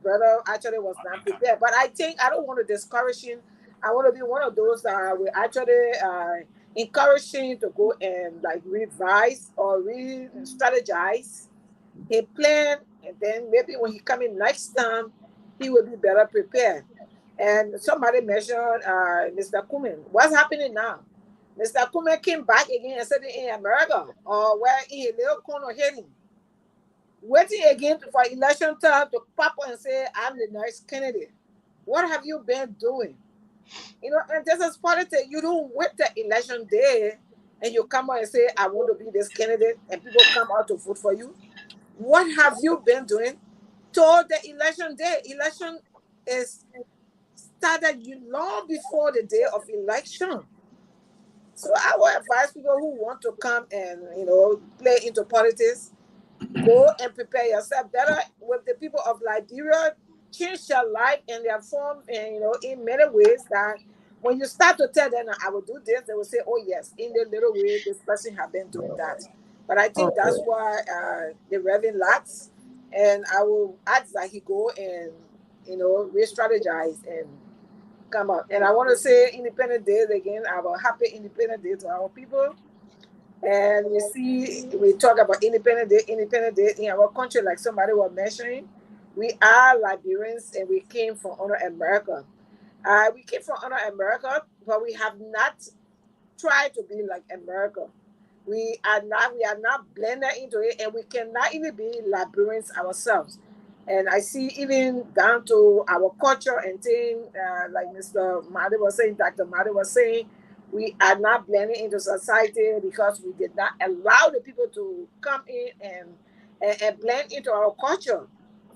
brother actually was not prepared. But I think I don't want to discourage him. I want to be one of those that will actually encourage him to go and like revise or re-strategize his plan, and then maybe when he come in next time, he will be better prepared. And somebody mentioned Mr. Kuman. What's happening now? Mr. Kuman came back again and said in America or where in a little corner heading, waiting again for election time to pop up and say, I'm the next candidate. What have you been doing? And this is politics. You don't wait the election day and you come out and say, I want to be this candidate, and people come out to vote for you. What have you been doing toward the election day? Election is started long before the day of election. So I would advise people who want to come and play into politics, go and prepare yourself better with the people of Liberia. Change your life and their form, and in many ways that when you start to tell them, I will do this, they will say, oh yes, in the little way this person have been doing that. But I think that's why the Reverend lacks, and I will ask that he go and re-strategize and come out. And I want to say Independent Day again. Our happy Independent Day to our people. And we talk about Independent Day in our country, like somebody was mentioning. We are Liberians, and we came from Honor America. We came from Honor America, but we have not tried to be like America. We are not blended into it, and we cannot even be Liberians ourselves. And I see even down to our culture and thing, like Mr. Madi was saying, Dr. Madi was saying, we are not blending into society because we did not allow the people to come in and blend into our culture.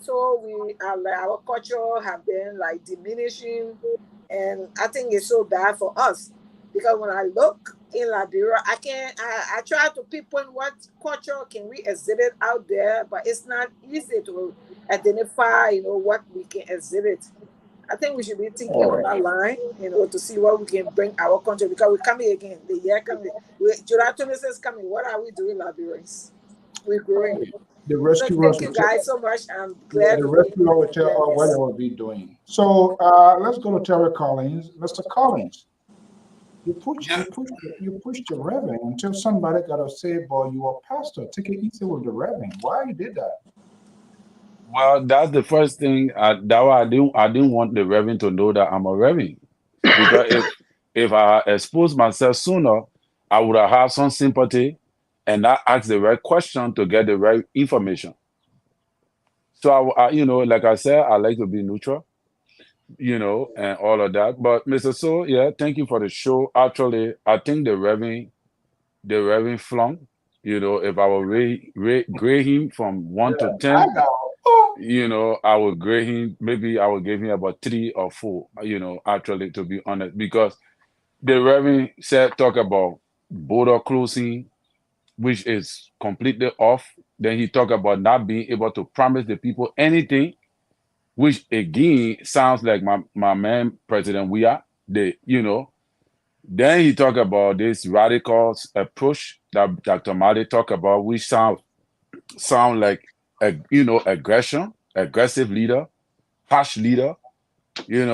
So we are like our culture have been like diminishing, and I think it's so bad for us because when I look in Liberia, I try to pinpoint what culture can we exhibit out there, but it's not easy to identify, what we can exhibit. I think we should be thinking on that line, to see what we can bring our country because we're coming again. The year coming, July 26th is coming. What are we doing, Liberians? We're growing. The So rescuers thank you will tell, guys so much. I'm yeah, glad the to be rescuer will tell here. what they will be doing. So let's go to Terry Collins. Mr. Collins, you pushed your reverend until somebody got to say, boy, you are pastor. Take it easy with the reverend. Why you did that? Well, that's the first thing. That why I didn't want the reverend to know that I'm a reverend, because if I exposed myself sooner, I would have had some sympathy, and not ask the right question to get the right information. So like I said, I like to be neutral, and all of that. But Mr. So, yeah, thank you for the show. Actually, I think the Reverend flung. If I would grade him from 1 to 10, I would grade him. Maybe I would give him about 3 or 4. Actually, to be honest, because the Reverend talk about border closing, which is completely off. Then he talk about not being able to promise the people anything, which again sounds like my man President Weah. Then he talk about this radical approach that Dr. Mali talk about, which sound like aggressive leader, harsh leader, and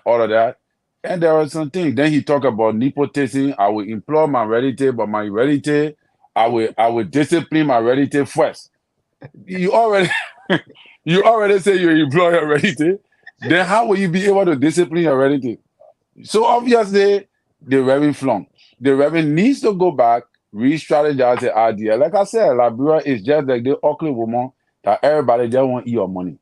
all of that. And there are some things. Then he talk about nepotism. I will employ my relative, but my relative, I will discipline my relative first. You already you already say you employ your relative. Then how will you be able to discipline your relative? So obviously, the Reverend flung. The Reverend needs to go back, re-strategize the idea. Like I said, Liberia is just like the ugly woman that everybody just want your money.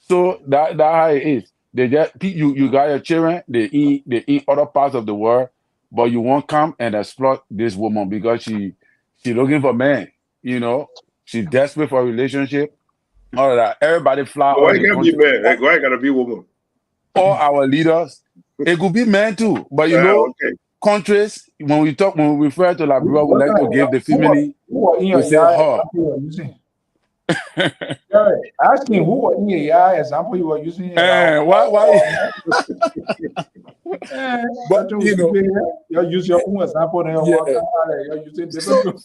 So that how it is. They just you got your children, they eat other parts of the world, but you won't come and exploit this woman because she looking for man, she's desperate for a relationship. All of that. Everybody fly Why all the can't be country. man? Why gotta be woman? All our leaders, it could be men too, but Okay. countries, when we refer to Liberia, we like to give the feminine. We say her. Asking who were in your example you were using. Why? But you use your own example. You're using different.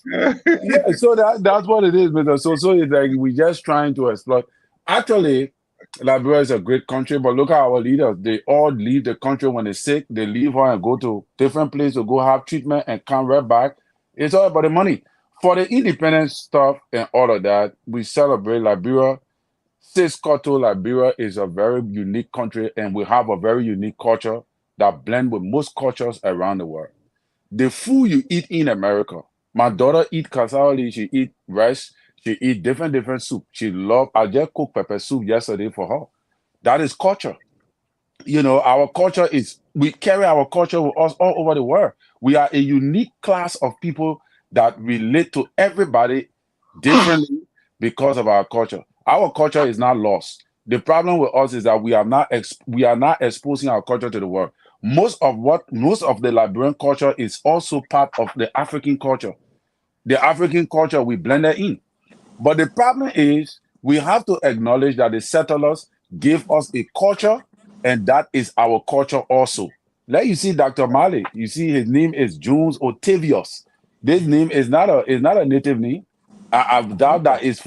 So that's what it is, Mr. So it's like we're just trying to exploit. Actually, Liberia is a great country, but look at our leaders. They all leave the country when they're sick. They leave her and go to different places to go have treatment and come right back. It's all about the money. For the independence stuff and all of that, we celebrate Liberia. Ciscoto, Liberia is a very unique country, and we have a very unique culture that blend with most cultures around the world. The food you eat in America, my daughter eat cassava, she eat rice, she eat different soup. I just cooked pepper soup yesterday for her. That is culture. Our culture we carry our culture with us all over the world. We are a unique class of people that relate to everybody differently because of our culture. Our culture is not lost. The problem with us is that we are not exposing our culture to the world. Most of the Liberian culture is also part of the African culture. The African culture we blended in. But the problem is we have to acknowledge that the settlers gave us a culture, and that is our culture also. Let you see Dr. Mali. You see his name is Jones Otavius. This name is not a native name. I doubt that it's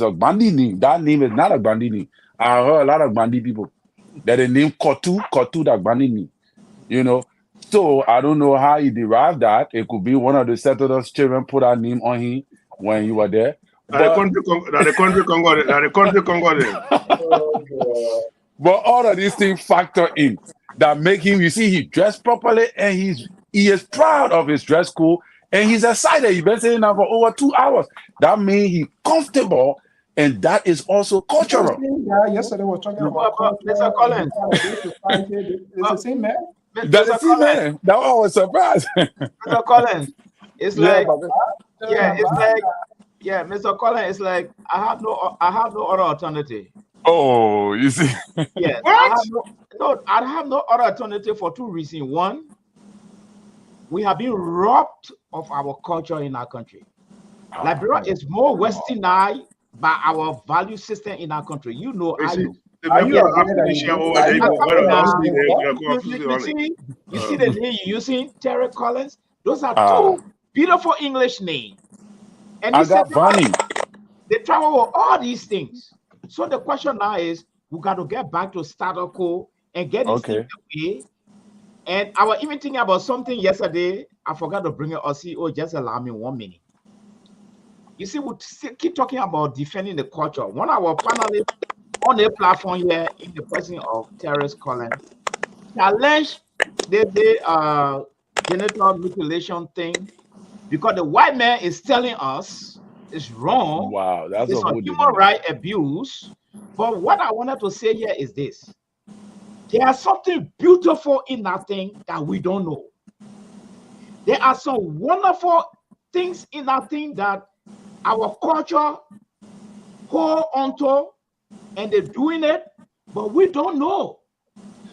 a Bandi name. That name is not a Bandi name. I heard a lot of Bandi people that the name Kotu that Bandi name. So I don't know how he derived that. It could be one of the settlers' children put that name on him when you were there. The country Congo. But all of these things factor in that make him, you see, he dressed properly and he is proud of his dress code and he's excited. He's been saying that for over 2 hours. That means he's comfortable, and that is also cultural. Yesterday was talking about Mr. Collins. It's the same man. That's the same man. That one was surprised. Mr. Collins, it's like Yeah, Mr. Colin, it's like I have no other alternative. Oh, you see. Yes, What? I have no other alternative for two reasons. One, we have been robbed of our culture in our country. Liberia is more westernized by our value system in our country. You know, You I see, know. the Are member you of aware that African you share do? over Are there, you you aware better that also you do that? You see the name you're using, Terry Collins. Those are Ah. two beautiful English names. And I you said got Vonnie. they travel with all these things. So the question now is, we got to get back to status quo and get these things away. And I was even thinking about something yesterday. I forgot to bring it up. CEO, just allow me 1 minute. You see, we keep talking about defending the culture. One of our panelists on the platform here, in the person of Terrence Collins, challenge the genital mutilation thing, because the white man is telling us it's wrong. Wow, that's It's a a whole human different. right abuse. But what I wanted to say here is this: there's something beautiful in that thing that we don't know. There are some wonderful things in that thing that our culture hold onto, and they're doing it, but we don't know.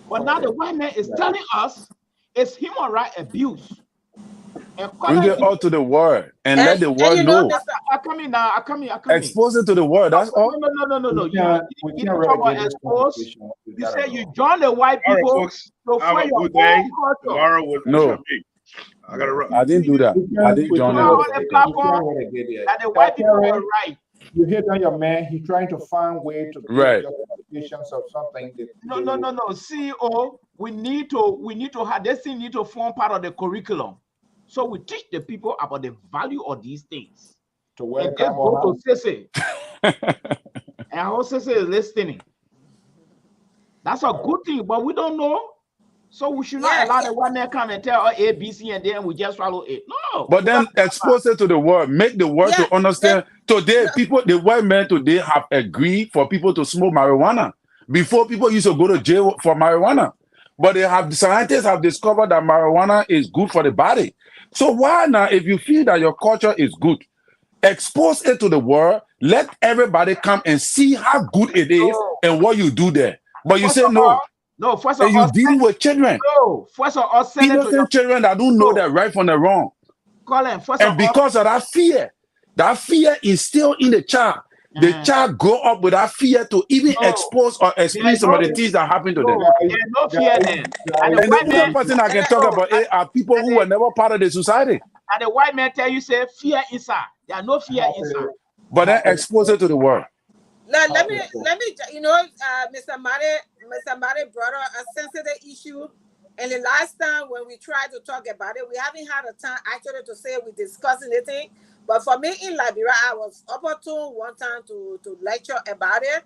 But now the white man is telling us it's human right abuse. And Bring it all to the world and let the And world you know, know. Mr. I come in now. I come in. Expose it to the world. That's all. No. We You can't didn't talk about relegate this expose. conversation to You that said at you all. join the white All right, people folks. to Have fight a your good day. own culture. Tomorrow will No. me. I gotta run. I didn't do that. I didn't join You it. are on the platform it. that the white people were right. You hit on your man. He's trying to find way to give Right. justifications of something. No. CEO, we need to have this thing. Need to form part of the curriculum, so we teach the people about the value of these things. To And welcome just go or to Sese, and our Sese is listening. That's a good thing, but we don't know. So we should not allow the white man come and tell us A, B, C, and then we just follow it. No. But then expose it to the world. Make the world to understand. Today, the white men today have agreed for people to smoke marijuana. Before, people used to go to jail for marijuana. But scientists have discovered that marijuana is good for the body. So why now, if you feel that your culture is good, expose it to the world, let everybody come and see how good it is and what you do there. But you say no. No, first and of you all, dealing with children. No, first of all, send it to your Innocent children that don't know the right from the wrong. Colin, first And of all, because of that fear is still in the child. The child grow up with that fear to even expose or explain some of the things that happen to them. There's no fear there. And And the only person I can talk about it are people who were never part of the society. And the white man tell you, say, fear inside. There are no fear inside. But then expose it to the world. Let me, you know, Mr. Mare brought up a sensitive issue. And the last time when we tried to talk about it, we haven't had a time actually to say we discussed anything. But for me in Liberia, I was opportune one time to lecture about it.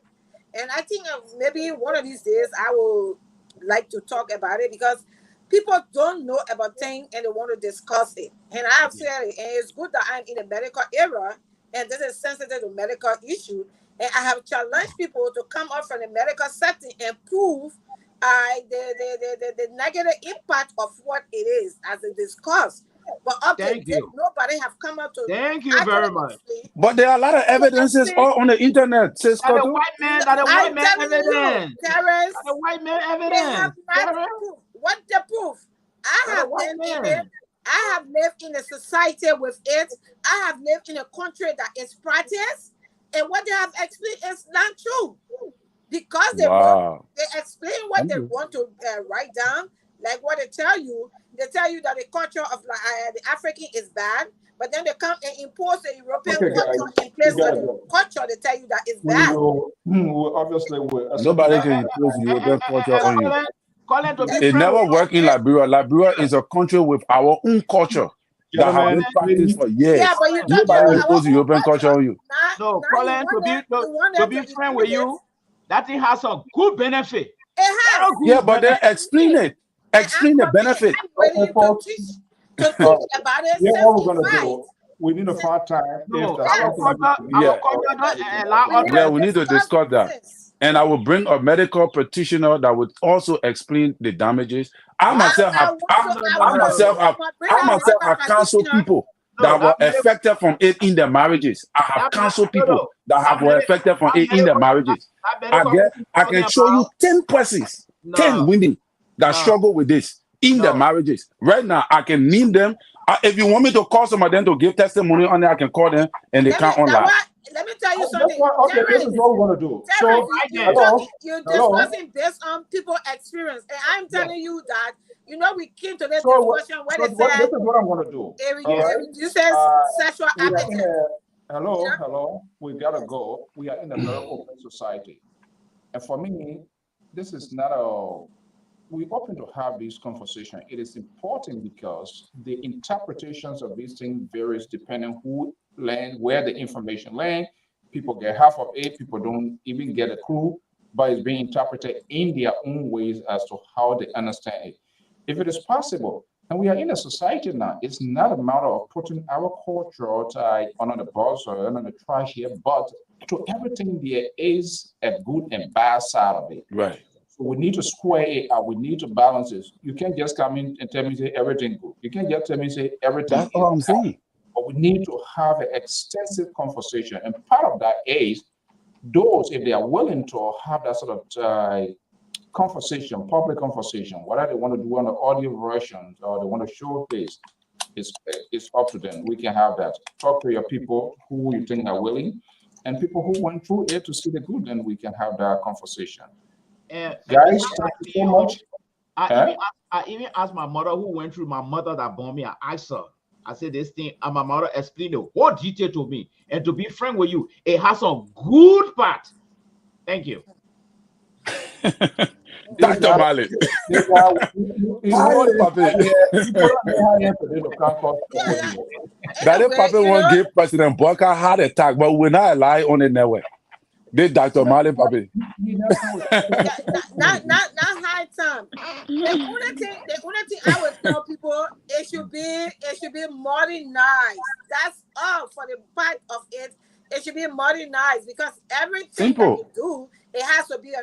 And I think maybe one of these days I will like to talk about it, because people don't know about things and they want to discuss it. And I have said it, and it's good that I'm in the medical era, and this is sensitive to medical issue. And I have challenged people to come up from the medical setting and prove the negative impact of what it is as it discussed. But up to date, nobody have come up to. Thank you very much. But there are a lot of evidences all on the internet. Says the white man, the white man evidence. Terrence, the white man evidence. They have not proof. What the proof? I have lived in it. I have lived in a society with it. I have lived in a country that is practiced. And what they have explained is not true, because they explain what they want to write down, like what they tell you. They tell you that the culture of the African is bad, but then they come and impose the European culture in place of the culture. They tell you that it's bad. Nobody can impose European culture on you. It never worked in Liberia. Liberia is a country with our own culture that have been practiced for years. Yeah, but nobody impose European culture on you. No, Colin, to be friend with you, that thing has a good benefit. It has. Yeah, but then explain it. Explain the benefit. To teach about it. Yeah, what we're gonna do? We need to find time. Yeah, we need to discuss that. And I will bring a medical practitioner that would also explain the damages. I myself have counseled people. that were affected from it in their marriages. I have counseled people that were affected from it in their marriages. I can show you 10 persons, 10 women that struggle with this in their marriages. Right now, I can name them. If you want me to call some of them to give testimony on it, I can call them and they can't online. Let me tell you something. Okay, this is what we're going to do. So, you're discussing based on people's experience. And I'm telling you that, we came to this discussion where they said, this is what I'm going to do. You said sexual appetite. Hello. We got to go. We are in a very open society. And for me, this is not we're open to have this conversation. It is important because the interpretations of these things varies depending who land, where the information land. People get half of it, people don't even get a clue, but it's being interpreted in their own ways as to how they understand it. If it is possible, and we are in a society now, it's not a matter of putting our culture on the bus or on the trash here, but to everything there is a good and bad side of it. Right. So we need to square it out. We need to balance this. You can't just come in and tell me say everything good. You can't just tell me say everything. That's all I'm saying. But we need to have an extensive conversation. And part of that is those, if they are willing to have that sort of conversation, public conversation, whether they want to do on the audio versions or they want to show face, it's up to them. We can have that. Talk to your people who you think are willing, and people who went through it to see the good, then we can have that conversation. Guys, thank you so much. I even asked my mother who went through, my mother that born me. I asked her. I said this thing, and my mother explained the whole detail to me. And to be frank with you, it has some good part. Thank you. Dr. Malik. That Papa won't give President Walker a heart attack, but we're not alive on the network. This Dr. Malik, Papi. Not high time. The only thing I would tell people, it should be modernized. That's all for the part of it. It should be modernized because everything that you do, it has to be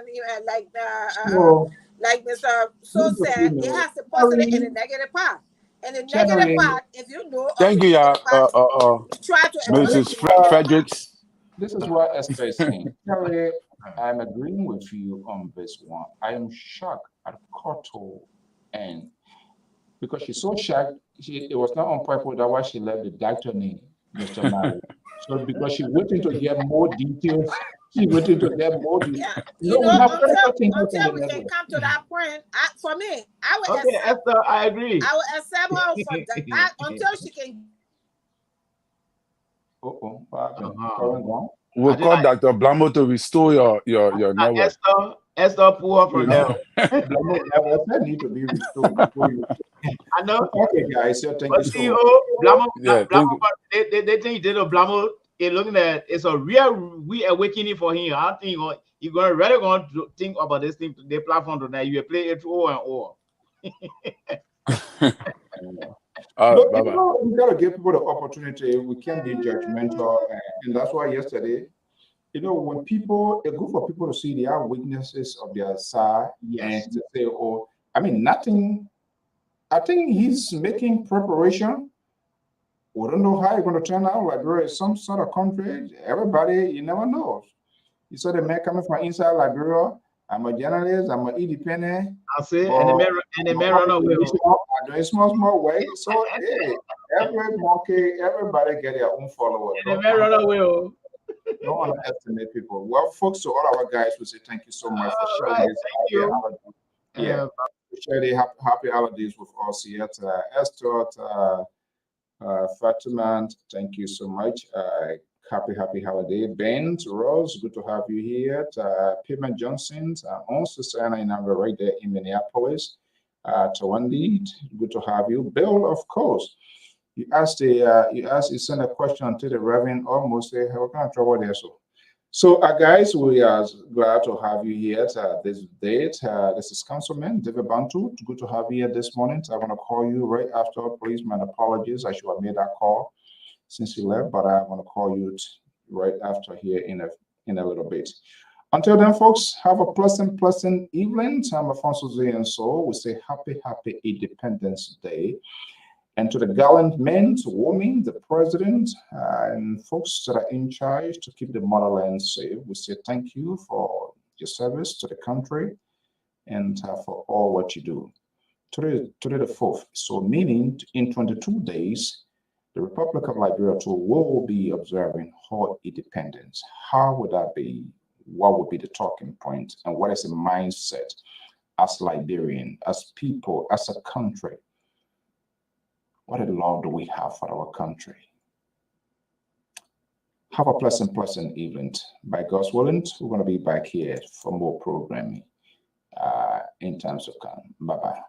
like Mr. So said, it has to positive and the negative part. And the negative part, if you know, thank you, try to Mrs. Fredericks. This is what Esther is saying. Terry, I'm agreeing with you on this one. I am shocked at Koto, and because she's so shocked, it was not on purpose. That's why she left the doctor name, Mr. Mary. So because she waiting to get more details, until we can come to that point. For me, I would Esther, I agree. I would accept her for that until she can. We'll call Dr. Blamo to restore your network. Esther, pull up from there. Blamo need to be restored before you. I know. Okay, guys. So thank you so much. Blamo, they think they know Blamo. Looking at it's a real reawakening for him. I think you're going to think about this thing, the platform tonight. You play it over and over. We got to give people the opportunity. We can't be judgmental, and that's why yesterday, when a group of people to see their weaknesses of their side, and to say, nothing. I think he's making preparation. We don't know how it's going to turn out. Liberia is some sort of country. Everybody, you never know. You saw the man coming from inside Liberia. I'm a journalist. I'm an independent. I'll say, and the man run away. I'm doing small way. So, hey, everybody get their own followers. And the man run away. Don't underestimate people. Well, folks, to all our guys, we say thank you so much for sharing this. Thank you. Yeah, share the happy holidays with us here. Esther, Fatima, thank you so much. Happy holiday. Ben, Rose, good to have you here. Payment Johnson, also Sana in number right there in Minneapolis. Tawandi, good to have you. Bill, of course. You sent a question to the Reverend almost say, what kind of trouble there? So guys, we are glad to have you here this date. This is Councilman David Bantu. Good to have you here this morning. I'm going to call you right after. Please, my apologies. I should have made that call since you left, but I'm going to call you right after here in a little bit. Until then, folks, have a pleasant evening. I'm Alfonso Z, and so we say happy Independence Day. And to the gallant men, women, the president, and folks that are in charge to keep the motherland safe, we say thank you for your service to the country and for all what you do. Today the 4th, so meaning in 22 days, the Republic of Liberia too will be observing her independence. How would that be? What would be the talking point? And what is the mindset as Liberian, as people, as a country? What a love do we have for our country? Have a pleasant evening. By God's willing, we're going to be back here for more programming in times to come. Bye-bye.